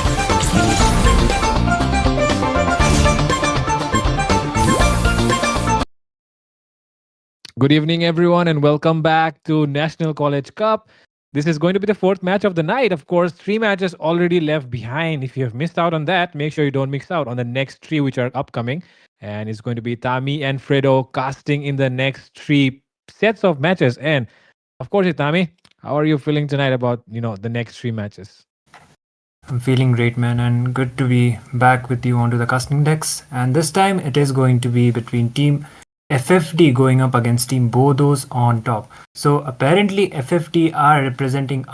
Good evening, everyone, and welcome back to National College Cup. This is going to be the fourth match of the night. Of course, 3 matches already left behind. If you have missed out on that, make sure you don't miss out on the next 3 which are upcoming. And it's going to be Tami and Fredo casting in the next 3 sets of matches. And of course, Tami, how are you feeling tonight about the next 3 matches? I'm feeling great, man, and good to be back with you onto the casting decks. And this time it is going to be between Team FFD going up against Team BODO'S on top. So apparently FFD are representing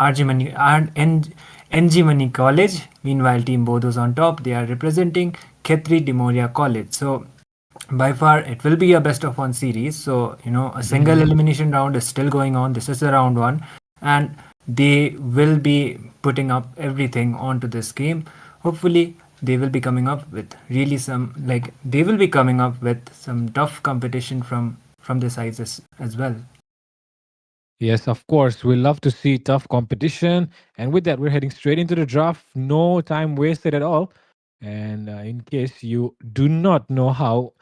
NG Money College. Meanwhile, Team BODO'S on top, they are representing Khetri Demoria College. So by far it will be a best of 1 series. So a single elimination round is still going on. This is the round 1, and they will be putting up everything onto this game. Hopefully they will be coming up with some tough competition from the sides as well. Yes, of course. We love to see tough competition. And with that, we're heading straight into the draft. No time wasted at all. And in case you do not know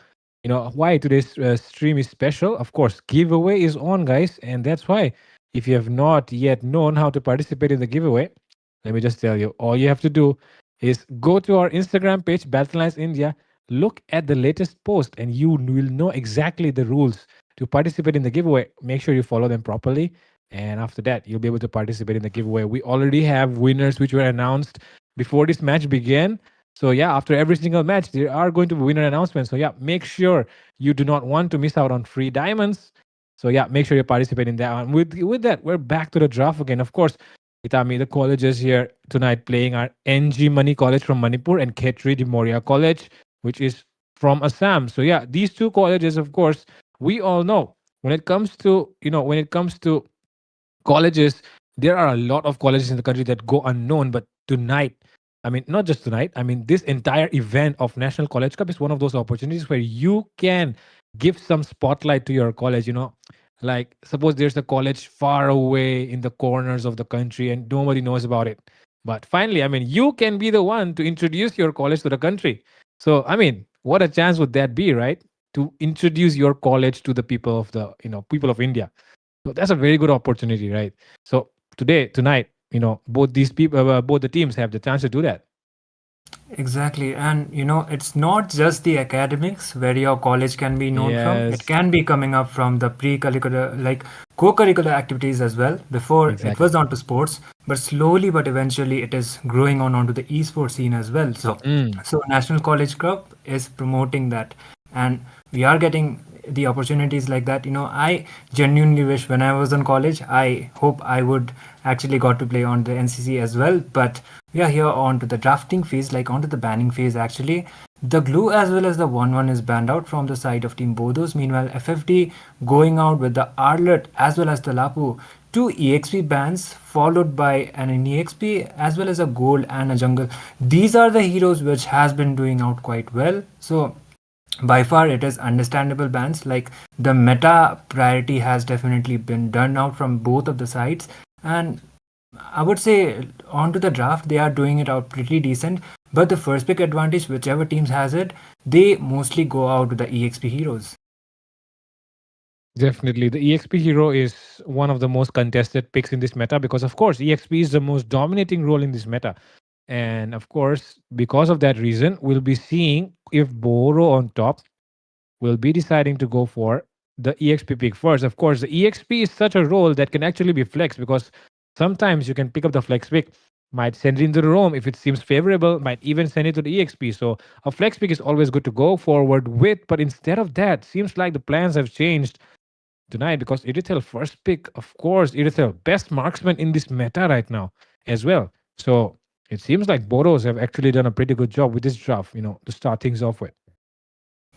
why today's stream is special, of course, giveaway is on, guys. And that's why, if you have not yet known how to participate in the giveaway, let me just tell you, all you have to do is go to our Instagram page, Battleknights India, look at the latest post, and you will know exactly the rules to participate in the giveaway. Make sure you follow them properly. And after that, you'll be able to participate in the giveaway. We already have winners which were announced before this match began. So yeah, after every single match, there are going to be winner announcements. So yeah, make sure you do not want to miss out on free diamonds. So yeah, make sure you participate in that one. With that, we're back to the draft again. Of course, Itami, the colleges here tonight playing are NG Money College from Manipur and Khetri Demoria College, which is from Assam. So yeah, these 2 colleges, of course, we all know when it comes to colleges, there are a lot of colleges in the country that go unknown. But tonight, not just tonight, this entire event of National College Cup is one of those opportunities where you can give some spotlight to your college. Like, suppose there's a college far away in the corners of the country and nobody knows about it. But finally, you can be the one to introduce your college to the country. So, what a chance would that be, right? To introduce your college to the people of people of India. So that's a very good opportunity, right? So tonight, both these people, both the teams have the chance to do that. Exactly. And it's not just the academics where your college can be known from. Yes. It can be coming up from the pre-curricular, like co-curricular activities as well. Before it was onto sports, but slowly but eventually it is growing onto the esports scene as well. So National College Cup is promoting that, and we are getting the opportunities like that. I genuinely wish when I was in college, I hope I would actually got to play on the NCC as well. But we are here on to the drafting phase, like onto the banning phase. Actually, the glue as well as the 1-1 is banned out from the side of Team BODO'S. Meanwhile, FFD going out with the Arlet as well as the Lapu. 2 EXP bans followed by an EXP as well as a gold and a jungle. These are the heroes which has been doing out quite well. So by far it is understandable bans. Like, the meta priority has definitely been done out from both of the sides, and I would say onto the draft they are doing it out pretty decent. But the first pick advantage, whichever teams has it, they mostly go out with the EXP heroes. Definitely, the EXP hero is one of the most contested picks in this meta because, of course, EXP is the most dominating role in this meta. And of course, because of that reason, we'll be seeing if Boro on top will be deciding to go for the EXP pick first. Of course, the EXP is such a role that can actually be flexed because sometimes you can pick up the flex pick, might send it into the roam if it seems favorable, might even send it to the EXP. So a flex pick is always good to go forward with. But instead of that, seems like the plans have changed. tonight because Irithel first pick, of course, Irithel best marksman in this meta right now as well. So it seems like Bodos have actually done a pretty good job with this draft, to start things off with.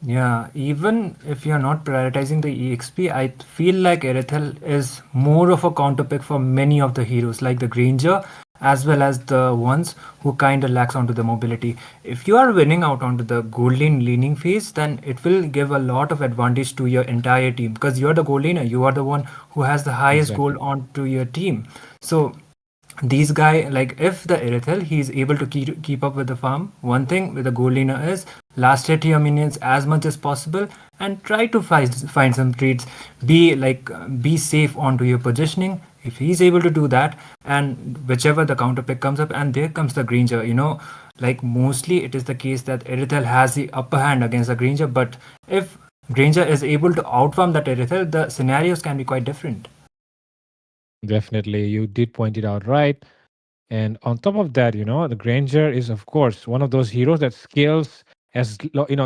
Yeah, even if you're not prioritizing the EXP, I feel like Erethel is more of a counter pick for many of the heroes, like the Granger, as well as the ones who kind of lacks onto the mobility. If you are winning out onto the gold lane leaning phase, then it will give a lot of advantage to your entire team because you're the gold laner, you are the one who has the highest Exactly. gold onto your team. So these guy, like if the Irithel he's able to keep up with the farm, one thing with the gold laner is last hit your minions as much as possible and try to find some treats, be safe onto your positioning. If he's able to do that, and whichever the counter pick comes up, and there comes the Granger, like mostly it is the case that Irithel has the upper hand against the Granger, but if Granger is able to outfarm that Irithel, the scenarios can be quite different. Definitely, you did point it out right. And on top of that, the Granger is of course one of those heroes that scales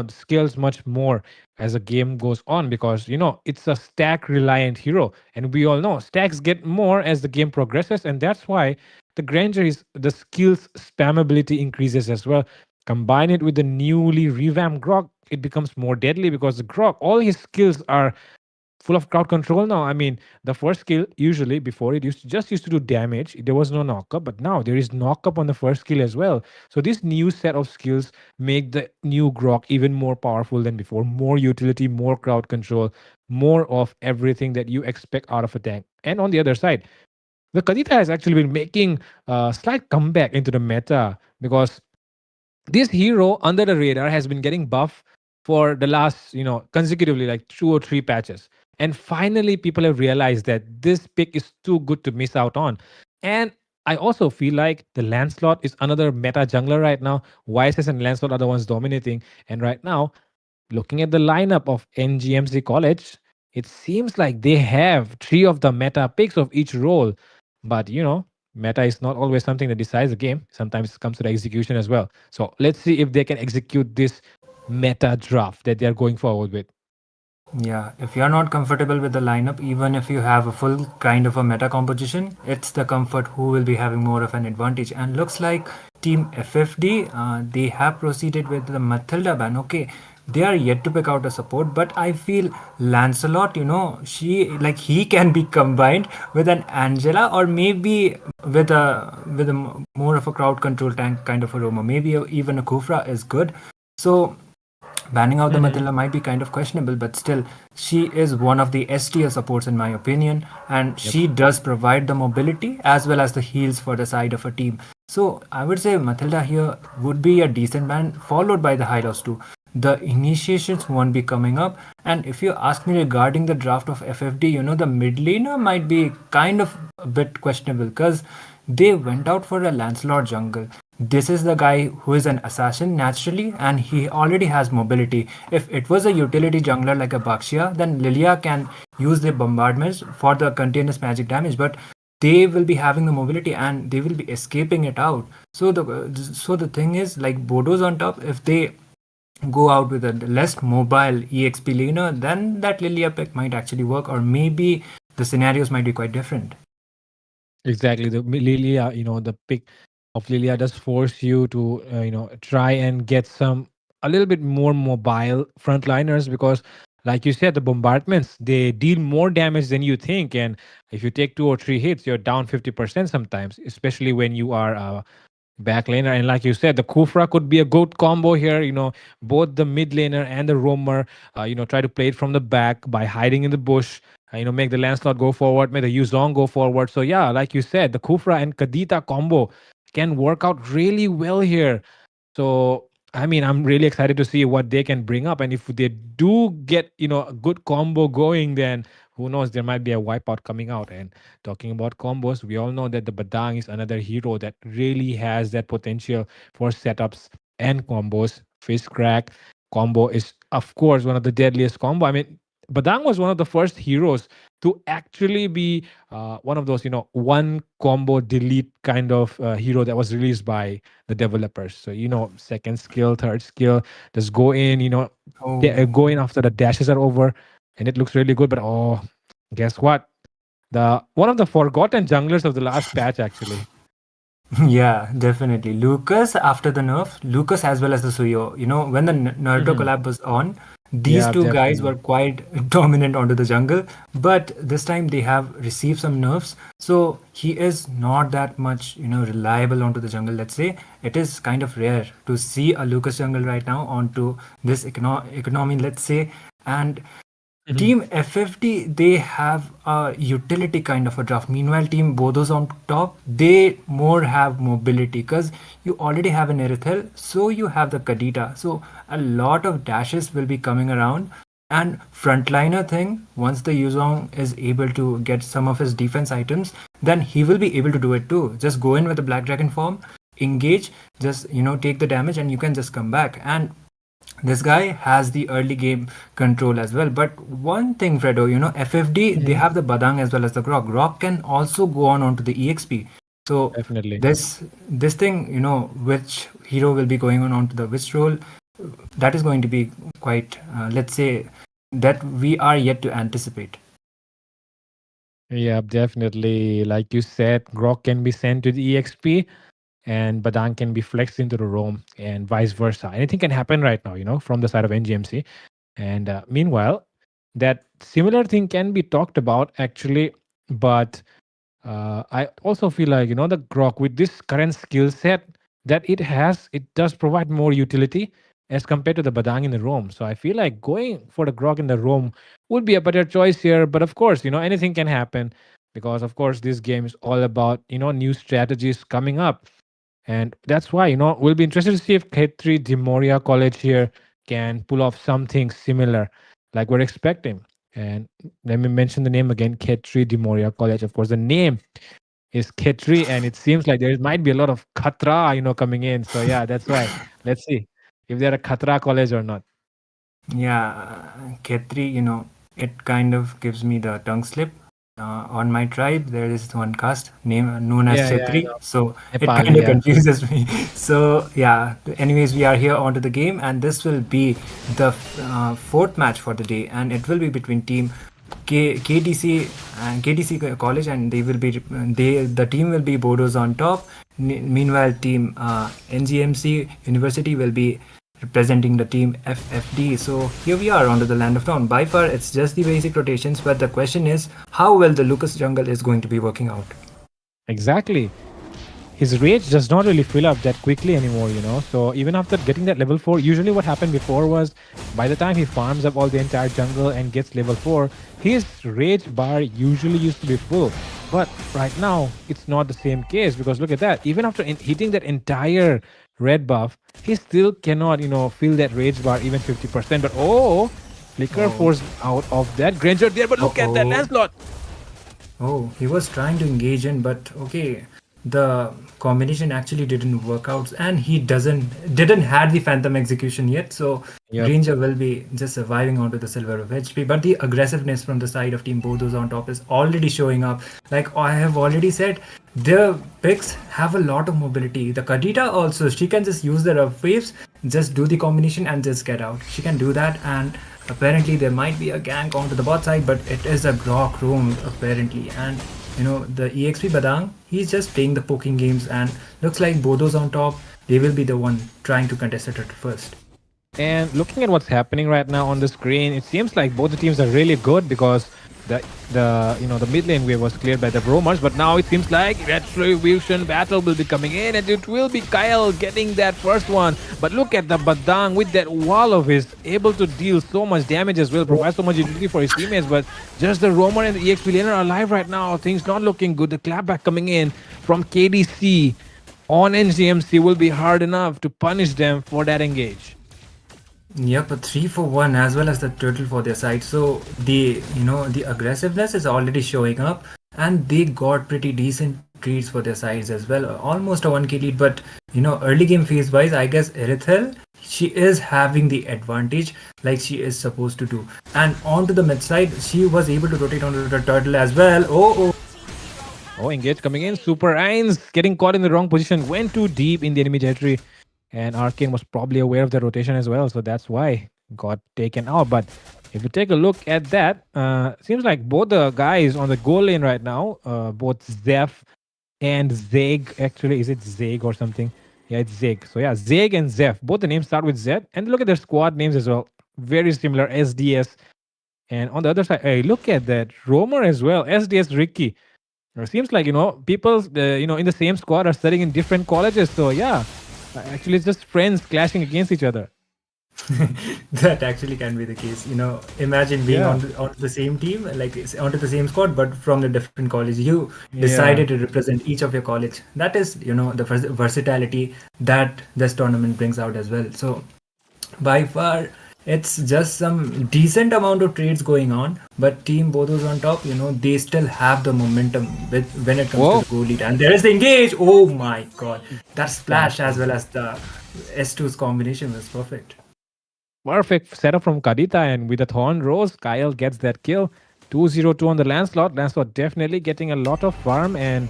scales much more as the game goes on because it's a stack reliant hero, and we all know stacks get more as the game progresses, and that's why the Granger is the skills spammability increases as well. Combine it with the newly revamped Grok, it becomes more deadly because the Grok, all his skills are full of crowd control now. I mean, the first skill usually before it used to do damage. There was no knockup, but now there is knockup on the first skill as well. So this new set of skills make the new Grok even more powerful than before. More utility, more crowd control, more of everything that you expect out of a tank. And on the other side, the Kadita has actually been making a slight comeback into the meta because this hero under the radar has been getting buff for the last, consecutively like 2 or 3 patches. And finally, people have realized that this pick is too good to miss out on. And I also feel like the Lancelot is another meta jungler right now. YSS and Lancelot are the ones dominating. And right now, looking at the lineup of NGMC College, it seems like they have 3 of the meta picks of each role. But meta is not always something that decides the game. Sometimes it comes to the execution as well. So let's see if they can execute this meta draft that they're going forward with. Yeah, if you're not comfortable with the lineup, even if you have a full kind of a meta composition, it's the comfort who will be having more of an advantage. And looks like Team FFD, they have proceeded with the Matilda ban. Okay, they are yet to pick out a support, but I feel Lancelot, he can be combined with an Angela or maybe with a more of a crowd control tank kind of aroma. Maybe even a Kufra is good. So banning out the Matilda might be kind of questionable, but still, she is one of the S tier supports in my opinion, and she does provide the mobility as well as the heals for the side of a team. So I would say Matilda here would be a decent ban, followed by the Hylos too. The initiations won't be coming up, and if you ask me regarding the draft of FFD, the mid laner might be kind of a bit questionable because they went out for a Lancelot jungle. This is the guy who is an assassin naturally and he already has mobility. If it was a utility jungler like a Baxia, then Lilia can use the bombardments for the continuous magic damage, but they will be having the mobility and they will be escaping it out. So the thing is, like BODO'S on top, if they go out with a less mobile EXP laner, then that Lilia pick might actually work, or maybe the scenarios might be quite different. Exactly. The Lilia, the pick of Lilia does force you to, try and get a little bit more mobile frontliners because, like you said, the bombardments, they deal more damage than you think. And if you take 2 or 3 hits, you're down 50% sometimes, especially when you are back laner. And like you said, the Kufra could be a good combo here. Both the mid laner and the roamer, try to play it from the back by hiding in the bush. Make the Lancelot go forward, make the Yuzong go forward. So yeah, like you said, the Kufra and Kadita combo can work out really well here. So I mean, I'm really excited to see what they can bring up, and if they do get a good combo going, then who knows? There might be a wipeout coming out. And talking about combos, we all know that the Badang is another hero that really has that potential for setups and combos. Fist crack combo is of course one of the deadliest combo. I mean, Badang was one of the first heroes to actually be one of those one combo delete kind of hero that was released by the developers. So second skill, third skill, just go in, Oh, go in after the dashes are over, and it looks really good. But Guess what? The one of the forgotten junglers of the last patch, actually. Yeah, definitely. Lucas after the nerf, Lucas as well as the Suyo. When the Naruto collab was on, these Yeah, two guys definitely. were quite dominant onto the jungle. But this time they have received some nerfs, so he is not that much, reliable onto the jungle. Let's say it is kind of rare to see a Lucas jungle right now onto this economy. Let's say, and Mhm. Team FFD, they have a utility kind of a draft. Meanwhile, Team BODO'S on top, they more have mobility because you already have an Erithel, so you have the Kadita. So a lot of dashes will be coming around. And frontliner thing, once the Yuzong is able to get some of his defense items, then he will be able to do it too. Just go in with the Black Dragon form, engage, just take the damage, and you can just come back. And this guy has the early game control as well. But one thing, Fredo, FFD, they Mhm. have the Badang as well as the Grok. Grok can also go on onto the EXP. So Definitely. this thing, which hero will be going on onto the which role, that is going to be quite, let's say, that we are yet to anticipate. Yeah, definitely. Like you said, Grok can be sent to the EXP and Badang can be flexed into the roam and vice versa. Anything can happen right now, from the side of NGMC. And meanwhile, that similar thing can be talked about actually, but I also feel like, the Grok with this current skill set that it has, it does provide more utility as compared to the Badang in the roam. So I feel like going for the Grok in the roam would be a better choice here. But of course, anything can happen because, of course, this game is all about, new strategies coming up. And that's why, we'll be interested to see if K3 Dimoria College here can pull off something similar like we're expecting. And let me mention the name again, K3 Dimoria College. Of course, the name is K3, and it seems like there might be a lot of Khatra, coming in. So yeah, that's why. Let's see if they're a Khatra college or not. Yeah, Khetri, it kind of gives me the tongue slip. On my tribe, there is one caste name known as Yeah, I Chetri, know. so it kind Nepali, of yeah. confuses me. So yeah, anyways, we are here onto the game, and this will be the fourth match for the day, and it will be between team KDC and KDC College, and the team will be BODO'S on top. Meanwhile, team NGMC University will be representing the team FFD. So here we are onto the land of Dawn. By far, it's just the basic rotations, but the question is how well the Lucas jungle is going to be working out. Exactly. His rage does not really fill up that quickly anymore, So even after getting that level 4, usually what happened before was by the time he farms up all the entire jungle and gets level 4, his rage bar usually used to be full. But right now, it's not the same case because look at that. Even after hitting that entire red buff, he still cannot, fill that rage bar even 50%. But Flicker Oh, forced out of that Granger there. But look at that oh, Lancelot. oh, he was trying to engage in, but okay, the combination actually didn't work out, and he didn't had the Phantom execution yet. So Yep. Granger will be just surviving onto the silver of HP. But the aggressiveness from the side of Team BODO'S on top is already showing up. Like I have already said, their picks have a lot of mobility. The Kadita also, she can just use the rough waves, just do the combination and just get out. She can do that, and apparently there might be a gank onto the bot side, but it is a Grok room apparently. And the EXP Badang, he's just playing the poking games, and looks like BODO'S on top. They will be the one trying to contest it at first. And looking at what's happening right now on the screen, it seems like both the teams are really good because the mid lane wave was cleared by the roamers, but now it seems like Retribution battle will be coming in, and it will be Kyle getting that first one. But look at the Badang with that wall of his, able to deal so much damage as well, provide so much utility for his teammates. But just the roamer and the EXP laner are alive right now. Things not looking good. The clapback coming in from KDC on NGMC will be hard enough to punish them for that engage. Yep, a 3 for 1 as well as the turtle for their side. So the aggressiveness is already showing up, and they got pretty decent trades for their sides as well. Almost a 1k lead, but early game phase wise, I guess Erithel, she is having the advantage like she is supposed to do. And onto the mid side, she was able to rotate onto the turtle as well. Oh, engage coming in. Super Eins getting caught in the wrong position. Went too deep in the enemy territory. And Arcane was probably aware of the rotation as well. So that's why got taken out. But If you take a look at that, seems like both the guys on the goal lane right now, both Zeph and Zeg. Actually, is it Zeg or something? Yeah, it's Zeg. So yeah, Zeg and Zeph. Both the names start with Z. And look at their squad names as well. Very similar, SDS. And on the other side, hey, look at that. Romer as well, SDS Ricky. It seems like, people, in the same squad are studying in different colleges. So yeah, actually it's just friends clashing against each other. That actually can be the case. Imagine being on the same team, like onto the same squad, but from the different college. You decided to represent each of your college. That is, the versatility that this tournament brings out as well. So by far, it's just some decent amount of trades going on, but Team BODO'S on top, they still have the momentum when it comes to the goal lead. And there is the engage. Oh my god. That splash as well as the S2's combination was perfect. Perfect setup from Kadita, and with a Thorn Rose, Kyle gets that kill. 2-0-2 on the Lancelot. Lancelot definitely getting a lot of farm, and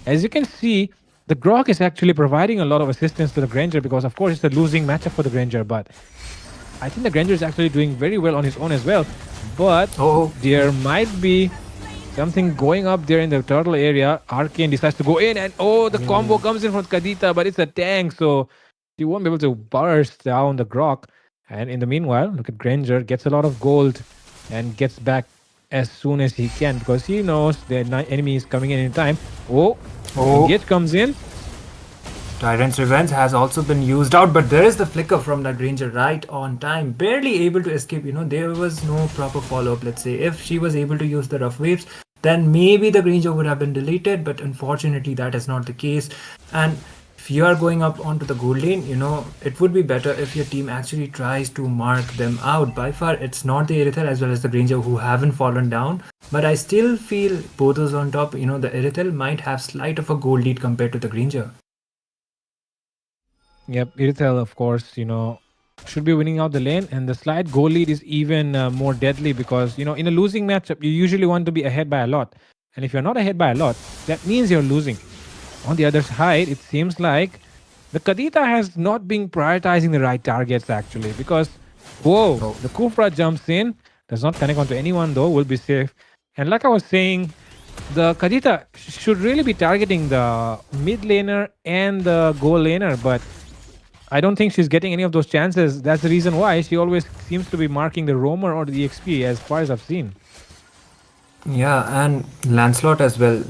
as you can see, the Grok is actually providing a lot of assistance to the Granger because, of course, it's a losing matchup for the Granger, but I think the Granger is actually doing very well on his own as well. But there might be something going up there in the turtle area. Arcane decides to go in, and the combo comes in from Kadita, but it's a tank, so he won't be able to burst down the Grok. And in the meanwhile, look at Granger, gets a lot of gold and gets back as soon as he can because he knows the enemy is coming in any time. Engage comes in. Tyrant's Revenge has also been used out, but there is the flicker from that Granger right on time, barely able to escape. There was no proper follow-up, let's say. If she was able to use the rough waves, then maybe the Granger would have been deleted, but unfortunately that is not the case. And if you are going up onto the gold lane, it would be better if your team actually tries to mark them out. By far, it's not the Irithel as well as the Granger who haven't fallen down, but I still feel BODO'S on top. The Irithel might have slight of a gold lead compared to the Granger. Yep, Irithel, of course, should be winning out the lane, and the slight goal lead is even more deadly because, in a losing matchup, you usually want to be ahead by a lot. And if you're not ahead by a lot, that means you're losing. On the other side, it seems like the Kadita has not been prioritizing the right targets actually because, the Kufra jumps in, does not connect onto anyone though, will be safe. And like I was saying, the Kadita should really be targeting the mid laner and the goal laner, but I don't think she's getting any of those chances. That's the reason why she always seems to be marking the roamer or the EXP as far as I've seen. Yeah, and Lancelot as well.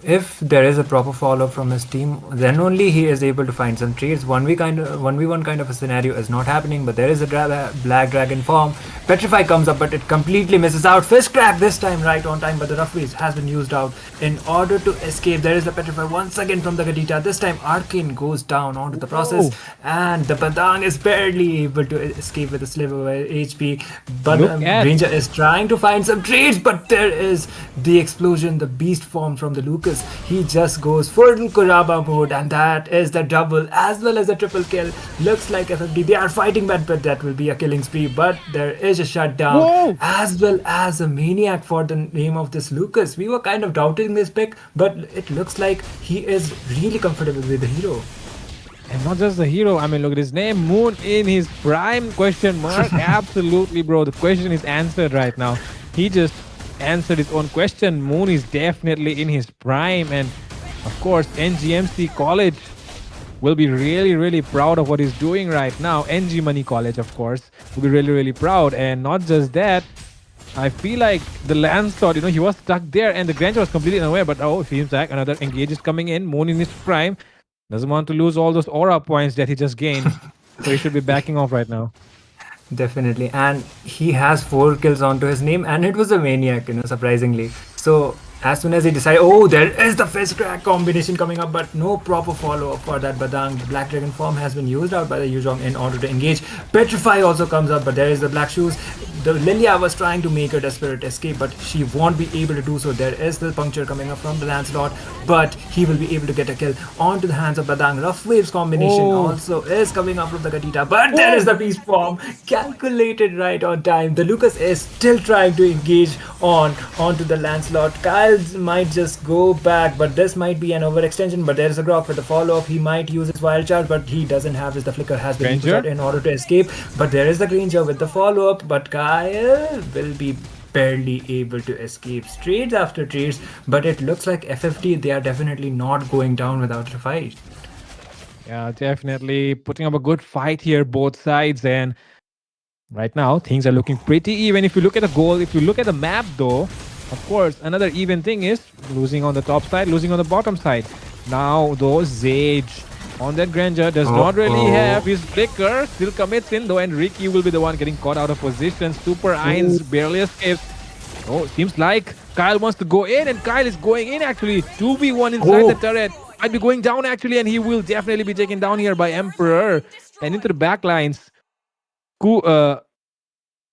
If there is a proper follow-up from his team, then only he is able to find some trades. 1v1 kind of a scenario is not happening, but there is a Black Dragon form. Petrify comes up, but it completely misses out. Fist crack this time right on time, but the rough waves has been used out in order to escape. There is the Petrify once again from the Kadita. This time Arcane goes down onto the process, and the Badang is barely able to escape with a sliver of HP. But Ranger is trying to find some trades, but there is the explosion, the beast form from the Lucas. He just goes full Kuraba mode, and that is the double as well as the triple kill. Looks like FFD, they are fighting back, but that will be a killing spree. But there is a shutdown as well as a maniac for the name of this Lucas. We were kind of doubting this pick, but it looks like he is really comfortable with the hero. And not just the hero, I mean, look at his name, Moon in his prime, question mark. Absolutely, bro, the question is answered right now. He just answered his own question. Moon is definitely in his prime, and of course NGMC College will be really proud of what he's doing right now. NG Money College, of course, will be really proud. And not just that, I feel like the Lancelot, he was stuck there and the Granger was completely unaware, but it seems like another engage is coming in. Moon in his prime doesn't want to lose all those aura points that he just gained, so he should be backing off right now. Definitely, and he has 4 kills onto his name, and it was a maniac, surprisingly. So as soon as he decided, there is the fist crack combination coming up, but no proper follow-up for that Badang. The Black Dragon form has been used out by the Yuzhong in order to engage. Petrify also comes up, but there is the Black Shoes. The Lilia was trying to make a desperate escape, but she won't be able to do so. There is the puncture coming up from the Lancelot, but he will be able to get a kill onto the hands of Badang. Rough Waves combination also is coming up from the Kadita, but there is the Beast form, calculated right on time. The Lucas is still trying to engage onto the Lancelot. Kyle Kyle might just go back, but this might be an overextension. But there's a Grok with the follow-up. He might use his wild charge, but he doesn't have his. The flicker has been Granger? used in order to escape. But there is the Granger with the follow-up. But Kyle will be barely able to escape trades after trades. But it looks like FFD, they are definitely not going down without a fight. Yeah, definitely putting up a good fight here, both sides. And right now, things are looking pretty even. If you look at the goal, if you look at the map though, of course, another even thing is losing on the top side, losing on the bottom side. Now though, Zage on that Granger does not really have his flicker, still commits in though, and Ricky will be the one getting caught out of position. Super Eins barely escapes. Oh, seems like Kyle wants to go in, and Kyle is going in actually. 2v1 inside the turret. Might be going down actually, and he will definitely be taken down here by Emperor. And into the backlines,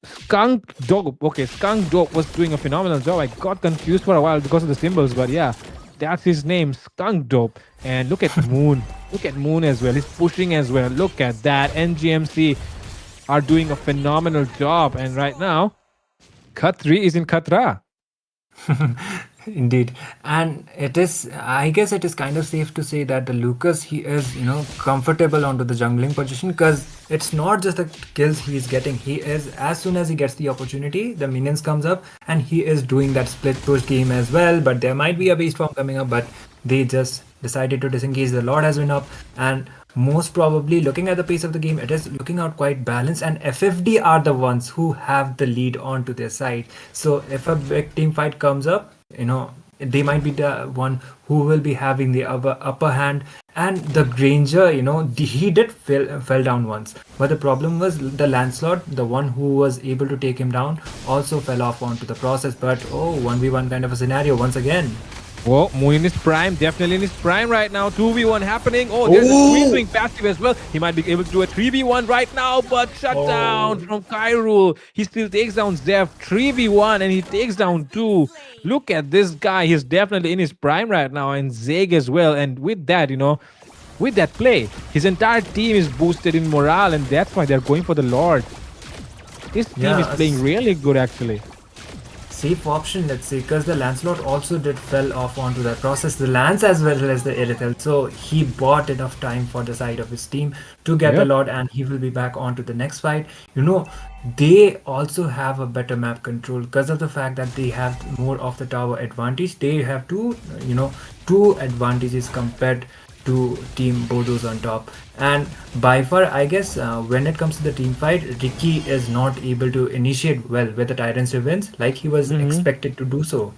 Skunk Dog. Okay, Skunk Dog was doing a phenomenal job. I got confused for a while because of the symbols, but yeah, that's his name, Skunk Dope. And look at Moon. Look at Moon as well. He's pushing as well. Look at that. NGMC are doing a phenomenal job. And right now, Khatri is in Khatra. Indeed, and it is, I guess it is kind of safe to say that the Lucas, he is, comfortable onto the jungling position, because it's not just the kills he is getting. He is, as soon as he gets the opportunity, the minions comes up and he is doing that split push game as well. But there might be a beast form coming up, but they just decided to disengage. The Lord has been up, and most probably, looking at the pace of the game, it is looking out quite balanced, and FFD are the ones who have the lead onto their side. So if a big team fight comes up, they might be the one who will be having the upper hand. And the Granger, he did fell down once, but the problem was the Lancelot, the one who was able to take him down, also fell off onto the process. But 1v1 kind of a scenario once again. Whoa, Moon in his prime, definitely in his prime right now. 2v1 happening. Oh, there's a swing passive as well. He might be able to do a 3v1 right now, but shut down from Kyrul. He still takes down Zeph 3v1 and he takes down 2. Look at this guy. He's definitely in his prime right now, and Zeg as well. And with that, with that play, his entire team is boosted in morale, and that's why they're going for the Lord. This team is playing really good actually. Safe option, let's say, because the Lancelot also did fell off onto that process, the Lance as well as the Irithel. So he bought enough time for the side of his team to get the Lord, and he will be back onto the next fight. They also have a better map control because of the fact that they have more of the tower advantage. They have two advantages compared to team BODO'S on top. And by far, I guess when it comes to the team fight, Ricky is not able to initiate well with the Tyrant's Revenge like he was expected to do so.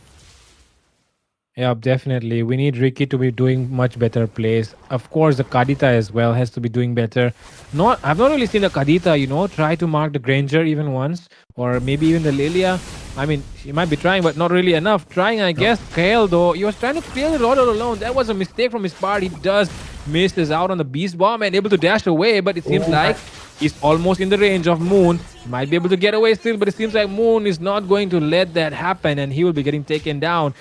Yeah, definitely. We need Ricky to be doing much better plays. Of course, the Kadita as well has to be doing better. I've not really seen the Kadita, try to mark the Granger even once, or maybe even the Lilia. I mean, she might be trying, but not really enough. Trying, I guess. Kael, though, he was trying to clear the Lord all alone. That was a mistake from his part. He does misses out on the Beast Bomb and able to dash away, but it seems like he's almost in the range of Moon. He might be able to get away still, but it seems like Moon is not going to let that happen, and he will be getting taken down.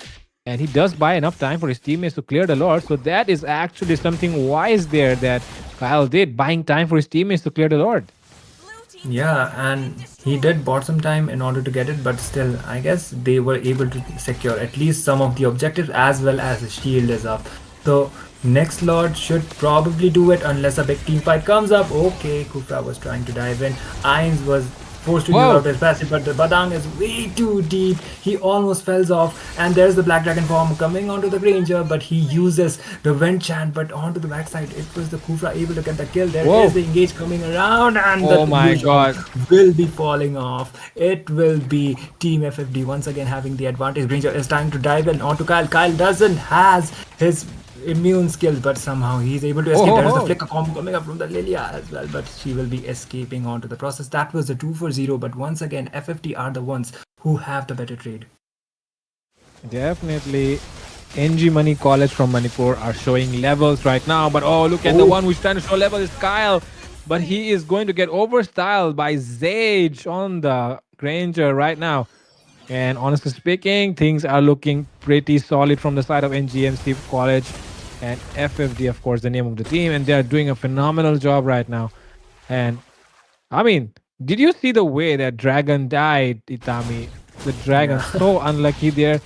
And he does buy enough time for his teammates to clear the Lord. So that is actually something wise there that Kyle did, buying time for his teammates to clear the Lord. Yeah, and he did bought some time in order to get it, but still, I guess they were able to secure at least some of the objectives, as well as the shield is up. So next Lord should probably do it unless a big team fight comes up. Okay, Kufra was trying to dive in. Ainz was forced to use out his passive, but the Badang is way too deep. He almost falls off, and there's the Black Dragon form coming onto the Granger, but he uses the Vent Chant, but onto the backside, it was the Kufra able to get the kill. There is the engage coming around, and the will be falling off. It will be Team FFD once again having the advantage. Granger is trying to dive in onto Kyle. Kyle doesn't has his immune skills, but somehow he's able to escape. There is the flicker combo coming up from the Lilia as well, but she will be escaping onto the process. That was the 2-for-0, but once again, FFT are the ones who have the better trade. Definitely. NG Money College from Manipur are showing levels right now, but look at the one who's trying to show level is Kyle, but he is going to get overstyled by Zage on the Granger right now. And honestly speaking, things are looking pretty solid from the side of NGMC College and FFD, of course, the name of the team, and they are doing a phenomenal job right now. And I mean, did you see the way that Dragon died, Itami? The Dragon, so unlucky there.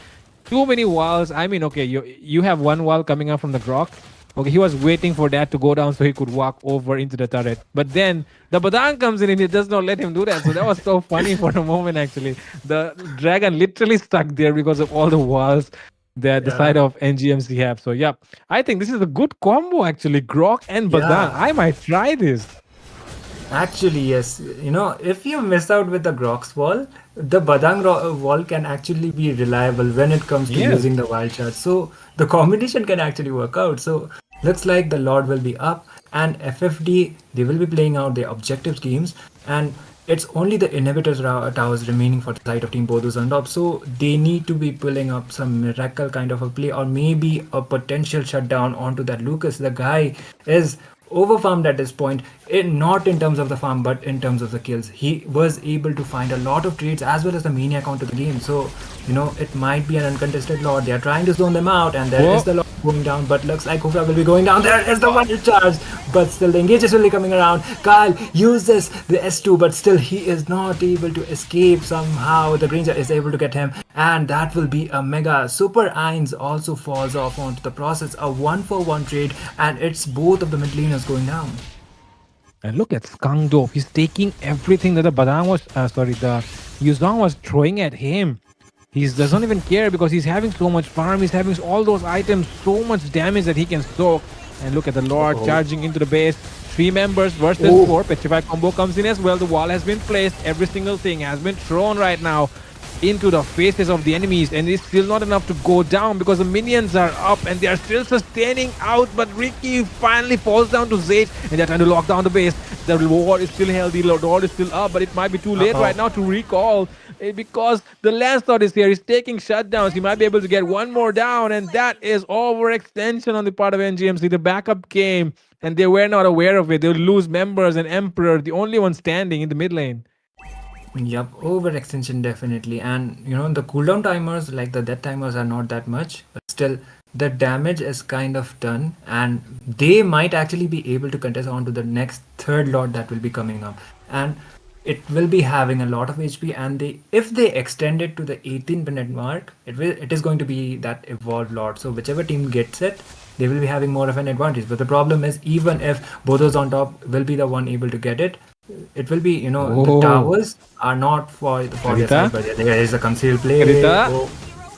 Too many walls. I mean, okay, you have one wall coming up from the Grok. Okay, he was waiting for that to go down so he could walk over into the turret. But then the Badang comes in and he does not let him do that. So that was so funny for a moment, actually. The dragon literally stuck there because of all the walls that the side of NGMC have. So, yeah, I think this is a good combo, actually. Grok and Badang. I might try this. Actually, yes. You know, if you miss out with the Grok's wall, the Badang wall can actually be reliable when it comes to using the wild shard. So the combination can actually work out. So looks like the Lord will be up, and FFD, they will be playing out their objective schemes, and it's only the inhibitors towers remaining for the side of Team BODO'S on top. So they need to be pulling up some miracle kind of a play, or maybe a potential shutdown onto that Lucas. The guy is overfarmed at this point, not in terms of the farm but in terms of the kills. He was able to find a lot of trades as well as the maniac onto the game. So you know, it might be an uncontested Lord. They are trying to zone them out, and there is the Lord going down, but looks like Kufra will be going down. There is the one charge, but still the engages will be coming around. Kyle uses the S2, but still he is not able to escape. Somehow the Granger is able to get him, and that will be a mega. Super Eins also falls off onto the process. A 1-for-1 trade, and it's both of the mid laners going down. And look at Skangdorf. He's taking everything that the Badang was, the Yuzong was throwing at him. He does not even care because he's having so much farm. He's having all those items, so much damage that he can soak. And look at the Lord charging into the base. 3 members versus 4. Petrified combo comes in as well. The wall has been placed. Every single thing has been thrown right now into the faces of the enemies, and it's still not enough to go down because the minions are up and they are still sustaining out. But Ricky finally falls down to Zayt, and they're trying to lock down the base. The ward is still healthy, the ward is still up, but it might be too late right now to recall because the Lancelot is here. He's taking shutdowns. He might be able to get one more down, and that is overextension on the part of NGMC. The backup came and they were not aware of it. They'll lose members and Emperor, the only one standing in the mid lane. Yep, overextension definitely. And you know, the cooldown timers, like the death timers, are not that much, but still the damage is kind of done, and they might actually be able to contest on to the next third Lord that will be coming up, and it will be having a lot of HP. And if they extend it to the 18-minute mark, it is going to be that evolved Lord. So whichever team gets it, they will be having more of an advantage. But the problem is, even if BODO'S on top will be the one able to get it, it will be, you know, the towers are not for their side, but there is a concealed play.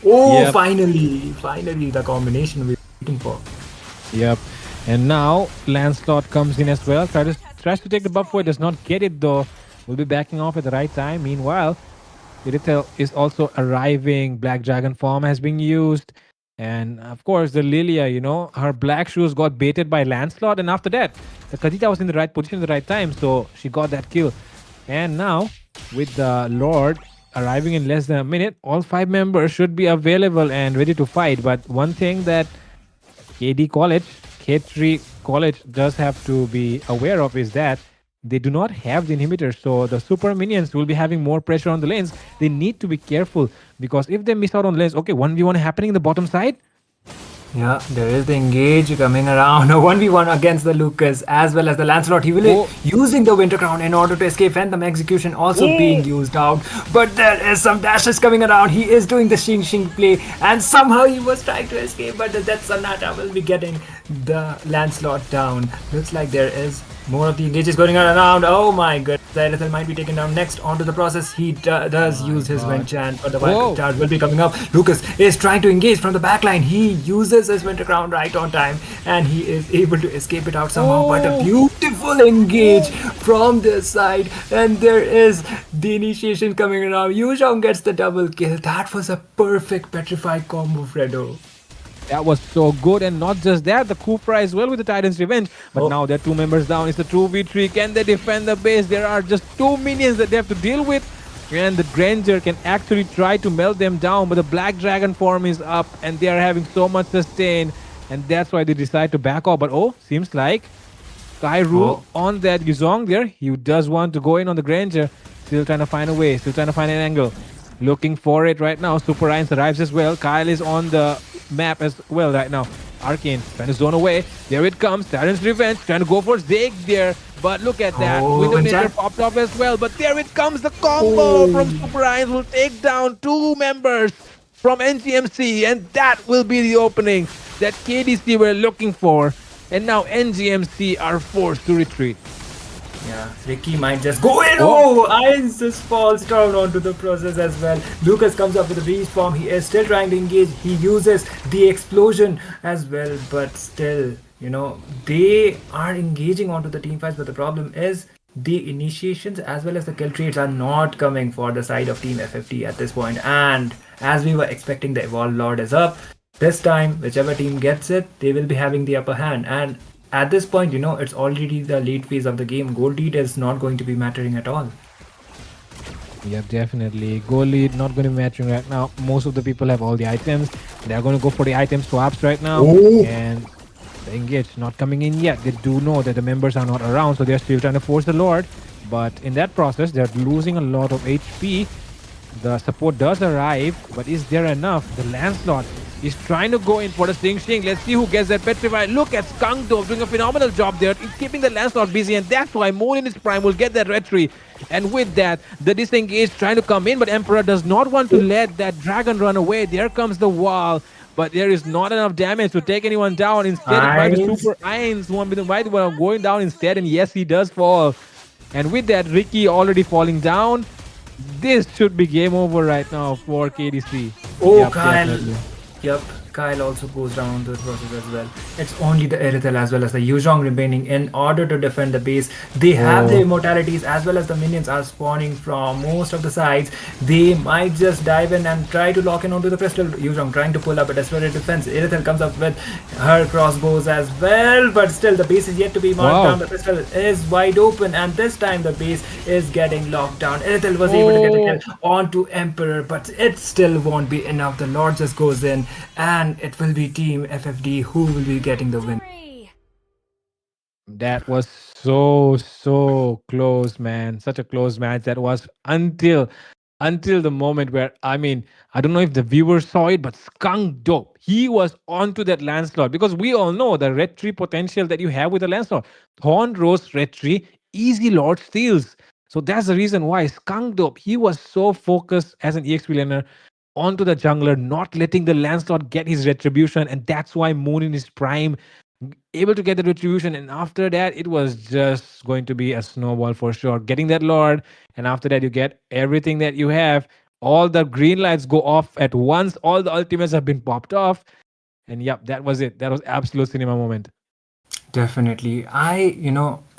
Yep. Finally the combination we're waiting for. Yep. And now Lancelot comes in as well. Tries to take the buff away, does not get it though. Will be backing off at the right time. Meanwhile, Irithel is also arriving. Black Dragon form has been used. And of course, the Lilia, you know, her black shoes got baited by Lancelot. And after that, the Khadija was in the right position at the right time. So she got that kill. And now, with the Lord arriving in less than a minute, all 5 members should be available and ready to fight. But one thing that K3 College does have to be aware of is that they do not have the inhibitors, so the super minions will be having more pressure on the lanes. They need to be careful because if they miss out on lanes, okay, 1v1 happening in the bottom side. Yeah, there is the engage coming around. A 1v1 against the Lucas as well as the Lancelot. He will be using the Winter Crown in order to escape. Phantom Execution also being used out. But there is some dashes coming around. He is doing the Xing play, and somehow he was trying to escape. But the Death Sonata will be getting the Lancelot down. Looks like there is more of the engages going around. Oh my god. Zyrethel might be taken down next onto the process. He does use his Wind Chant, but the Wild Charge will be coming up. Lucas is trying to engage from the backline. He uses his Winter Crown right on time, and he is able to escape it out somehow. But a beautiful engage from this side, and there is the initiation coming around. Yuzhong gets the double kill. That was a perfect petrified combo, Fredo. That was so good, and not just that, the Kufra as well with the Titan's Revenge. But now they're 2 members down. It's a 2v3. Can they defend the base? There are just 2 minions that they have to deal with, and the Granger can actually try to melt them down, but the Black Dragon form is up, and they are having so much sustain, and that's why they decide to back off. But seems like Kairu on that Yuzong there. He does want to go in on the Granger. Still trying to find a way, still trying to find an angle. Looking for it right now. Super Ryan arrives as well. Kyle is on the map as well right now. Arcane trying to zone away. There it comes. Titan's Revenge trying to go for Zeke there. But look at that. Windowmaker popped off as well. But there it comes. The combo from Super Ryan will take down 2 members. from NGMC, and that will be the opening that KDC were looking for. And now NGMC are forced to retreat. Yeah, Ricky might just go in. Oh, Irons just falls down onto the process as well. Lucas comes up with a beast form. He is still trying to engage. He uses the explosion as well, but still, they are engaging onto the team fights. But the problem is the initiations as well as the kill trades are not coming for the side of Team FFT at this point. And as we were expecting, the Evolved Lord is up. This time, whichever team gets it, they will be having the upper hand. And at this point, it's already the late phase of the game. Goal lead is not going to be mattering at all. Yeah, definitely. Goal lead not going to be matching right now. Most of the people have all the items. They're going to go for the item swaps right now. And the engage not coming in yet. They do know that the members are not around, so they're still trying to force the Lord. But in that process, they're losing a lot of HP. The support does arrive, but is there enough? The Lancelot is trying to go in for the Sing Shing. Let's see who gets that petrified. Look at Skunk Dove doing a phenomenal job there in keeping the Lancelot busy, and that's why Moon in his prime will get that retry. And with that, the disengage trying to come in, but Emperor does not want to let that dragon run away. There comes the wall, but there is not enough damage to take anyone down. Instead, by the Super Irons, one with the white one going down instead, and yes, he does fall. And with that, Ricky already falling down. This should be game over right now for KDC. Oh, yep, Kyle. Definitely. Yep, Kyle also goes down into the process as well. It's only the Irithel as well as the Yuzhong remaining in order to defend the base. They have the immortalities as well as the minions are spawning from most of the sides. They might just dive in and try to lock in onto the crystal. Yuzhong trying to pull up a desperate defense. Irithel comes up with her crossbows as well, but still the base is yet to be marked down. The crystal is wide open, and this time the base is getting locked down. Irithel was able to get a kill onto Emperor, but it still won't be enough. The Lord just goes in, and it will be Team FFD who will be getting the win. That was so close, man. Such a close match that was until the moment where, I don't know if the viewers saw it, but Skunk Dope, he was onto that Lancelot, because we all know the retry potential that you have with the Lancelot. Thorn Rose retry, easy Lord steals. So that's the reason why Skunk Dope, he was so focused as an EXP laner onto the jungler, not letting the Lancelot get his retribution, and that's why Moon in his prime able to get the retribution. And after that, it was just going to be a snowball for sure, getting that Lord, and after that you get everything that you have. All the green lights go off at once, all the ultimates have been popped off, and yep, that was it. That was absolute cinema moment. Definitely. I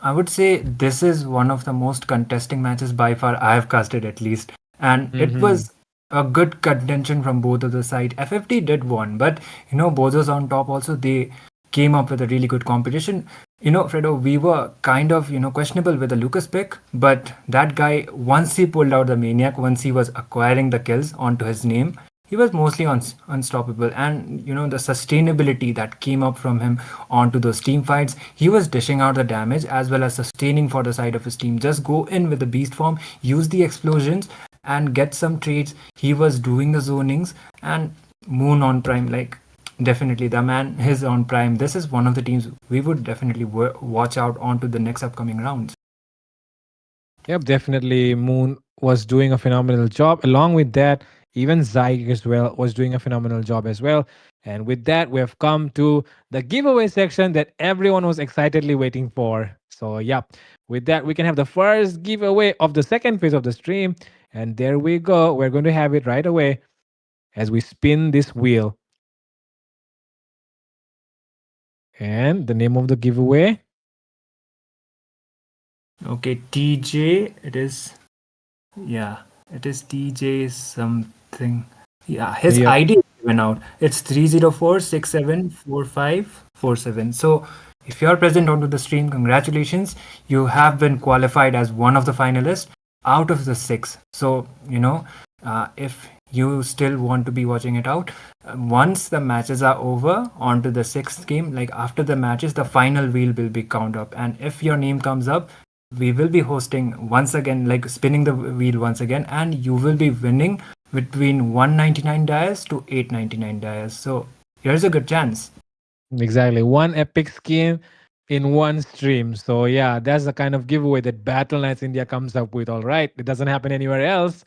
would say this is one of the most contesting matches by far I have casted, at least, and it was a good contention from both of the side. FFT did won, but BODO'S on top also, they came up with a really good competition. Fredo, we were kind of questionable with the Lucas pick, but that guy, once he pulled out the Maniac, once he was acquiring the kills onto his name, he was mostly unstoppable. And the sustainability that came up from him onto those team fights, he was dishing out the damage as well as sustaining for the side of his team. Just go in with the beast form, use the explosions and get some trades. He was doing the zonings, and Moon on prime, like, definitely the man is on prime. This is one of the teams we would definitely watch out onto the next upcoming rounds. Yep, definitely Moon was doing a phenomenal job. Along with that, even Zyg as well was doing a phenomenal job as well. And with that, we have come to the giveaway section that everyone was excitedly waiting for. So yep, with that, we can have the first giveaway of the second phase of the stream. And there we go. We're going to have it right away as we spin this wheel. And the name of the giveaway? Okay, TJ, it is TJ something. Yeah, his ID went out. It's 304674547. So if you're present onto the stream, congratulations. You have been qualified as one of the finalists out of the 6. So, if you still want to be watching it out, once the matches are over onto the 6th game, like after the matches, the final wheel will be count up. And if your name comes up, we will be hosting once again, like spinning the wheel once again, and you will be winning between 199 diaz to 899 diaz. So here's a good chance. Exactly. One epic skin in one stream. So yeah, that's the kind of giveaway that Battleknights India comes up with. All right. It doesn't happen anywhere else.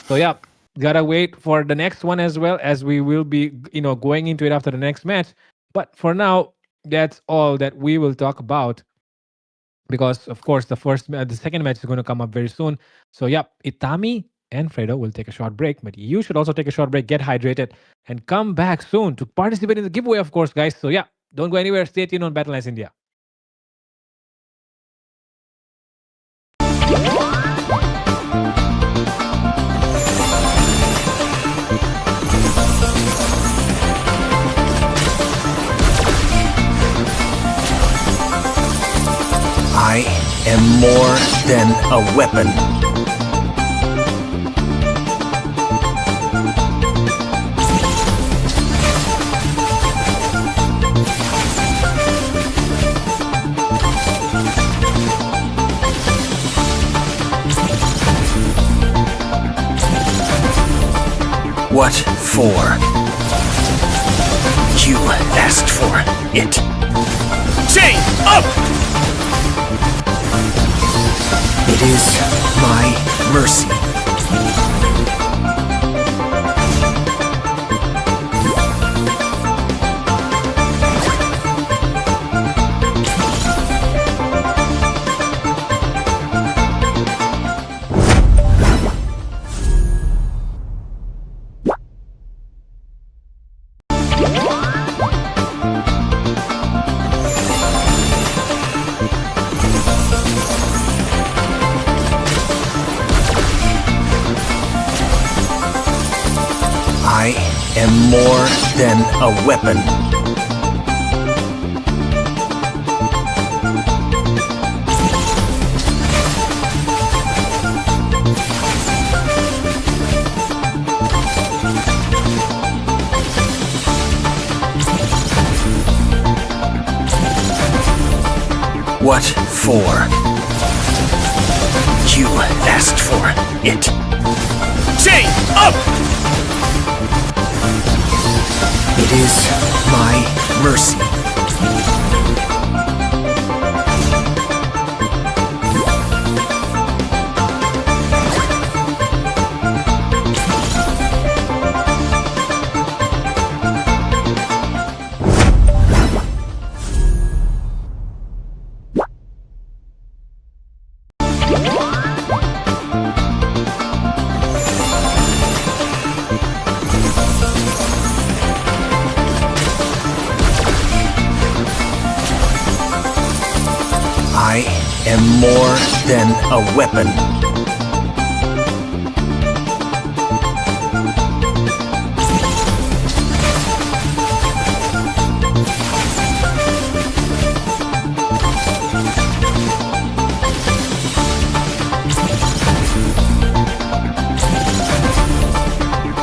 So yeah, gotta wait for the next one as well, as we will be going into it after the next match. But for now, that's all that we will talk about, because of course the second match is going to come up very soon. So yeah, Itami and Fredo will take a short break, but you should also take a short break, get hydrated, and come back soon to participate in the giveaway, of course, guys. So yeah, don't go anywhere. Stay tuned on Battleknights India. I am more than a weapon. What for? You asked for it. Chain up! It is my mercy. I am more than a weapon. What for? You asked for it. Chain up! It is my mercy. I am more than a weapon.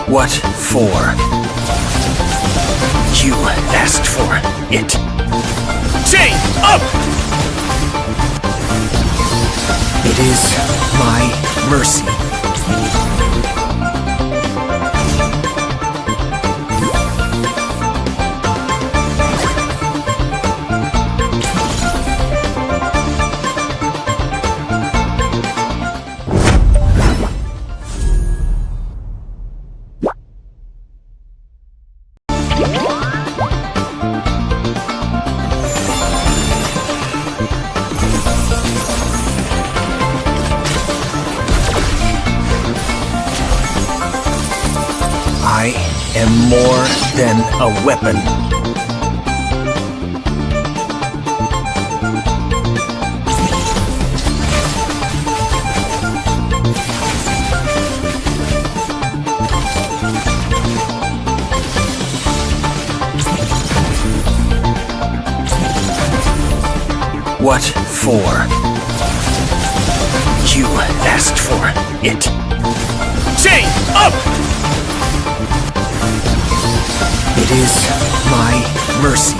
What for? You asked for it. Chain up! It is my mercy. I am more than a weapon. What for? You asked for it. Chain up! It is my mercy.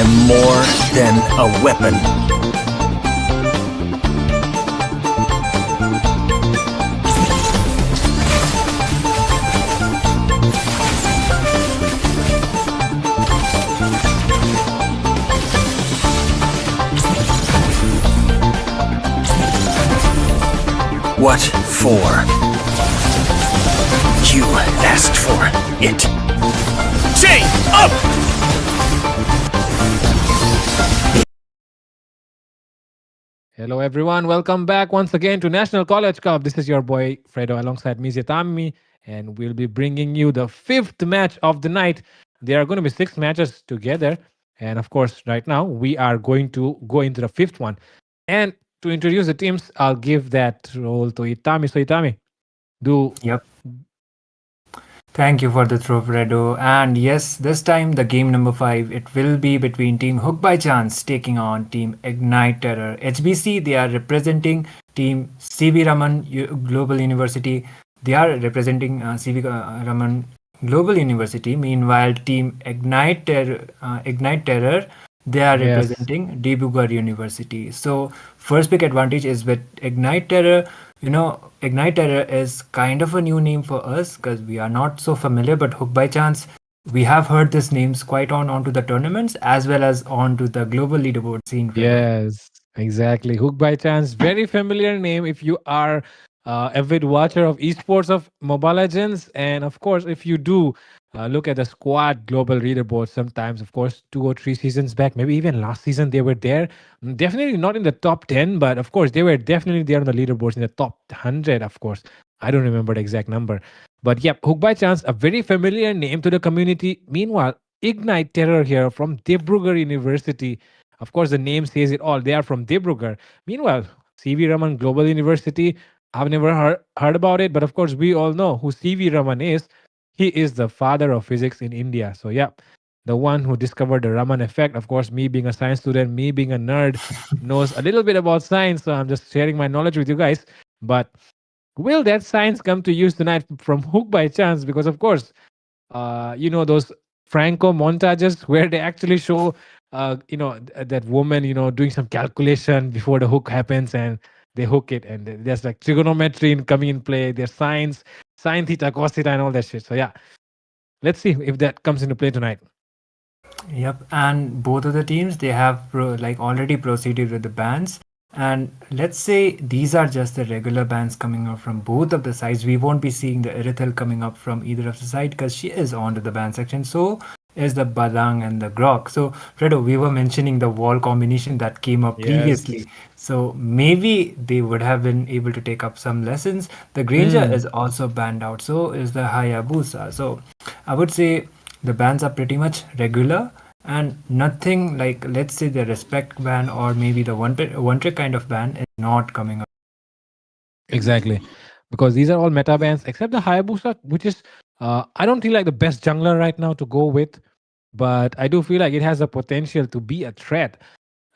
am more than a weapon. What for? You asked for it. Chain up! Hello, everyone. Welcome back once again to National College Cup. This is your boy Fredo alongside Mizitami, and we'll be bringing you the fifth match of the night. There are going to be 6 matches together, and of course, right now we are going to go into the fifth one. And to introduce the teams, I'll give that role to Itami. So, Itami, do Yep. Thank you for the throw, Fredo. And yes, this time the game number 5, it will be between Team Hook by Chance taking on Team Ignite Terror. HBC, they are representing Team CV Raman Global University. They are representing CV Raman Global University. Meanwhile, Team Ignite Terror, they are Yes. representing Dibrugarh University. So first pick advantage is with Ignite Terror. You know, Ignite Terror is kind of a new name for us because we are not so familiar, but Hook by Chance, we have heard these names quite onto the tournaments as well as onto the global leaderboard scene. Fredo. Yes, exactly. Hook by Chance, very familiar name if you are avid watcher of esports of Mobile Legends, and of course, if you do look at the squad global leaderboard, sometimes, of course, 2 or 3 seasons back, maybe even last season, they were there. Definitely not in the top 10, but of course, they were definitely there on the leaderboards in the top 100. Of course, I don't remember the exact number, but yep, Hook by Chance, a very familiar name to the community. Meanwhile, Ignite Terror here from Dibrugarh University. Of course, the name says it all. They are from Dibrugarh. Meanwhile, CV Raman Global University, I've never heard about it, but of course, we all know who CV Raman is. He is the father of physics in India. So, yeah, the one who discovered the Raman effect. Of course, me being a science student, me being a nerd, knows a little bit about science. So, I'm just sharing my knowledge with you guys. But will that science come to use tonight from Hook by Chance? Because, of course, you know, those Franco montages where they actually show that woman doing some calculation before the hook happens, and they hook it, and there's like trigonometry coming in play. There's science, sine theta, cos theta, and all that shit. So yeah, let's see if that comes into play tonight. Yep, and both of the teams, they have already proceeded with the bans. And let's say these are just the regular bans coming up from both of the sides. We won't be seeing the Irithel coming up from either of the side because she is onto the ban section. So is the Badang and the Grok. So Fredo, we were mentioning the wall combination that came up previously. So maybe they would have been able to take up some lessons. The Granger is also banned out. So is the Hayabusa. So I would say the bans are pretty much regular and nothing like, let's say, the respect ban or maybe the one trick kind of ban is not coming up. Exactly, because these are all meta bans except the Hayabusa, which is I don't feel like the best jungler right now to go with, but I do feel like it has the potential to be a threat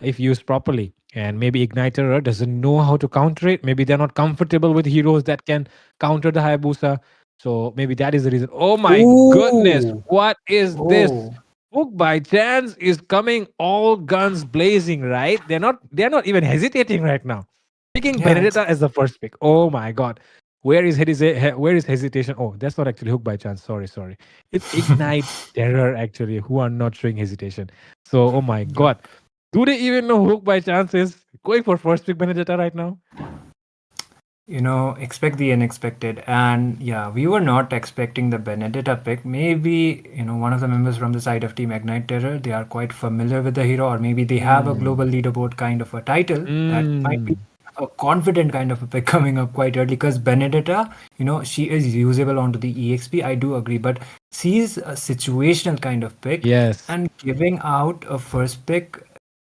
if used properly. And maybe Igniter doesn't know how to counter it. Maybe they're not comfortable with heroes that can counter the Hayabusa. So maybe that is the reason. Oh my goodness, what is this? Hook by Chance is coming all guns blazing, right? They're not even hesitating right now. Picking Benedetta as the first pick. Oh my god. Where is hesitation? Oh, that's not actually Hook by Chance. Sorry. It's Ignite Terror actually, who are not showing hesitation. So oh my god. Do they even know Hook by Chance is going for first pick Benedetta right now? Expect the unexpected. And yeah, we were not expecting the Benedetta pick. Maybe, one of the members from the side of Team Ignite Terror, they are quite familiar with the hero, or maybe they have a global leaderboard kind of a title. That might be a confident kind of a pick coming up quite early because Benedetta, she is usable onto the EXP. I do agree, but she's a situational kind of pick. Yes. And giving out a first pick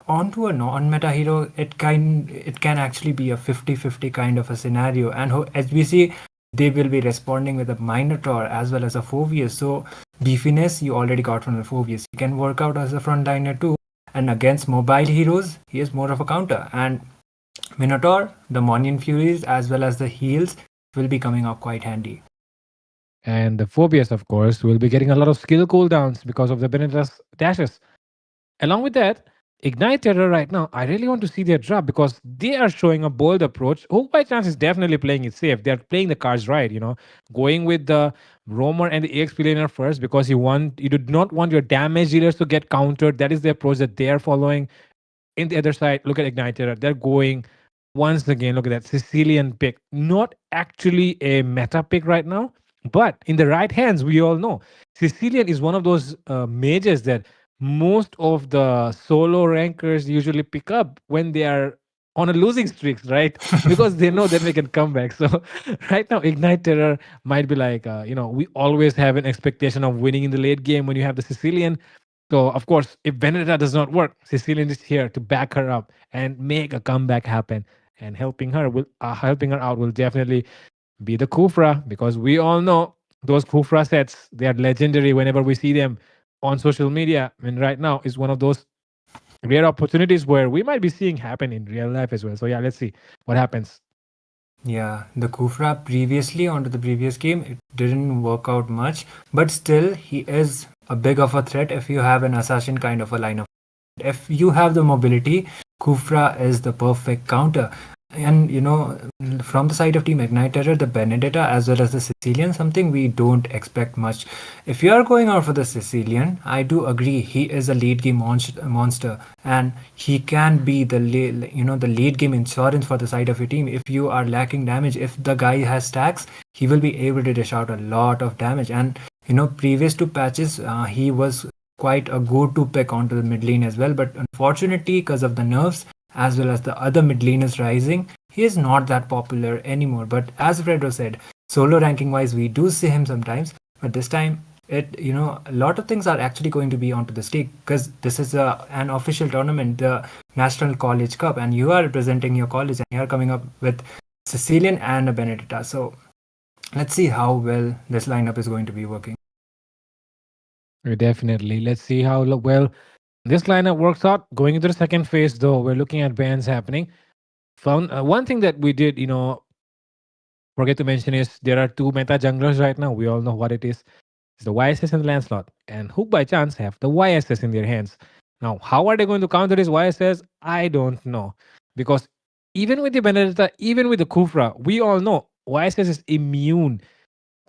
onto a non-meta hero, it can actually be a 50-50 kind of a scenario. And as we see, they will be responding with a Minotaur as well as a Phoveus. So beefiness you already got from the Phoveus. He can work out as a frontliner too. And against mobile heroes, he is more of a counter. And Minotaur, the Monian Furies as well as the heals will be coming up quite handy. And the Phobias, of course, will be getting a lot of skill cooldowns because of the Benedetta's dashes. Along with that, Ignite Terror right now, I really want to see their drop because they are showing a bold approach. Who by chance is definitely playing it safe. They're playing the cards right, going with the roamer and the EXP laner first because you do not want your damage dealers to get countered. That is the approach that they are following. In the other side, look at Ignite Terror. They're going once again. Look at that Sicilian pick. Not actually a meta pick right now, but in the right hands, we all know Sicilian is one of those mages that most of the solo rankers usually pick up when they are on a losing streak, right? Because they know that they can come back. So right now, Ignite Terror might be like, we always have an expectation of winning in the late game when you have the Sicilian. So of course, if Benedetta does not work, Sicilian is here to back her up and make a comeback happen. And helping her out will definitely be the Kufra because we all know those Kufra sets. They are legendary whenever we see them on social media. And right now is one of those rare opportunities where we might be seeing happen in real life as well. So yeah, let's see what happens. Yeah, the Kufra previously onto the previous game, it didn't work out much, but still he is a big of a threat if you have an assassin kind of a lineup. If you have the mobility, Kufra is the perfect counter. And from the side of Team Ignite Terror, the Benedetta as well as the Sicilian, something we don't expect much. If you are going out for the Sicilian, I do agree he is a late game monster, and he can be the late game insurance for the side of your team. If you are lacking damage, if the guy has stacks, he will be able to dish out a lot of damage. And previous two patches, he was quite a go-to pick onto the mid lane as well. But unfortunately, because of the nerfs as well as the other mid laners rising, he is not that popular anymore. But as Fredo said, solo ranking wise, we do see him sometimes. But this time, a lot of things are actually going to be onto the stake because this is an official tournament, the National College Cup, and you are representing your college and you are coming up with Sicilian and a Benedetta. So let's see how well this lineup is going to be working. Definitely. Let's see how well this lineup works out. Going into the second phase, though, we're looking at bans happening. Found one thing that we did, forget to mention is there are two meta junglers right now. We all know what it is. It's the YSS and the Lancelot. And Hook by chance have the YSS in their hands. Now, how are they going to counter this YSS? I don't know. Because even with the Benedetta, even with the Kufra, we all know YSS is immune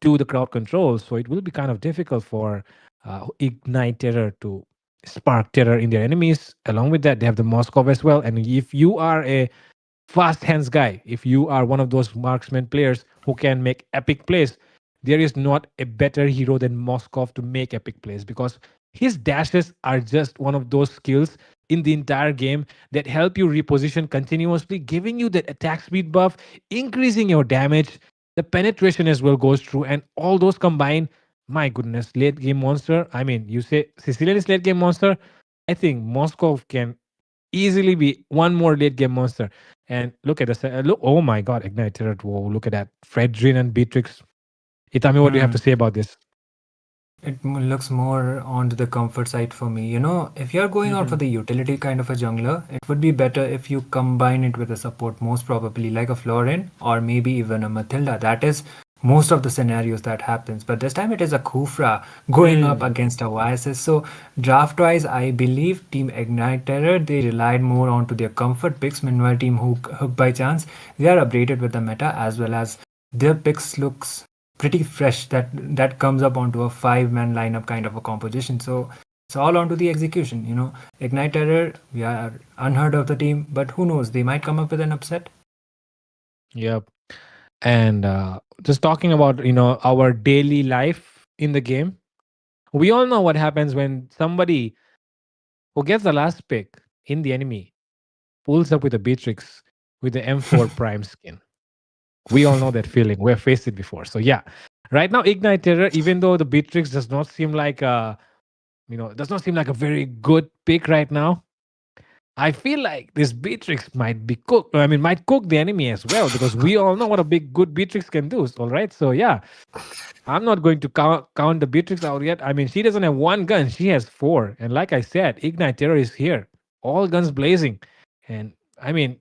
to the crowd control. So it will be kind of difficult for Ignite Terror to spark terror in their enemies. Along with that, they have the Moskov as well. And if you are a fast hands guy, if you are one of those marksman players who can make epic plays, there is not a better hero than Moskov to make epic plays because his dashes are just one of those skills in the entire game that help you reposition continuously, giving you that attack speed buff, increasing your damage. The penetration as well goes through, and all those combined, my goodness, late game monster. I mean, you say Sicilian is late game monster. I think Moskov can easily be one more late game monster. And look at this. Look, oh my God, Ignite Terror. Whoa, look at that. Fredrin and Beatrix. Itami, what do you have to say about this? It looks more onto the comfort side for me. If you're going out for the utility kind of a jungler, it would be better if you combine it with a support, most probably like a Florin or maybe even a Matilda. That is most of the scenarios that happens. But this time it is a Kufra going up against a YSS. So draft-wise, I believe Team Ignite Terror, they relied more onto their comfort picks. Meanwhile, Team Hook by chance, they are updated with the meta as well as their picks looks pretty fresh that comes up onto a 5-man lineup kind of a composition. So it's all onto the execution. Ignite Terror, we are unheard of the team, but who knows, they might come up with an upset. Yep. And just talking about our daily life in the game, we all know what happens when somebody who gets the last pick in the enemy pulls up with a Beatrix with the M4 Prime skin. We all know that feeling. We've faced it before. So yeah, right now Ignite Terror, even though the Beatrix does not seem like a very good pick right now, I feel like this Beatrix might be cooked. I mean, might cook the enemy as well because we all know what a good Beatrix can do. All right, so yeah, I'm not going to count the Beatrix out yet. I mean, she doesn't have one gun; she has 4. And like I said, Ignite Terror is here, all guns blazing. And I mean,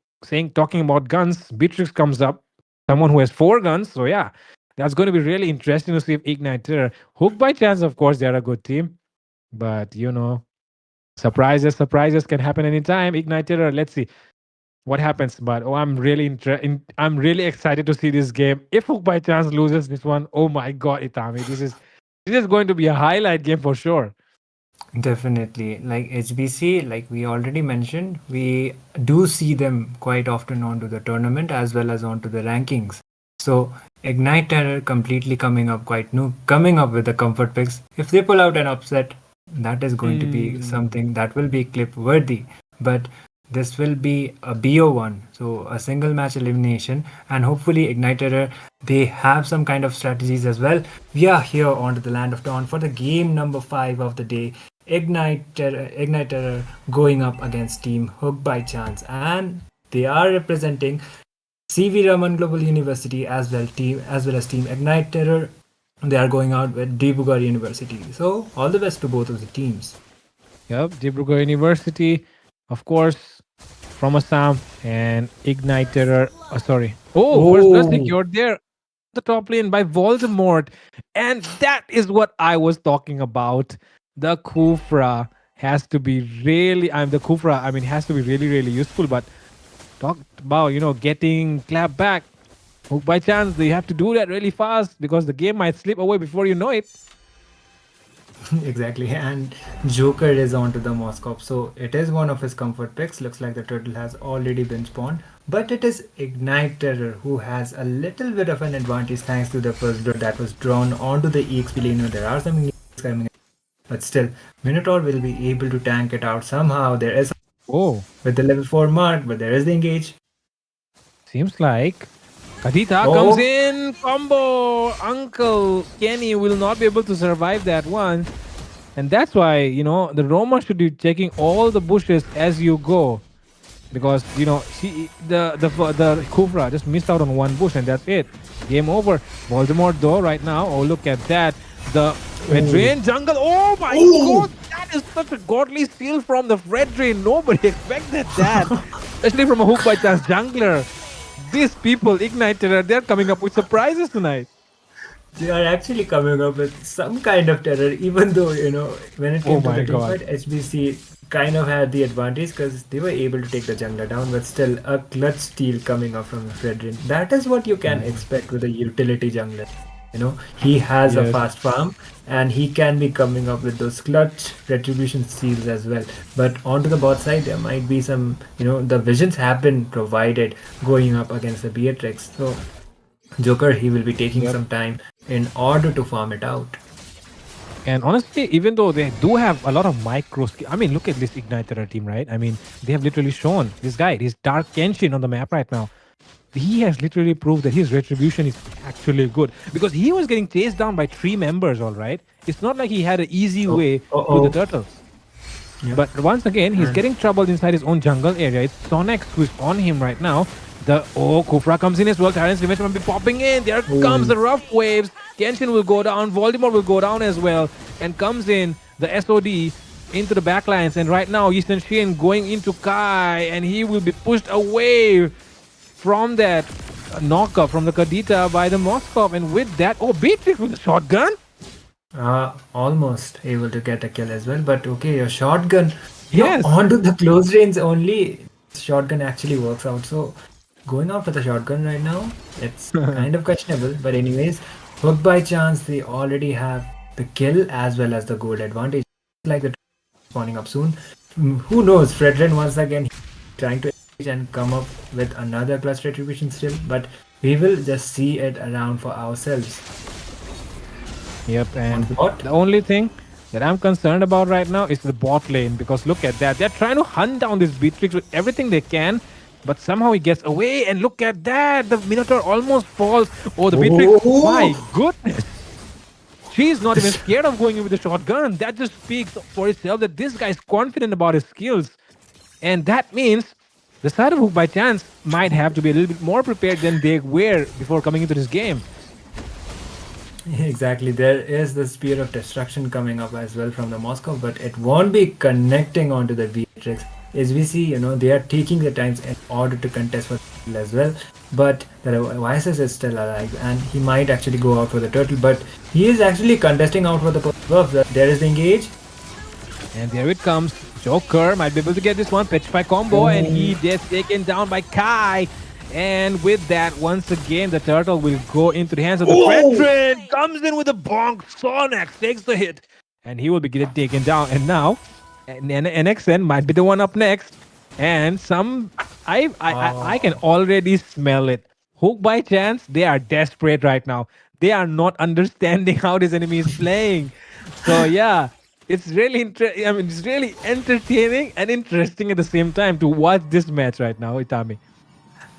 talking about guns, Beatrix comes up, someone who has 4 guns. So yeah, that's going to be really interesting to see if Ignite Terror, Hook by chance, of course, they're a good team, but Surprises can happen anytime. Igniter, let's see what happens. But I'm I'm really excited to see this game. If Hook by chance loses this one, oh my god, Itami, this is going to be a highlight game for sure. Definitely. Like HBC, like we already mentioned, we do see them quite often onto the tournament as well as onto the rankings. So Ignite Terror completely coming up quite new, coming up with the comfort picks. If they pull out an upset, that is going to be something that will be clip worthy. But this will be a BO1, so a single match elimination, and hopefully Ignite Terror, they have some kind of strategies as well. We are here onto the Land of Dawn for the game number 5 of the day. Ignite Terror going up against Team Hook by Chance, and they are representing CV Raman Global University as well as Team Ignite Terror. They are going out with Dibrugarh University. So all the best to both of the teams. Yep, Dibrugarh University, of course, from Assam, and Ignite Terror. Sorry. First blood secured there. The top lane by Voldemort, and that is what I was talking about. The Kufra has to be really. Has to be really, really useful. But talk about getting clapped back. Hook by chance, they have to do that really fast because the game might slip away before you know it. Exactly, and Joker is onto the Moscow, so it is one of his comfort picks. Looks like the turtle has already been spawned, but it is Ignite Terror who has a little bit of an advantage thanks to the first blood that was drawn onto the EXP lane. There are some engagers coming in, but still, Minotaur will be able to tank it out somehow. There is with the level 4 mark, but there is the engage. Seems like Kadita comes in, combo. Uncle Kenny will not be able to survive that one. And that's why, the Roma should be checking all the bushes as you go. Because, the Kufra just missed out on one bush and that's it. Game over. Voldemort though right now, look at that. The Red Drain jungle, oh my god, that is such a godly steal from the Red Drain. Nobody expected that. Especially from a Hook by Chance jungler. These people, Ignite Terror, they're coming up with surprises tonight. They are actually coming up with some kind of terror, even though, when it came to the teamfight, HBC kind of had the advantage because they were able to take the jungler down, but still a clutch steal coming up from Fredrin. That is what you can expect with a utility jungler. He has a fast farm and he can be coming up with those clutch retribution steals as well. But onto the bot side, there might be some, the visions have been provided going up against the Beatrix. So Joker, he will be taking some time in order to farm it out. And honestly, even though they do have a lot of micro skill, look at this Ignite Terror team, right? They have literally shown this guy, his Dark Kenshin on the map right now. He has literally proved that his retribution is actually good because he was getting chased down by 3 members, all right? It's not like he had an easy way to the turtles. But once again, he's getting troubled inside his own jungle area. It's Sonex who is on him right now. Kufra comes in as well. Tyrant's Revenge will be popping in. There comes the rough waves. Kenshin will go down. Voldemort will go down as well. And comes in the SOD into the backlines. And right now, Eastern Shin going into Kai. And he will be pushed away from that knockup from the Kadita by the Moskov. And with that, Beatrix with a shotgun. Almost able to get a kill as well. But okay, your shotgun. Yes. Onto the close range only. Shotgun actually works out. So going out for the shotgun right now, it's kind of questionable. But anyways, Hook by Chance, they already have the kill as well as the gold advantage. Like the spawning up soon. Who knows? Fredrin once again trying to and come up with another clutch retribution still, but we will just see it around for ourselves. Yep, and the only thing that I'm concerned about right now is the bot lane because look at that. They're trying to hunt down this Beatrix with everything they can, but somehow he gets away and look at that. The Minotaur almost falls. The Beatrix, my goodness. She's not even scared of going in with the shotgun. That just speaks for itself that this guy is confident about his skills. And that means the side of Hook by Chance might have to be a little bit more prepared than they were before coming into this game. Exactly. There is the Spear of Destruction coming up as well from the Moscow, but it won't be connecting onto the Beatrix. As we see, they are taking the times in order to contest for the as well. But the Vices is still alive and he might actually go out for the turtle, but he is actually contesting out for the buff. There is the engage. And there it comes. Joker might be able to get this one. Petrify combo, and he gets taken down by Kai. And with that, once again, the turtle will go into the hands of the Fredrin. Comes in with a bonk. Sonax takes the hit, and he will be getting taken down. And now, NXN might be the one up next. And I can already smell it. Hook by chance, they are desperate right now. They are not understanding how this enemy is playing. So yeah. It's really it's really entertaining and interesting at the same time to watch this match right now, Itami.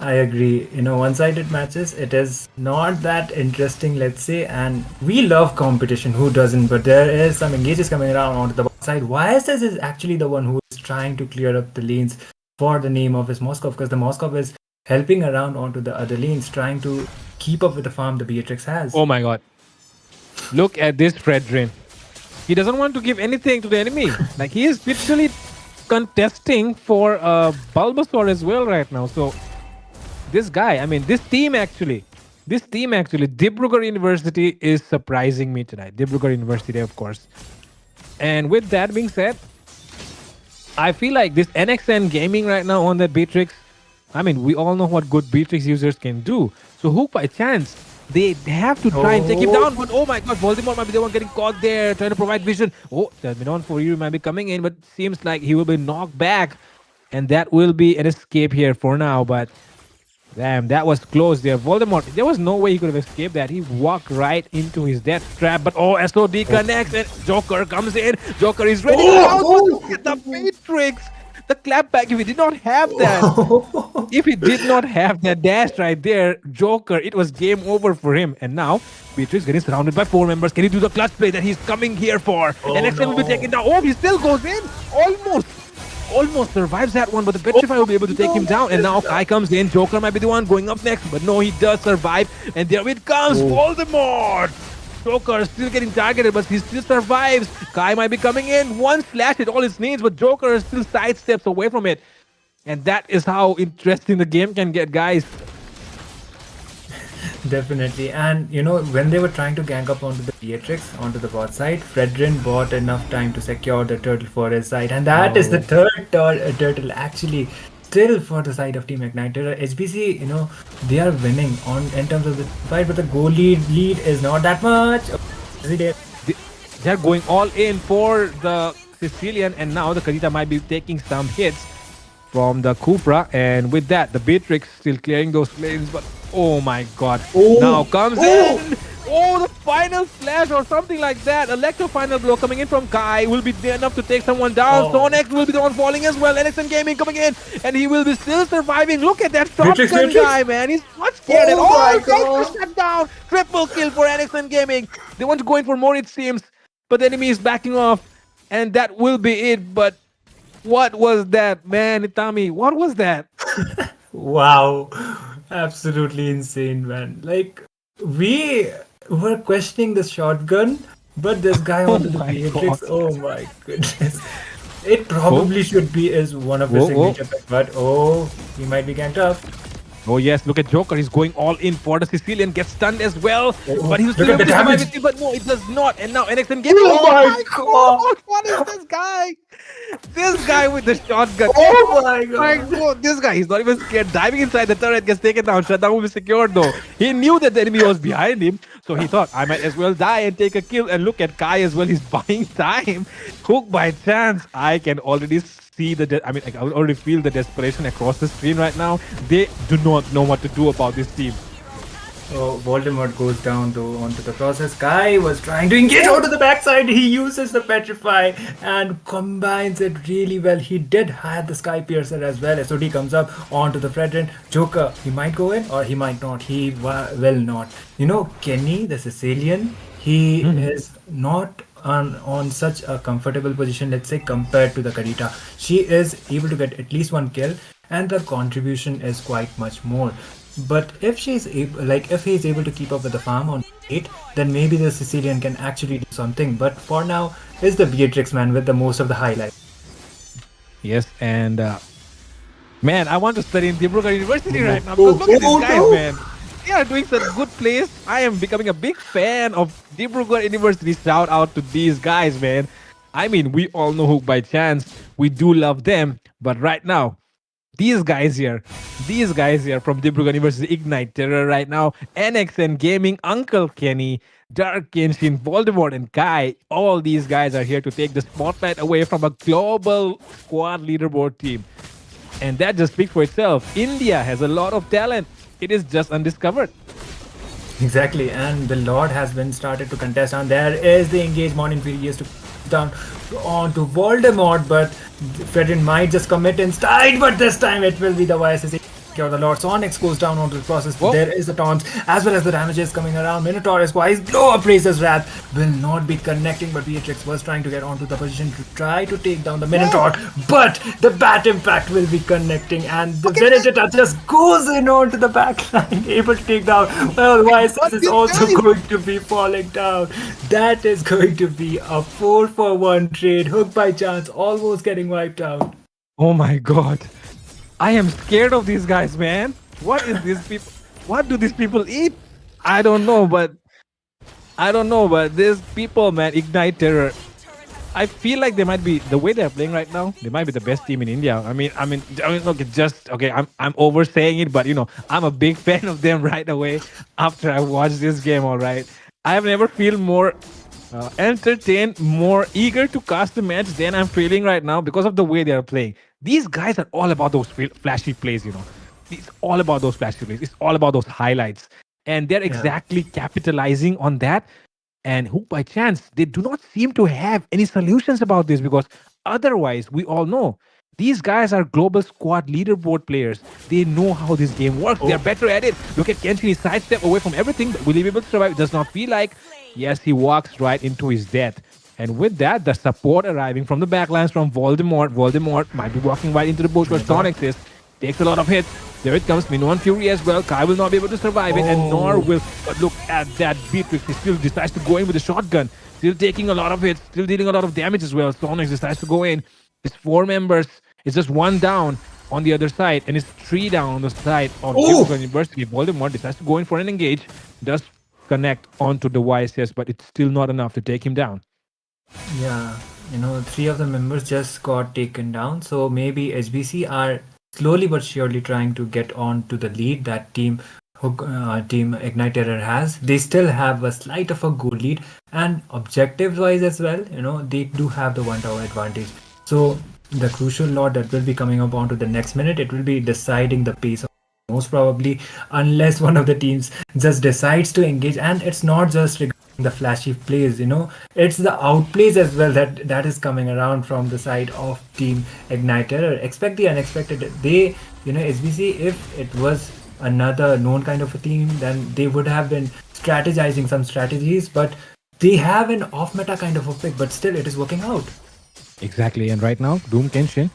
I agree. One-sided matches, it is not that interesting, let's say, and we love competition. Who doesn't? But there is some engages coming around onto the side. YSS is actually the one who is trying to clear up the lanes for the name of his Moskov, because the Moskov is helping around onto the other lanes, trying to keep up with the farm the Beatrix has. Oh my god. Look at this Fredrin. He doesn't want to give anything to the enemy. Like, he is literally contesting for Bulbasaur as well right now. So this guy, this team actually, Dibrugarh University is surprising me tonight. Dibrugarh University, of course. And with that being said, I feel like this NXN gaming right now on that Beatrix, we all know what good Beatrix users can do. So Hook by chance, they have to try and take him down, but oh my god, Voldemort might be the one getting caught there, trying to provide vision. Oh, Terminon for you might be coming in, but seems like he will be knocked back. And that will be an escape here for now, but damn, that was close there. Voldemort, there was no way he could have escaped that. He walked right into his death trap, but SOD connects and Joker comes in. Joker is ready to get the Matrix. The clapback, if he did not have that, if he did not have that dash right there, Joker, it was game over for him. And now, Beatrix getting surrounded by 4 members. Can he do the clutch play that he's coming here for? NXN will be taken down. Oh, he still goes in. Almost survives that one, but the Petrify will be able to take him down. And now Kai comes in. Joker might be the one going up next, but no, he does survive. And there it comes, Voldemort. Joker still getting targeted, but he still survives. Kai might be coming in. One slash at all his needs, but Joker still sidesteps away from it. And that is how interesting the game can get, guys. Definitely. And when they were trying to gang up onto the Beatrix, onto the bot side, Fredrin bought enough time to secure the turtle for his side. And that is the third turtle actually still for the side of Team Igniter. HBC, they are winning in terms of the fight, but the goal lead is not that much. They're going all in for the Sicilian, and now the Kadita might be taking some hits from the Cupra, and with that, the Beatrix still clearing those lanes, but oh my god, now comes in! Oh, the final slash or something like that. Electro final blow coming in from Kai will be there enough to take someone down. Sonex will be the one falling as well. NXN Gaming coming in, and he will be still surviving. Look at that shotgun guy, man. He's not scared at all. He's shut down. Triple kill for NXN Gaming. They want to go in for more, it seems, but the enemy is backing off, and that will be it. But what was that, man? Itami, what was that? Wow. Absolutely insane, man. Like, we were questioning the shotgun, but this guy onto the Beatrix, oh my goodness. It probably should be as one of his signature picks, but he might be ganked up. Oh yes, look at Joker. He's going all in for the Sicilian. Gets stunned as well, but he's still able to survive it. But no, it does not. And now NXN Gaming. Oh my god! What is this guy? This guy with the shotgun. Oh my god! This guy, he's not even scared. Diving inside the turret, gets taken down. Shutdown will be secured though. He knew that the enemy was behind him, so he thought, I might as well die and take a kill. And look at Kai as well. He's buying time. Hook by chance. I can already see I can already feel the desperation across the screen right now. They do not know what to do about this team. So Voldemort goes down onto the process. Kai was trying to engage onto the backside. He uses the Petrify and combines it really well. He did have the Sky Piercer as well. SOD comes up onto the Fredrin. Joker, he might go in or he might not. He will not. Kenny, the Sicilian, he is not on such a comfortable position, let's say, compared to the Kadita. She is able to get at least one kill, and the contribution is quite much more. But if she's if he's able to keep up with the farm on 8, then maybe the Sicilian can actually do something. But for now, is the Beatrix, man, with the most of the highlights. Yes, and man, I want to study in Dibrugarh University right now. Because look at these guys, man. They are doing such good plays. I am becoming a big fan of Dibrugarh University. Shout out to these guys, man. I mean, we all know Hook by Chance. We do love them. But right now, these guys here from Dibrugarh University, Ignite Terror right now, NXN Gaming, Uncle Kenny, Dark Kenshin, Voldemort, and Kai. All these guys are here to take the spotlight away from a global squad leaderboard team. And that just speaks for itself. India has a lot of talent. It is just undiscovered. Exactly, and the Lord has been started to contest, and there is the engaged Morning Furious to down on to Voldemort, but Fredrin might just commit instead, but this time it will be the YSS or the Lord. Sonic goes down onto the process. Whoa. There is the taunts as well as the damages coming around. Minotaur is wise. Blow up Razor's Wrath will not be connecting, but Beatrix was trying to get onto the position to try to take down the Minotaur, but the Bat Impact will be connecting, and the Benedetta just goes in onto the backline, able to take down. Well, YSS is also going to be falling down. That is going to be a 4-for-1 trade. Hook by Chance almost getting wiped out. Oh my god. I am scared of these guys, man. What is these people? What do these people eat? I don't know, but these people, man, Ignite Terror. I feel like they might be the way they're playing right now. They might be the best team in India. I mean, look, it's just okay. I'm oversaying it, but I'm a big fan of them right away after I watched this game. All right, I have never feel more entertained, more eager to cast the match than I'm feeling right now because of the way they are playing. These guys are all about those flashy plays, It's all about those flashy plays. It's all about those highlights. And they're exactly capitalizing on that. And Hook by Chance, they do not seem to have any solutions about this because otherwise, we all know, these guys are global squad leaderboard players. They know how this game works. They're better at it. Look at Kenshin, he sidestep away from everything. Will he be able to survive? It does not feel like. Yes, he walks right into his death. And with that, the support arriving from the backlines from Voldemort. Voldemort might be walking right into the bush where Sonic is. Takes a lot of hits. There it comes. Minoan Fury as well. Kai will not be able to survive it. And nor will. But look at that. Beatrix. He still decides to go in with a shotgun. Still taking a lot of hits. Still dealing a lot of damage as well. Sonic decides to go in. It's 4 members. It's just 1 down on the other side. And it's 3 down on the side of Dibrugarh University. Voldemort decides to go in for an engage. Does connect onto the YSS, but it's still not enough to take him down. Yeah, 3 of the members just got taken down. So maybe HBC are slowly but surely trying to get on to the lead that team Ignite Terror has. They still have a slight of a goal lead, and objectives wise as well, they do have the 1 tower advantage. So the crucial lot that will be coming up onto the next minute, it will be deciding the pace of most probably, unless one of the teams just decides to engage. And it's not just regarding the flashy plays, it's the outplays as well that is coming around from the side of team Ignite Terror. Expect the unexpected. They, SBC, if it was another known kind of a team, then they would have been strategizing some strategies, but they have an off meta kind of a pick, but still it is working out. Exactly. And right now, Doom Kenshin,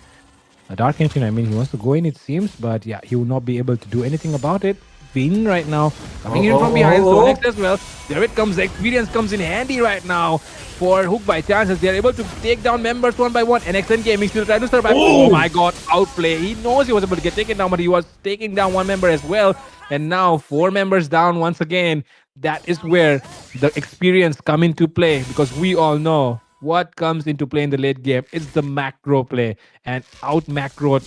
Dark Kenshin, I mean, he wants to go in, it seems, but yeah, he will not be able to do anything about it. Finn right now coming in from behind, Sonic as well. There it comes. The experience comes in handy right now for Hook by Chance as they're able to take down members 1 by 1. NXN Gaming still trying to survive. Oh my god, outplay. He knows he was able to get taken down, but he was taking down 1 member as well. And now 4 members down once again. That is where the experience come into play, because we all know what comes into play in the late game. It's the macro play, and out macro,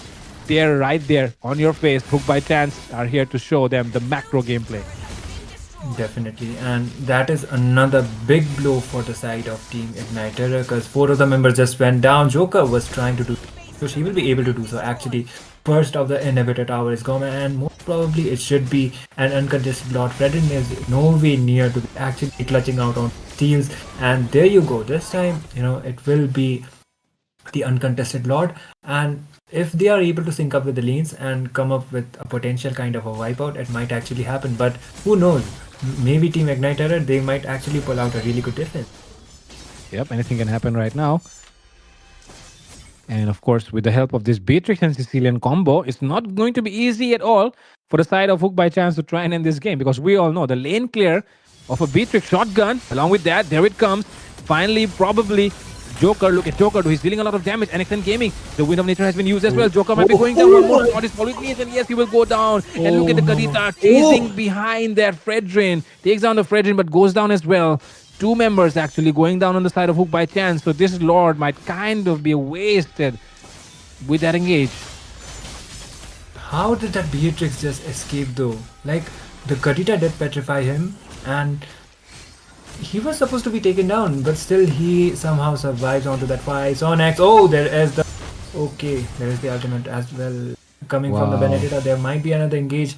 they're right there on your face. Hook by Chance are here to show them the macro gameplay. Definitely, and that is another big blow for the side of Team Ignite Terror, because 4 of the members just went down. Joker was trying to do so, she will be able to do so. Actually, first of the inhibitor tower is gone, and most probably it should be an uncontested lot. Fredrin is no way near to actually clutching out on steals, and there you go. This time, it will be the uncontested lord, and if they are able to sync up with the lanes and come up with a potential kind of a wipeout, it might actually happen. But who knows? Maybe Team Ignite Terror, they might actually pull out a really good defense. Yep, anything can happen right now. And of course, with the help of this Beatrix and Sicilian combo, it's not going to be easy at all for the side of Hook by Chance to try and end this game, because we all know the lane clear of a Beatrix shotgun. Along with that, there it comes. Finally, probably Joker. Look at Joker. He's dealing a lot of damage. NXN Gaming, the Wind of Nature has been used as well. Joker might be going down. One more shot is all it needs, and yes, he will go down. And look at the Kadita chasing behind that Fredrin. Takes down the Fredrin, but goes down as well. 2 members actually going down on the side of Hook by chance. So this Lord might kind of be wasted with that engage. How did that Beatrix just escape though? Like, the Kadita did petrify him, and he was supposed to be taken down, but still he somehow survives onto that fight. Sonex, oh, there is the... Okay, there is the ultimate as well. Coming from the Benedetta, there might be another engage.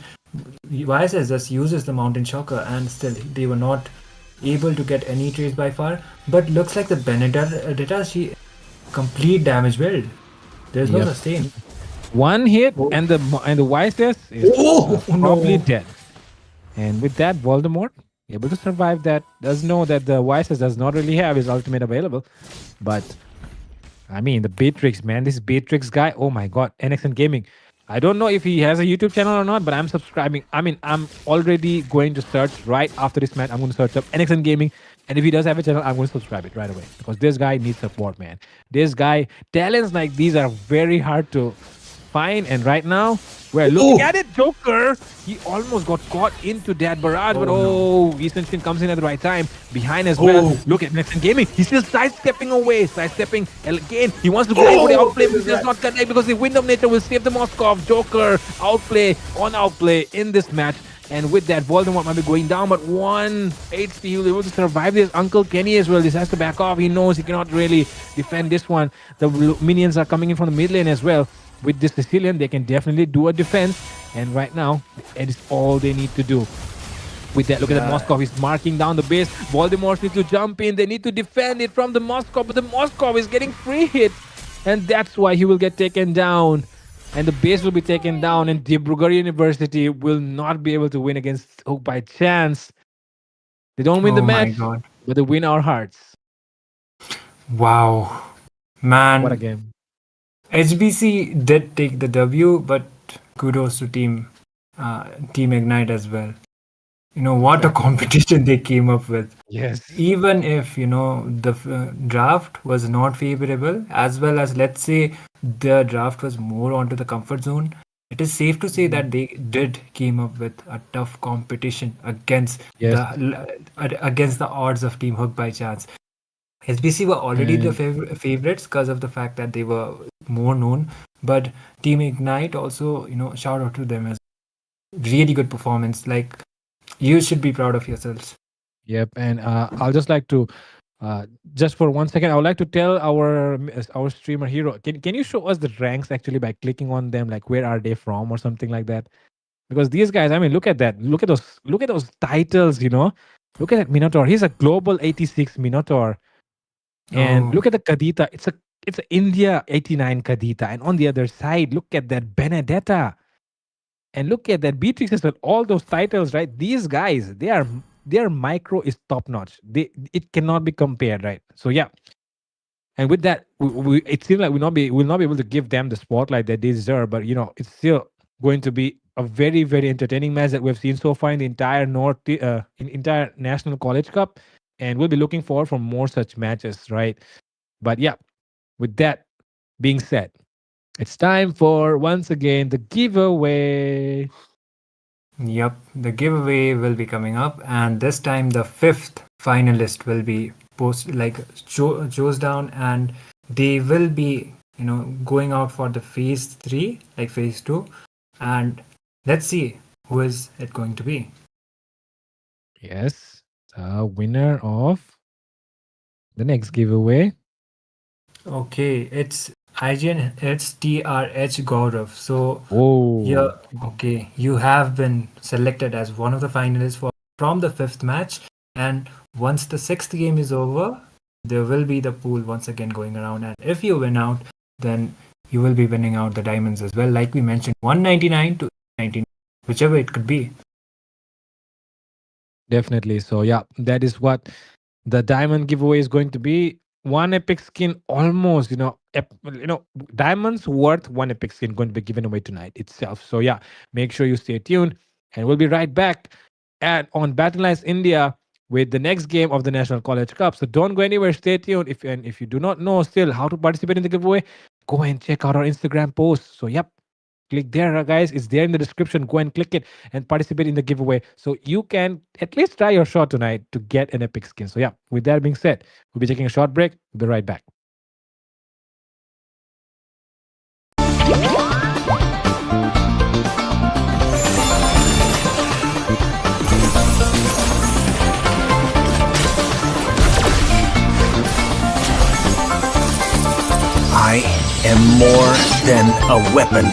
YSS just uses the Mountain Shocker, and still they were not able to get any trades by far. But looks like the Benedetta, she complete damage build. There's no sustain. One hit, and the YSS is probably dead. And with that, Voldemort able to survive that. Does know that the YSS does not really have his ultimate available, but I mean the Beatrix, man, this Beatrix guy. Oh my God, NXN Gaming. I don't know if he has a YouTube channel or not, but I'm subscribing. I mean, I'm already going to search right after this match. I'm going to search up NXN Gaming, and if he does have a channel, I'm going to subscribe it right away because this guy needs support, man. This guy, talents like these are very hard to find, and right now we're looking at it. Joker, he almost got caught into that barrage, but Eastern Shin comes in at the right time behind as well. Look at NXN Gaming, he's still sidestepping away, sidestepping again. He wants to go for the outplay, but he does not connect because the Wind of Nature will save the Moskov. Joker outplay on outplay in this match, and with that, Voldemort might be going down, but 1 HP, he'll be able to survive this. Uncle Kenny as well, this has to back off. He knows he cannot really defend this one. The minions are coming in from the mid lane as well. With this Sicilian, they can definitely do a defense, and right now, it is all they need to do. With that, look at the Moskov, he's marking down the base. Voldemort needs to jump in, they need to defend it from the Moskov, but the Moskov is getting free hit, and that's why he will get taken down. And the base will be taken down, and Dibrugarh University will not be able to win against Hook by chance. They don't win the match, but they win our hearts. Wow. Man. What a game. HBC did take the W, but kudos to Team Ignite as well. You know, what a competition they came up with. Yes. Even if, you know, the draft was not favorable, as well as, let's say, the draft was more onto the comfort zone, it is safe to say that they did came up with a tough competition against against the odds of Team Hook by chance. SBC were already the favorites because of the fact that they were more known, but Team Ignite also, you know, shout out to them as really good performance. Like, you should be proud of yourselves. Yep, and I'll just like to just for 1 second, I would like to tell our streamer Hero, can you show us the ranks actually by clicking on them, like where are they from or something like that? Because these guys, I mean, look at that, look at those titles, you know, look at that Minotaur. He's a global 86 Minotaur. And look at the Kadita. It's a India 89 Kadita. And on the other side, look at that Benedetta. And look at that Beatrix as well. All those titles, right? These guys, their micro is top notch. It cannot be compared, right? So yeah. And with that, it seems like we'll not be able to give them the spotlight that they deserve. But you know, it's still going to be a very, very entertaining match that we've seen so far in the entire entire National College Cup. And we'll be looking forward for more such matches, right? But yeah, with that being said, it's time for, once again, the giveaway. Yep, the giveaway will be coming up, and this time the 5th finalist will be chose down, and they will be, you know, going out for the phase 3, like phase 2, and let's see who is it going to be. Yes. The winner of the next giveaway. Okay, it's IGN, it's TRH Gaurav. So, you have been selected as one of the finalists from the 5th match. And once the 6th game is over, there will be the pool once again going around. And if you win out, then you will be winning out the diamonds as well. Like we mentioned, 199 to 99, whichever it could be. Definitely. So yeah, that is what the diamond giveaway is going to be. 1 epic skin, almost, diamonds worth 1 epic skin going to be given away tonight itself. So yeah, make sure you stay tuned, and we'll be right back on Battleknights India with the next game of the National College Cup. So don't go anywhere. Stay tuned. If you do not know still how to participate in the giveaway, go and check out our Instagram post. So yep, click there, guys. It's there in the description. Go and click it and participate in the giveaway. So you can at least try your shot tonight to get an epic skin. So yeah, with that being said, we'll be taking a short break. We'll be right back. I am more than a weapon.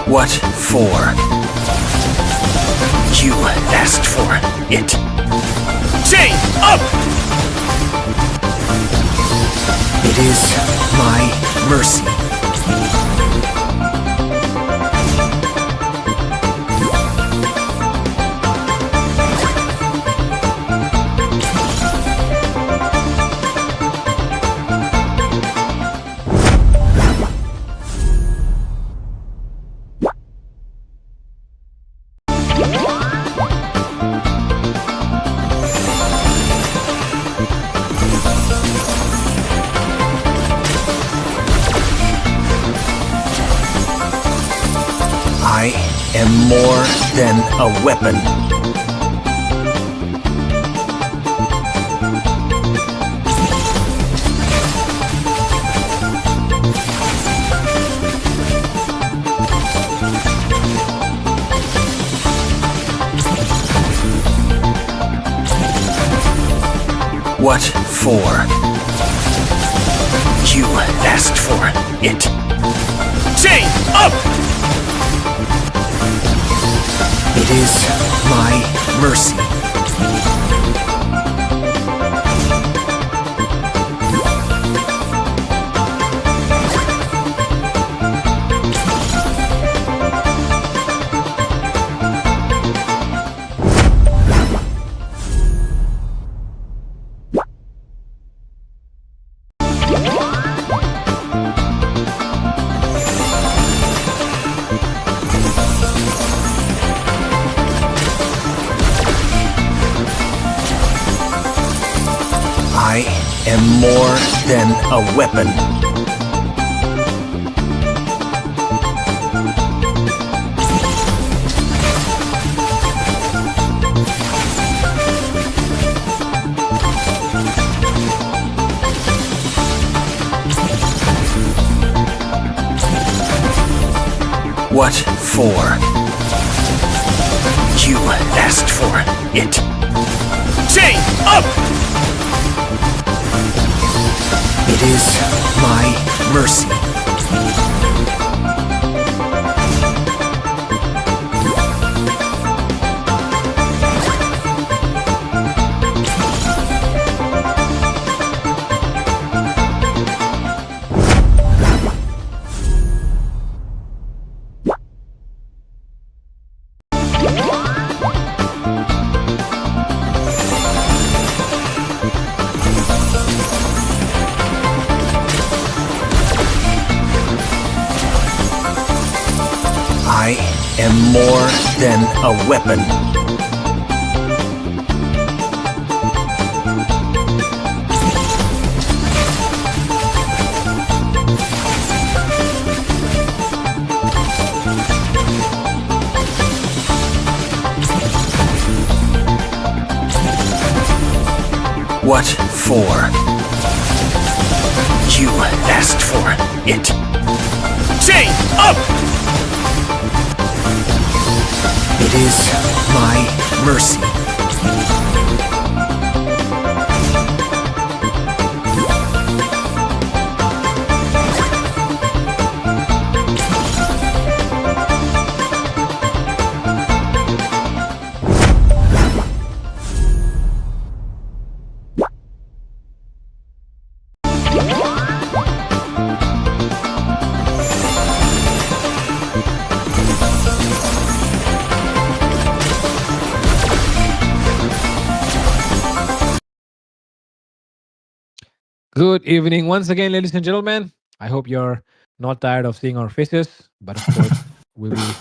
What for? You asked for it. Chain up! It is my mercy. I am more than a weapon. What for? You asked for it. Chain up! It is my mercy. I am more than a weapon. What for? You asked for it. Chain up! It is my mercy. I am more than a weapon. What for? You asked for it. Chain up! It is my mercy. Good evening once again, ladies and gentlemen. I hope you're not tired of seeing our faces, but of course, we'll be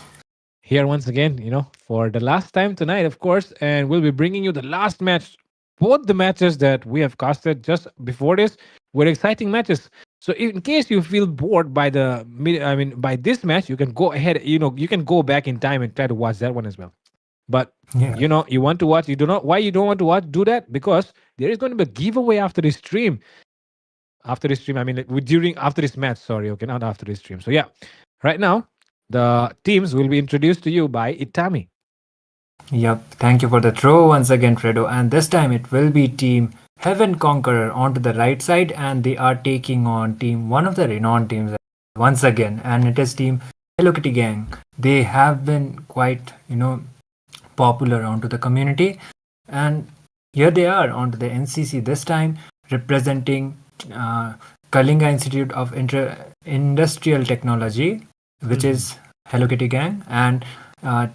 here once again, for the last time tonight, of course, and we'll be bringing you the last match. Both the matches that we have casted just before this were exciting matches. So in case you feel bored by by this match, you can go ahead, you can go back in time and try to watch that one as well. But Yeah. you want to watch, why you don't want to watch, do that, because there is going to be a giveaway after this stream. After this stream, after this match, sorry, okay, not after this stream. So yeah, right now, the teams will be introduced to you by Itami. Yep. Thank you for the throw once again, Fredo. And this time it will be Team Heaven Conqueror onto the right side, and they are taking on one of the renowned teams once again, and it is Team Hello Kitty Gang. They have been quite, popular onto the community, and here they are onto the NCC this time, representing Kalinga Institute of Industrial Technology, which is Hello Kitty Gang, and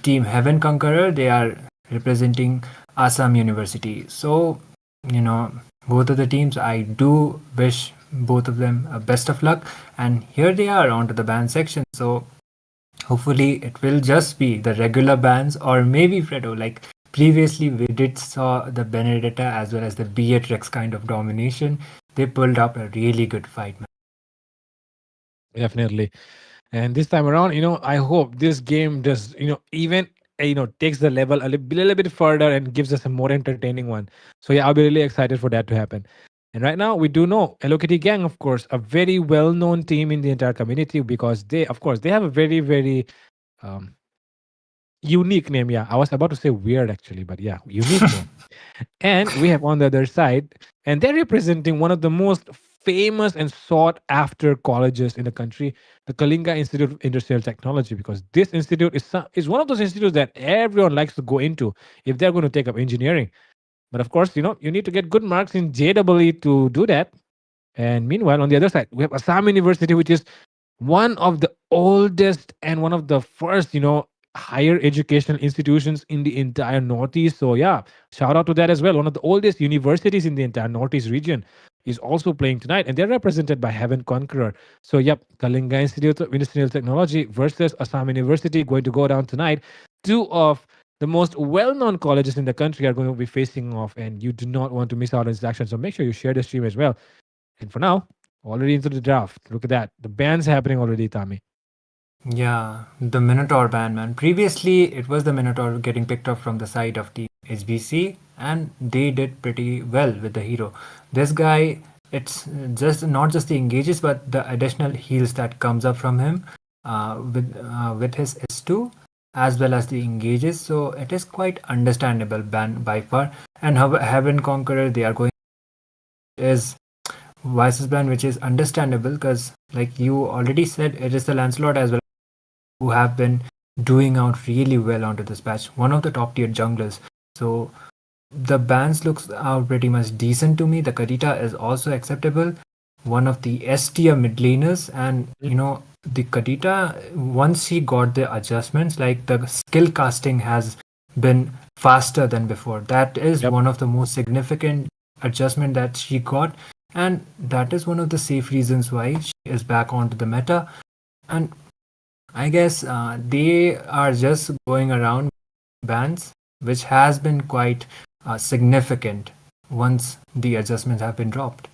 Team Heaven Conqueror, they are representing Assam University. So, both of the teams, I do wish both of them best of luck. And here they are onto the band section. So, hopefully, it will just be the regular bands, or maybe Fredo, like previously we did saw the Benedetta as well as the Beatrix kind of domination. They pulled up a really good fight, man. Definitely. And this time around, I hope this game does, even takes the level a little bit further and gives us a more entertaining one. So yeah, I'll be really excited for that to happen. And right now, we do know Hello Kitty Gang, of course, a very well-known team in the entire community, because they have a very, very unique name. Yeah, I was about to say weird actually, but yeah, unique name. And we have on the other side, and they're representing one of the most famous and sought after colleges in the country, the Kalinga Institute of Industrial Technology, because this institute is one of those institutes that everyone likes to go into if they're going to take up engineering. But of course, you need to get good marks in JEE to do that. And meanwhile, on the other side, we have Assam University, which is one of the oldest and one of the first, higher educational institutions in the entire Northeast. So yeah, shout out to that as well. One of the oldest universities in the entire Northeast region is also playing tonight, and they're represented by Heaven Conqueror. So yep, Kalinga Institute of Industrial Technology versus Assam University going to go down tonight. Two of the most well-known colleges in the country are going to be facing off, and you do not want to miss out on this action. So make sure you share the stream as well. And for now, already into the draft. Look at that. The band's happening already, Tami. Yeah, the Minotaur ban, man. Previously, it was the Minotaur getting picked up from the side of Team HBC, and they did pretty well with the hero. This guy, it's just not just the engages, but the additional heals that comes up from him with his S2, as well as the engages. So it is quite understandable ban by far. And Heaven Conqueror, they are going is Vice's ban, which is understandable because, like you already said, it is the Lancelot as well who have been doing out really well onto this patch. One of the top tier junglers. So the bans looks out pretty much decent to me. The Kadita is also acceptable. One of the S tier mid laners, and the Kadita, once he got the adjustments, like the skill casting has been faster than before. That is one of the most significant adjustment that she got, and that is one of the safe reasons why she is back onto the meta. And I guess they are just going around bans, which has been quite significant once the adjustments have been dropped.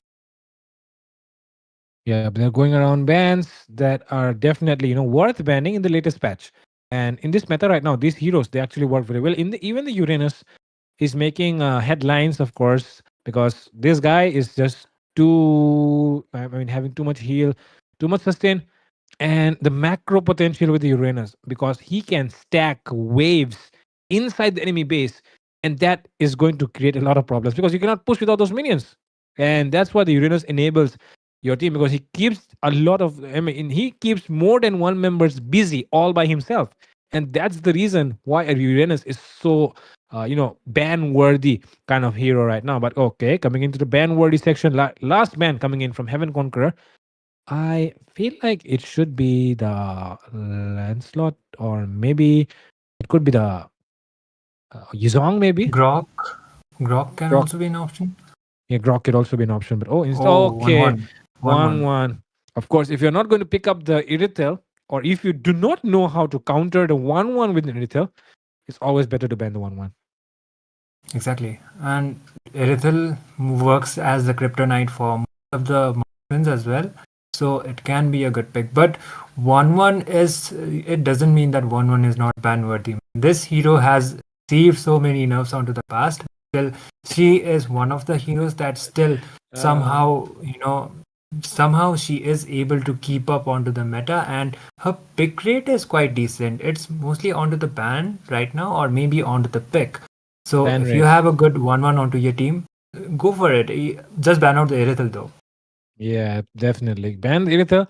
Yeah, they're going around bans that are definitely worth banning in the latest patch. And in this meta right now, these heroes, they actually work very well. Even the Uranus is making headlines, of course, because this guy is just having too much heal, too much sustain, and the macro potential with the Uranus, because he can stack waves inside the enemy base, and that is going to create a lot of problems because you cannot push without those minions. And that's why the Uranus enables your team, because he keeps he keeps more than one members busy all by himself. And that's the reason why a Uranus is so ban worthy kind of hero right now. But okay, coming into the ban worthy section, last ban coming in from Heaven Conqueror, I feel like it should be the Lancelot, or maybe it could be the Yuzong, maybe. Grok can Grok. also be an option. Yeah, Grok could also be an option, but okay, 1-1. 1-1. Of course, if you're not going to pick up the Irithel, or if you do not know how to counter the 1-1 with an Irithel, it's always better to ban the 1-1. Exactly. And Erithel works as the kryptonite for most of the Martians as well. So it can be a good pick. But 1-1 is, it doesn't mean that 1-1 is not ban worthy. This hero has received so many nerfs onto the past. Still, she is one of the heroes that still somehow, somehow she is able to keep up onto the meta, and her pick rate is quite decent. It's mostly onto the ban right now, or maybe onto the pick. So Ban if you rate. have a good 1-1 onto your team, go for it. Just ban out the Erithel though. Yeah, definitely. Ban the Irithel,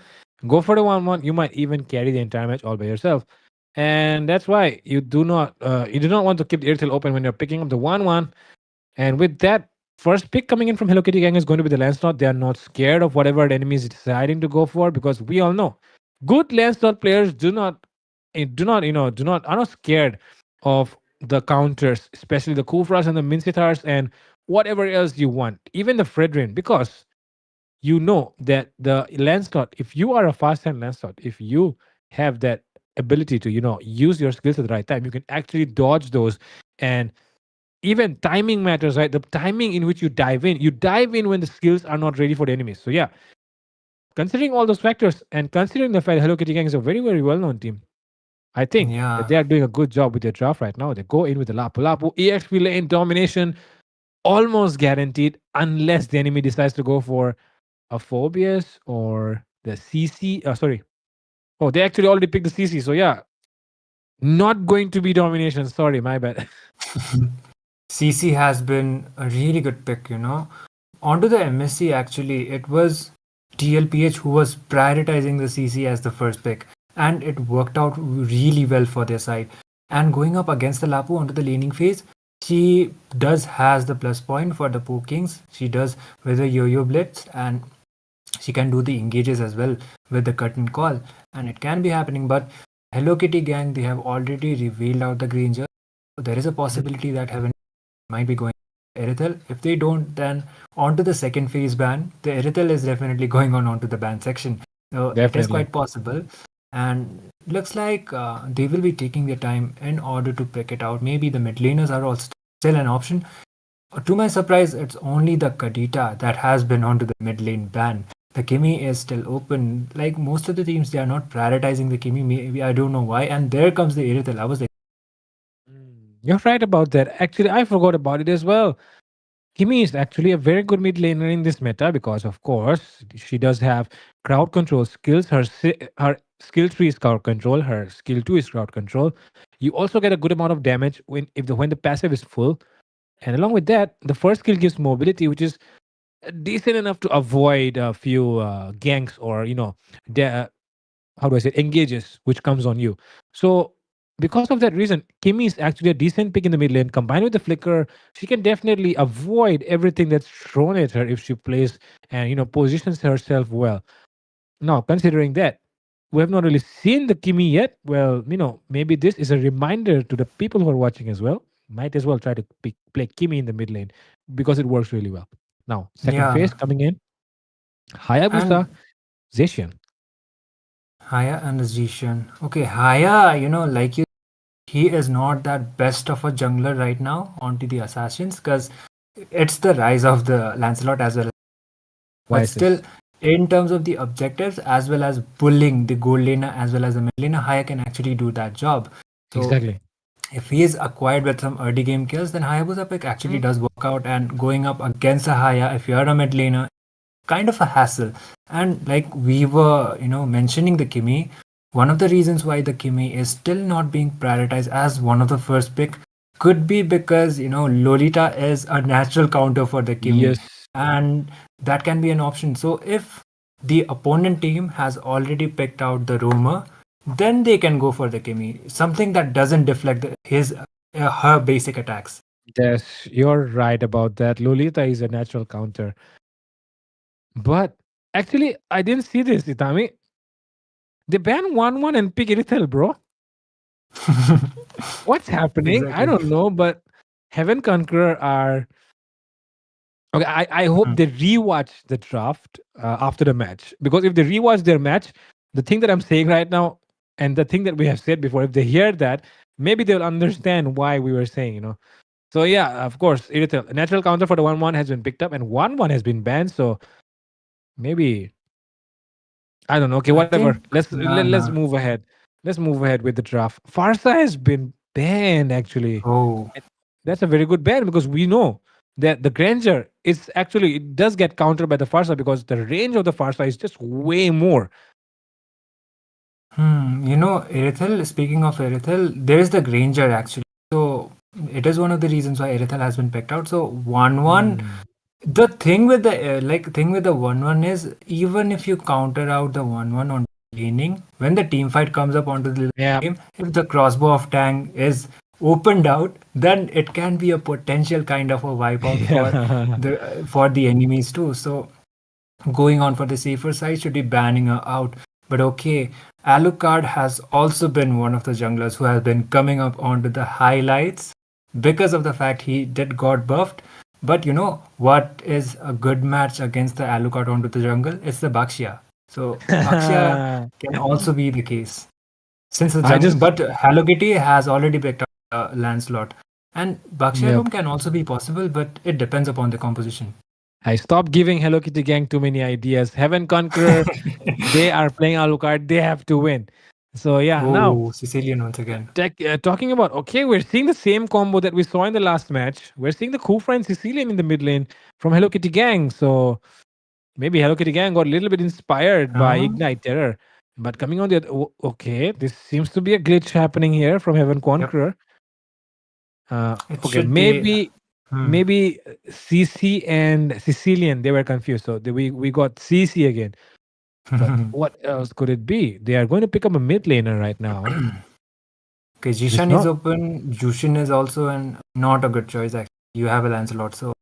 go for the 1-1. You might even carry the entire match all by yourself. And that's why you do not want to keep the Irithel open when you're picking up the 1-1. And with that, first pick coming in from Hello Kitty Gang is going to be the Lancelot. They are not scared of whatever the enemy is deciding to go for, because we all know good Lancelot players are not scared of the counters, especially the Kufras and the Mincitars and whatever else you want, even the Fredrin, because you know that the Lancelot, if you are a fast hand Lancelot, if you have that ability to use your skills at the right time, you can actually dodge those. And even timing matters, right? The timing in which you dive in when the skills are not ready for the enemies. So yeah, considering all those factors and considering the fact that Hello Kitty Gang is a very, very well-known team, I think that they are doing a good job with their draft right now. They go in with the Lapu Lapu, EXP lane domination, almost guaranteed, unless the enemy decides to go for a Phobius or the CC. Sorry. Oh, they actually already picked the CC. So yeah, not going to be domination. Sorry, my bad. CC has been a really good pick, Onto the MSC, actually, it was TLPH who was prioritizing the CC as the first pick, and it worked out really well for their side. And going up against the Lapu onto the laning phase, she does has the plus point for the pokings. She does with the yo-yo blitz, and she can do the engages as well with the curtain call, and it can be happening. But Hello Kitty Gang, they have already revealed out the Granger. There is a possibility that Heaven might be going Erithel. If they don't, then onto the second phase ban. The Erithel is definitely going onto the ban section. So it is quite possible. And looks like they will be taking their time in order to pick it out. Maybe the mid laners are also still an option. To my surprise, it's only the Kadita that has been onto the mid lane ban. The Kimi is still open. Like most of the teams, they are not prioritizing the Kimi. Maybe I don't know why. And there comes the Erithel. I was like, You're right about that. Actually, I forgot about it as well. Kimi is actually a very good mid laner in this meta because, of course, she does have crowd control skills. Her skill 3 is crowd control. Her skill 2 is crowd control. You also get a good amount of damage when the passive is full. And along with that, the first skill gives mobility, which is decent enough to avoid a few ganks or how do I say engages which comes on you. So because of that reason, Kimi is actually a decent pick in the mid lane. Combined with the flicker, she can definitely avoid everything that's thrown at her if she plays and positions herself well. Now, considering that we have not really seen the Kimi yet, well, maybe this is a reminder to the people who are watching as well. Might as well try to play Kimi in the mid lane because it works really well. Now, second phase coming in, Hayabusa, Zacian. Haya and Zishan. Okay, Haya, like he is not that best of a jungler right now onto the assassins, because it's the rise of the Lancelot as well. Why But is still, this? in terms of the objectives as well as bullying the gold laner as well as the mid laner, Haya can actually do that job. So Exactly. if he is acquired with some early game kills, then Hayabusa pick actually does work out. And going up against a Haya, if you're a mid laner, kind of a hassle. And like we were, mentioning the Kimi, one of the reasons why the Kimi is still not being prioritized as one of the first pick could be because Lolita is a natural counter for the Kimi, Yes. and that can be an option. So if the opponent team has already picked out the roamer, then they can go for the Kimi, something that doesn't deflect her basic attacks. Yes, you're right about that. Lolita is a natural counter. But actually, I didn't see this, Itami. They ban 1-1 and pick Irithel, bro. What's happening? I Exactly. don't know, but Heaven Conqueror are Okay, I hope they rewatch the draft after the match, because if they rewatch their match, the thing that I'm saying right now and the thing that we have said before, if they hear that, maybe they'll understand why we were saying, So yeah, of course, Irithel, a natural counter for the 1-1 has been picked up and 1-1 has been banned. So maybe I don't know. Okay, I whatever. think Let's nah. move ahead. Let's move ahead with the draft. Farsa has been banned actually. Oh, That's a very good ban because we know that the Granger is actually, it does get countered by the Farsa because the range of the Farsa is just way more. Irithel, speaking of Irithel, there is the Granger actually. So it is one of the reasons why Irithel has been picked out. So 1-1, the thing with the 1-1 is, even if you counter out the 1-1 on laning, when the team fight comes up onto the Yeah. game, if the crossbow of Tang is opened out, then it can be a potential kind of a wipeout for the enemies too. So going on for the safer side should be banning her out. But okay, Alucard has also been one of the junglers who has been coming up onto the highlights because of the fact he did got buffed. But you know what is a good match against the Alucard onto the jungle? It's the Baxia. So Baxia can also be the case. Since the jungle, but Hello Kitty has already picked up Lancelot. And Baxia room can also be possible, but it depends upon the composition. I stopped giving Hello Kitty Gang too many ideas. Heaven Conqueror, they are playing Alucard. They have to win. So yeah, now Sicilian once again. Talking about, okay, we're seeing the same combo that we saw in the last match. We're seeing the Kufra and Sicilian in the mid lane from Hello Kitty Gang. So maybe Hello Kitty Gang got a little bit inspired by Ignite Terror. But coming on the okay, this seems to be a glitch happening here from Heaven Conqueror. Okay, maybe CC and Sicilian, they were confused. So we got CC again. But what else could it be? They are going to pick up a mid laner right now. Okay, Jishan is open. Jushin is also not a good choice actually. You have a Lancelot, so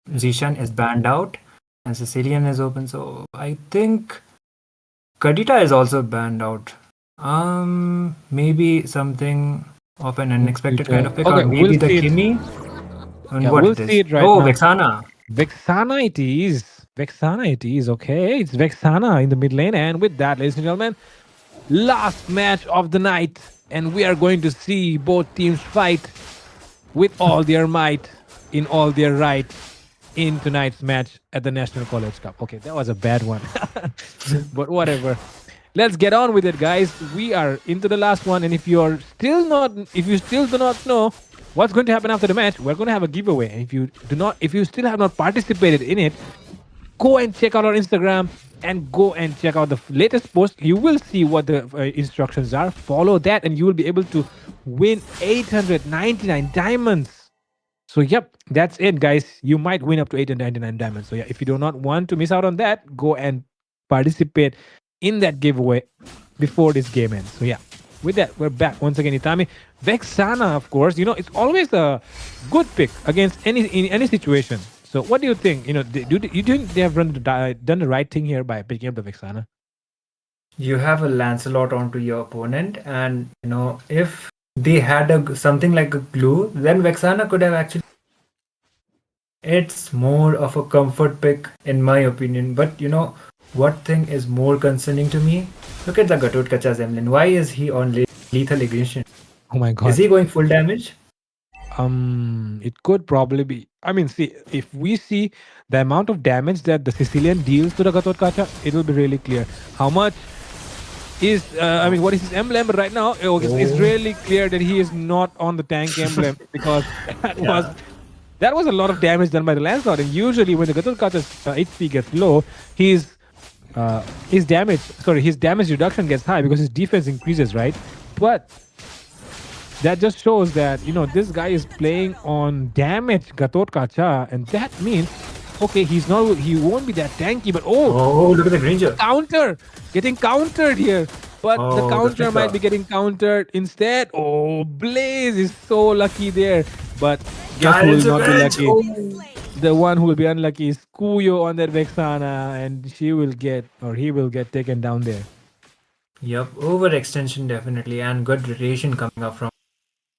Jishan is banned out, and Sicilian is open. So I think Kadita is also banned out. Maybe something of an unexpected kind of pick, or maybe the Kimi. And what we'll it is? See it right now. Vexana. Vexana it is. Vexana it is. Okay, it's Vexana in the mid lane. And with that, ladies and gentlemen, last match of the night. And we are going to see both teams fight with all their might, in all their right, in tonight's match at the National College Cup. Okay, that was a bad one. But whatever. Let's get on with it, guys. We are into the last one. And if you still do not know what's going to happen after the match, we're going to have a giveaway. And if you still have not participated in it, go and check out our Instagram and go and check out the latest post. You will see what the instructions are. Follow that and you will be able to win 899 diamonds. So yep, that's it, guys. You might win up to 899 diamonds. So yeah, if you do not want to miss out on that, go and participate in that giveaway before this game ends. So yeah, with that, we're back once again. Itami, Vexana, of course, it's always a good pick against in any situation. So what do you think? Do you think they have done the right thing here by picking up the Vexana? You have a Lancelot onto your opponent, and if they had something like a glue, then Vexana could have actually. It's more of a comfort pick in my opinion. But what thing is more concerning to me? Look at the Gatotkacha Zemlin. Why is he on lethal ignition? Oh my god. Is he going full damage? It could probably be. I mean, see, if we see the amount of damage that the Sicilian deals to the Gatotkacha, it will be really clear. How much is, what is his emblem right now? It's really clear that he is not on the tank emblem because that was a lot of damage done by the Lancelot. And usually when the Gatotkacha's HP gets low, his damage reduction gets high because his defense increases, right? But that just shows that this guy is playing on damage Gatotkacha, and that means he won't be that tanky, but look at the Granger getting countered here, but the counter might be getting countered instead. Blaze is so lucky there, but guess who will not be lucky? The one who will be unlucky is Kuyo on that Vexana, and he will get taken down there. Yep, overextension definitely, and good rotation coming up from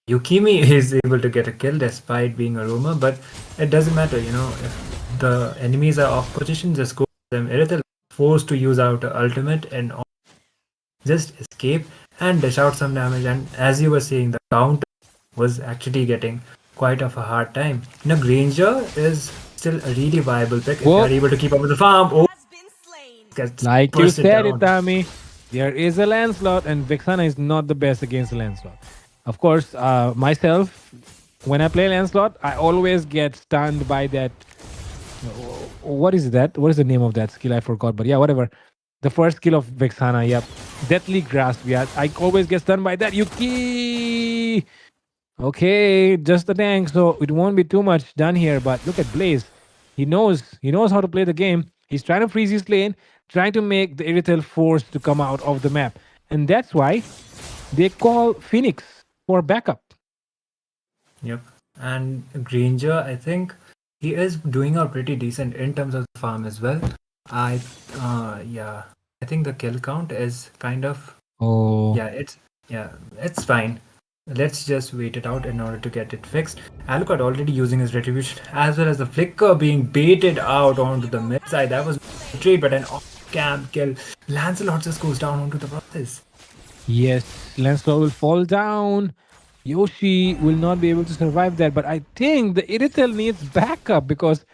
Yukimi is able to get a kill despite being a roamer, but it doesn't matter, if the enemies are off position, just go for them. Irithel forced to use out ultimate and just escape and dish out some damage. And as you were saying, the counter was actually getting quite of a hard time. Granger is still a really viable pick if you're able to keep up with the farm. Oh, like you said, Itami, there is a Lancelot, and Vexana is not the best against Lancelot. Of course, myself, when I play Lancelot, I always get stunned by that. What is that? What is the name of that skill? I forgot, but yeah, whatever. The first skill of Vexana, yep. Deathly Grasp, yeah. I always get stunned by that. Yuki! Okay, just the tank, so it won't be too much done here, but look at Blaze. He knows how to play the game. He's trying to freeze his lane, trying to make the Irithel force to come out of the map. And that's why they call Phoenix for backup. Yep. And Granger, I think he is doing a pretty decent in terms of the farm as well. I think the kill count is kind of it's fine. Let's just wait it out in order to get it fixed. Alucard already using his retribution as well as the flicker being baited out onto the mid side. That was a trade, but an off-camp kill. Lancelot just goes down onto the process. Yes, Lancelot will fall down. Yoshi will not be able to survive that, but I think the Irithel needs backup because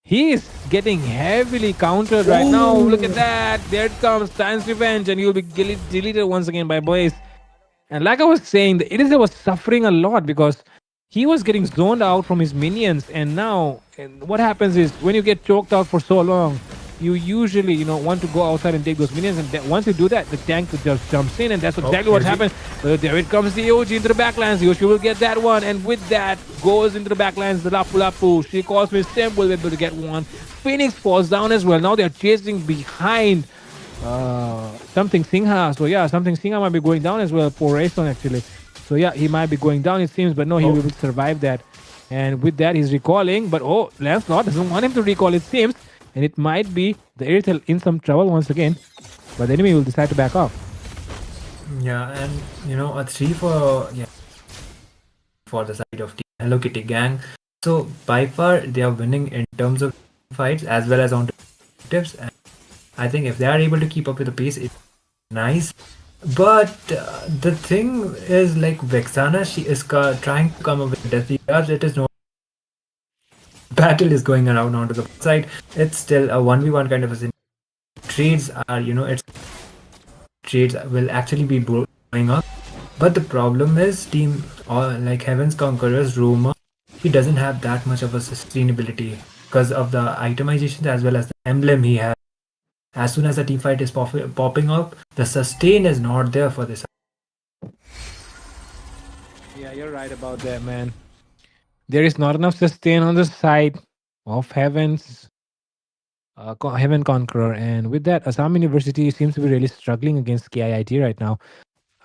he is getting heavily countered right now. Look at that. There it comes. Time's revenge, and he'll be deleted once again by Blaze. And like I was saying, the Irithel was suffering a lot because he was getting zoned out from his minions. And now, what happens is when you get choked out for so long, you usually, want to go outside and take those minions. And once you do that, the tank just jumps in, and that's exactly what happened. There it comes the OG into the backlands. Yoshi will get that one, and with that, goes into the backlands. The Lapu Lapu. She calls me Stem will be able to get one. Phoenix falls down as well. Now they're chasing behind something Singha. So yeah, something Singha might be going down as well. Poor Rayson actually. So yeah, he might be going down it seems, but no, he will survive that. And with that, he's recalling. But Lancelot doesn't want him to recall it seems. And it might be the Irithel in some trouble once again. But the enemy will decide to back off. Yeah, and a 3 for the side of the Hello Kitty gang. So by far they are winning in terms of fights as well as on tips. And I think if they are able to keep up with the pace, it's nice. But the thing is, like Vexana, she is trying to come up with death because it is no battle is going around onto the side. It's still a 1v1 kind of a thing. Trades are, trades will actually be going up. But the problem is team like Heaven's Conquerors, Roma, he doesn't have that much of a sustainability because of the itemization as well as the emblem he has. As soon as a team fight is popping up, the sustain is not there for this. Yeah, you're right about that, man. There is not enough sustain on the side of Heaven Conqueror, and with that, Assam University seems to be really struggling against KIIT right now.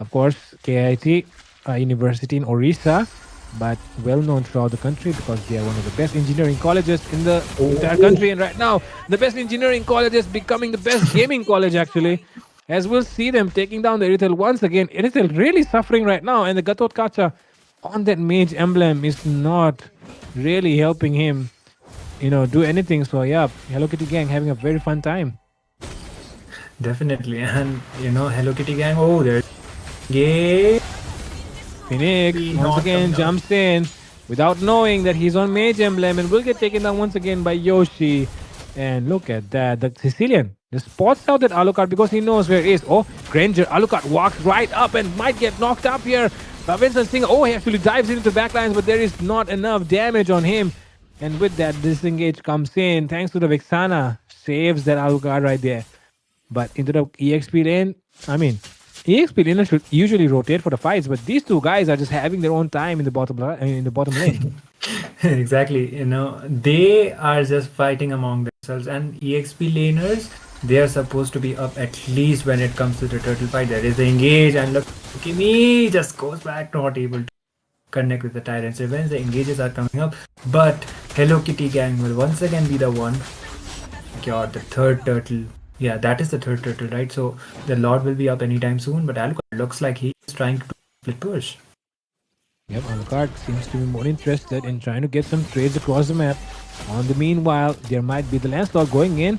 Of course, KIIT University in Orissa, but well known throughout the country because they are one of the best engineering colleges in the entire country. And right now, the best engineering college is becoming the best gaming college actually. As we'll see them taking down the Irithel once again. Irithel really suffering right now, and the Gatot Kacha on that mage emblem is not really helping him, do anything. So yeah, Hello Kitty gang having a very fun time. Definitely, and Hello Kitty gang. Oh, there's game. Phoenix once again jumps in without knowing that he's on mage emblem and will get taken down once again by Yoshi. And look at that, the Sicilian just spots out that Alucard because he knows where it is. Oh, Granger, Alucard walks right up and might get knocked up here. Vincent Singh, he actually dives into the backlines, but there is not enough damage on him. And with that, disengage comes in. Thanks to the Vexana, saves that Alucard right there. But into the EXP lane, EXP laners should usually rotate for the fights, but these two guys are just having their own time in the bottom lane. Exactly, they are just fighting among themselves, and EXP laners, they are supposed to be up at least when it comes to the turtle fight. There is the engage, and look, Kimi just goes back, not able to connect with the Tyrant's Revenge. The engages are coming up, but Hello Kitty gang will once again be the one. God, the third turtle. Yeah, that is the third turtle, right? So the Lord will be up anytime soon, but Alucard looks like he is trying to split push. Yep, Alucard seems to be more interested in trying to get some trades across the map. On the meanwhile, there might be the Lancelot going in.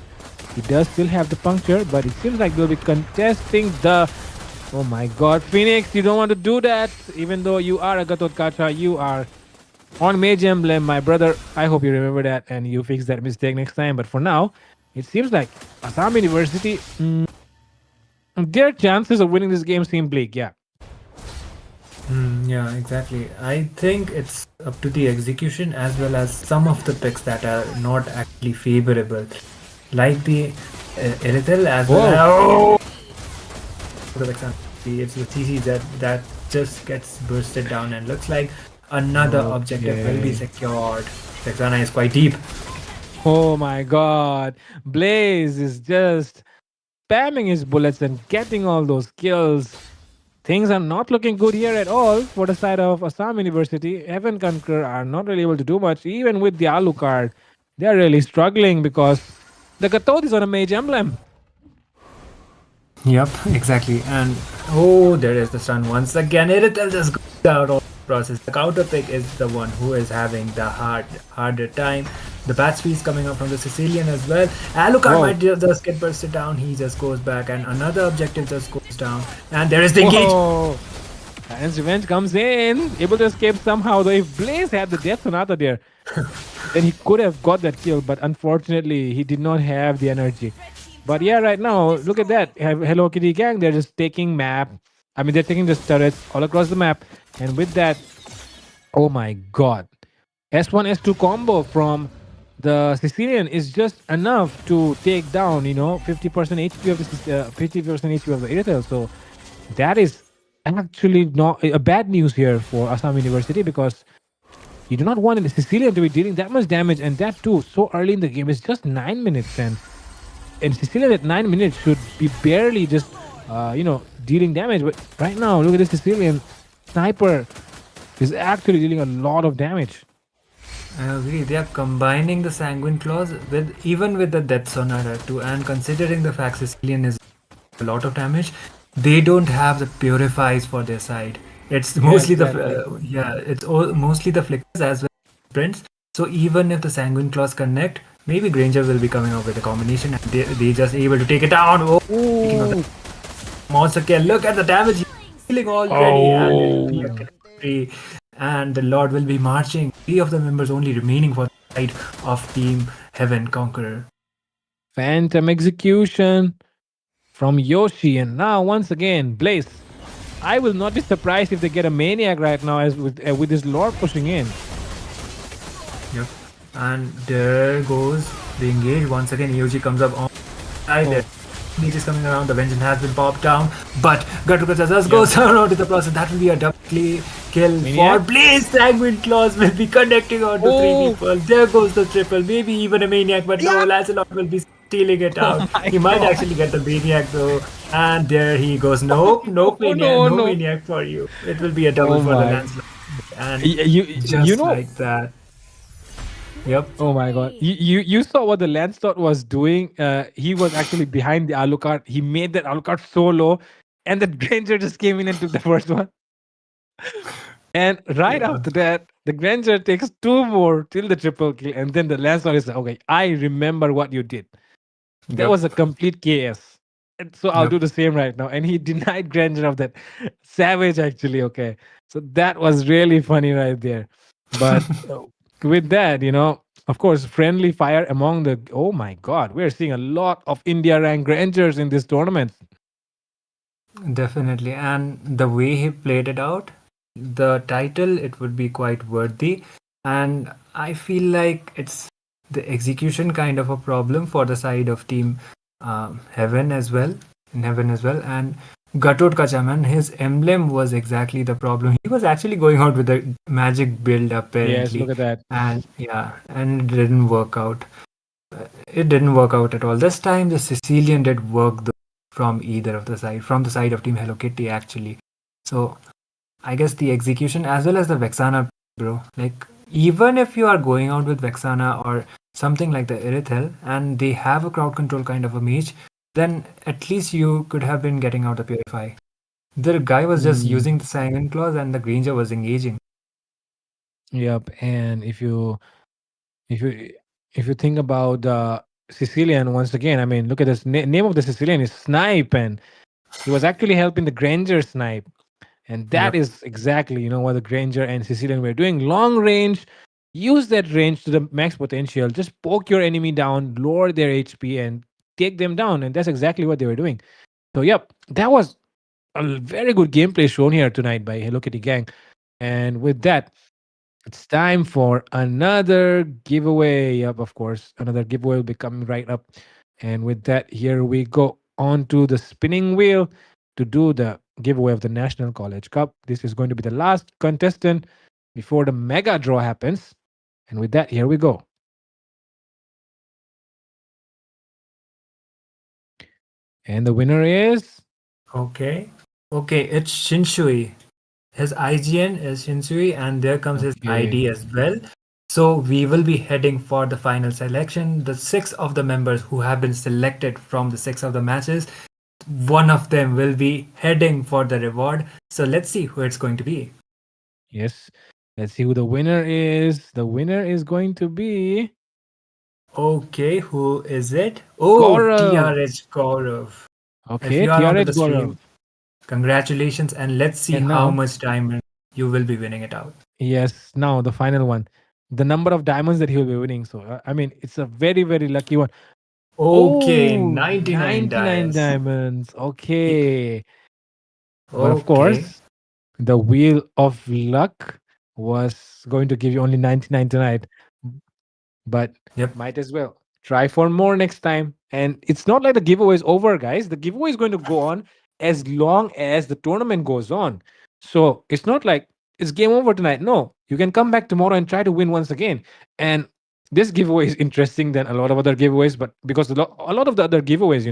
He does still have the puncture, but it seems like they'll be contesting the... Oh my god, Phoenix, you don't want to do that. Even though you are a Gatot Kacha, you are on Mage Emblem, my brother. I hope you remember that and you fix that mistake next time. But for now, it seems like Assam University, their chances of winning this game seem bleak, yeah. Yeah, exactly. I think it's up to the execution as well as some of the picks that are not actually favorable, like the Irithel as well as it's the CC that just gets bursted down and looks like another objective will be secured. Vexana is quite deep. Oh my god. Blaze is just spamming his bullets and getting all those kills. Things are not looking good here at all for the side of Assam University. Heaven Conqueror are not really able to do much, even with the Alucard. They're really struggling because the Gatot is on a Mage Emblem. Yep, exactly. And there is the stun once again. Irithel just goes out of the process. The counter pick is the one who is having the harder time. The bat speed's coming up from the Sicilian as well. Alucard might just get bursted down. He just goes back, and another objective just goes down. And there is the engage. Titans Revenge comes in, able to escape somehow. Though if Blaze had the Death Sonata there, then he could have got that kill. But unfortunately, he did not have the energy. But yeah, right now, look at that. Hello Kitty Gang, they're just taking map. I mean, they're taking the turrets all across the map. And with that, oh my god. S1, S2 combo from the Sicilian is just enough to take down, 50% HP of the 50% HP of the Irithel. So that is actually not a bad news here for Assam University, because you do not want the Sicilian to be dealing that much damage, and that too so early in the game. It's just 9 minutes, and Sicilian at 9 minutes should be barely just dealing damage. But right now, look at this Sicilian sniper is actually dealing a lot of damage. I agree. They are combining the Sanguine Claws with the Death Sonata too, and considering the fact Sicilian is a lot of damage, they don't have the Purifies for their side. It's mostly mostly the Flickers as well as Prince. So even if the Sanguine Claws connect, maybe Granger will be coming up with a combination, and they just able to take it down. Monster kill! Look at the damage he's dealing already, and the Lord will be marching. 3 of the members only remaining for the side of Team Heaven Conqueror. Phantom execution from Yoshi, and now once again Blaze. I will not be surprised if they get a Maniac right now, as with this Lord pushing in. Yep, and there goes the engage once again. Yoshi comes up on side. Meat is coming around. The Vengeance has been popped down, but Gatukacha just goes down onto the process. That will be a double kill for Blaze. Sanguine Claws will be connecting on to 3 people. There goes the triple. Maybe even a Maniac, but no, Lancelot will be stealing it out. He might actually get the Maniac though. And there he goes. Nope, Maniac, no Maniac for you. It will be a double for the Lancelot. And like that. Yep. Oh my god. You saw what the Lancelot was doing. He was actually behind the Alucard. He made that Alucard so low, and the Granger just came in and took the first one. And after that, the Granger takes 2 more till the triple kill, and then the Lancelot is like, okay, I remember what you did. That was a complete KS. And so I'll do the same right now. And he denied Granger of that. Savage, actually. Okay. So that was really funny right there. But with that, of course, friendly fire among the... Oh my god, we're seeing a lot of India rank Grangers in this tournament. Definitely. And the way he played it out, the title, it would be quite worthy. And I feel like it's the execution kind of a problem for the side of Team Heaven as well. And Gatot Kachaman, his emblem was exactly the problem. He was actually going out with a magic build apparently. Yes, look at that. And and it didn't work out. It didn't work out at all. This time the Sicilian did work from either of the side, from the side of Team Hello Kitty actually. So I guess the execution as well as the Vexana, bro. Like, even if you are going out with Vexana or something like the Irithel and they have a crowd control kind of a mage, then at least you could have been getting out the Purify. The guy was just using the Sanguine Claws and the Granger was engaging. Yep. And if you if you think about Sicilian once again, I mean, look at this name of the Sicilian is Snipe, and he was actually helping the Granger snipe. And that Yep. is exactly, what the Granger and Sicilian were doing. Long range, use that range to the max potential. Just poke your enemy down, lower their HP, and take them down. And that's exactly what they were doing. So, yep, that was a very good gameplay shown here tonight by Hello Kitty Gang. And with that, it's time for another giveaway. Yep, of course, another giveaway will be coming right up. And with that, here we go on to the spinning wheel to do the giveaway of the National College Cup. This is going to be the last contestant before the mega draw happens. And with that, here we go. And the winner is Okay. Okay, it's Shinshui. His IGN is Shinsui, and there comes his Okay. ID as well. So we will be heading for the final selection. The 6 of the members who have been selected from the 6 of the matches, one of them will be heading for the reward. So let's see who it's going to be. Yes. Let's see who the winner is. The winner is going to be Okay, who is it? Oh, Gaurav. TRH Gaurav. If Okay, you are onto the TRH Gaurav. stream, congratulations, and let's see And how now- much diamond you will be winning it out. Yes, now the final one. The number of diamonds that he will be winning. So, I mean, it's a very, very lucky one. Okay, Oh, 99 dice. diamonds. Okay. But of Okay. course, the wheel of luck was going to give you only 99 tonight. But Yep. might as well try for more next time. And it's not like the giveaway is over, guys. The giveaway is going to go on as long as the tournament goes on. So it's not like it's game over tonight. No, you can come back tomorrow and try to win once again. And this giveaway is interesting than a lot of other giveaways, but because a lot of the other giveaways,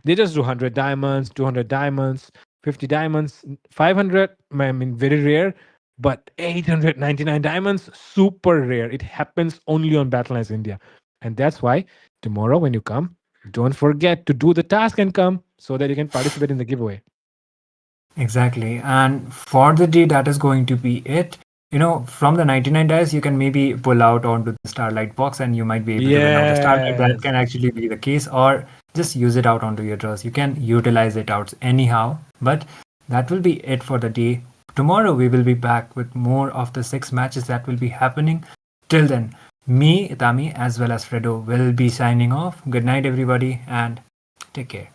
they just do 100 diamonds, 200 diamonds, 50 diamonds, 500. I mean, very rare. But 899 diamonds, super rare. It happens only on Battleknights India. And that's why tomorrow when you come, don't forget to do the task and come so that you can participate in the giveaway. Exactly. And for the day, that is going to be it. From the 99 dice, you can maybe pull out onto the Starlight box and you might be able to win out the Starlight. That Yes. can actually be the case, or just use it out onto your draws. You can utilize it out anyhow. But that will be it for the day. Tomorrow we will be back with more of the 6 matches that will be happening. Till then, me, Itami, as well as Fredo will be signing off. Good night, everybody, and take care.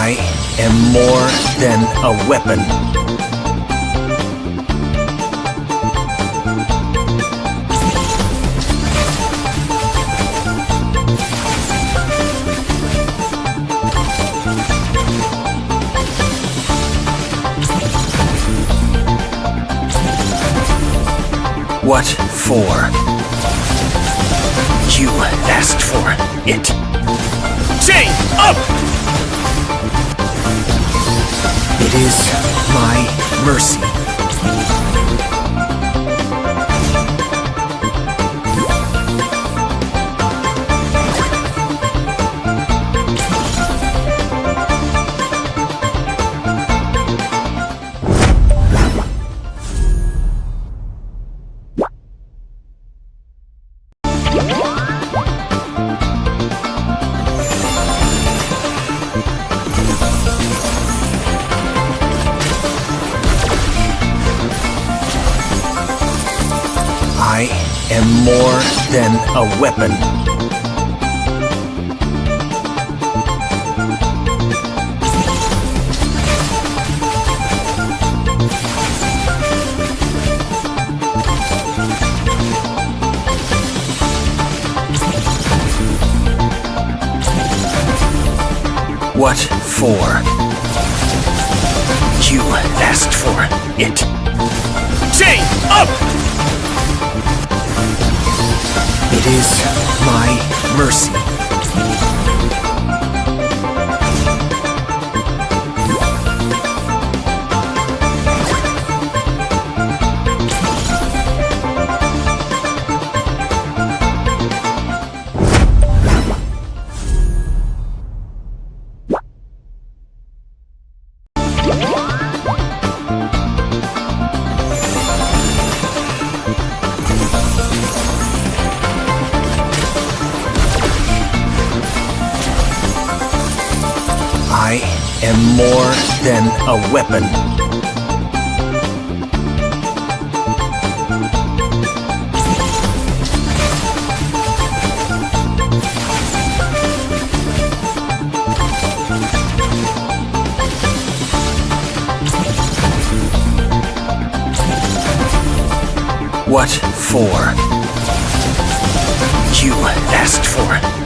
I am more than a weapon. What for? You asked for it. Chain up! It is my mercy. I am more than a weapon. What for? You asked for it. Chain up! It is my mercy. am more than a weapon. What for? You asked for it.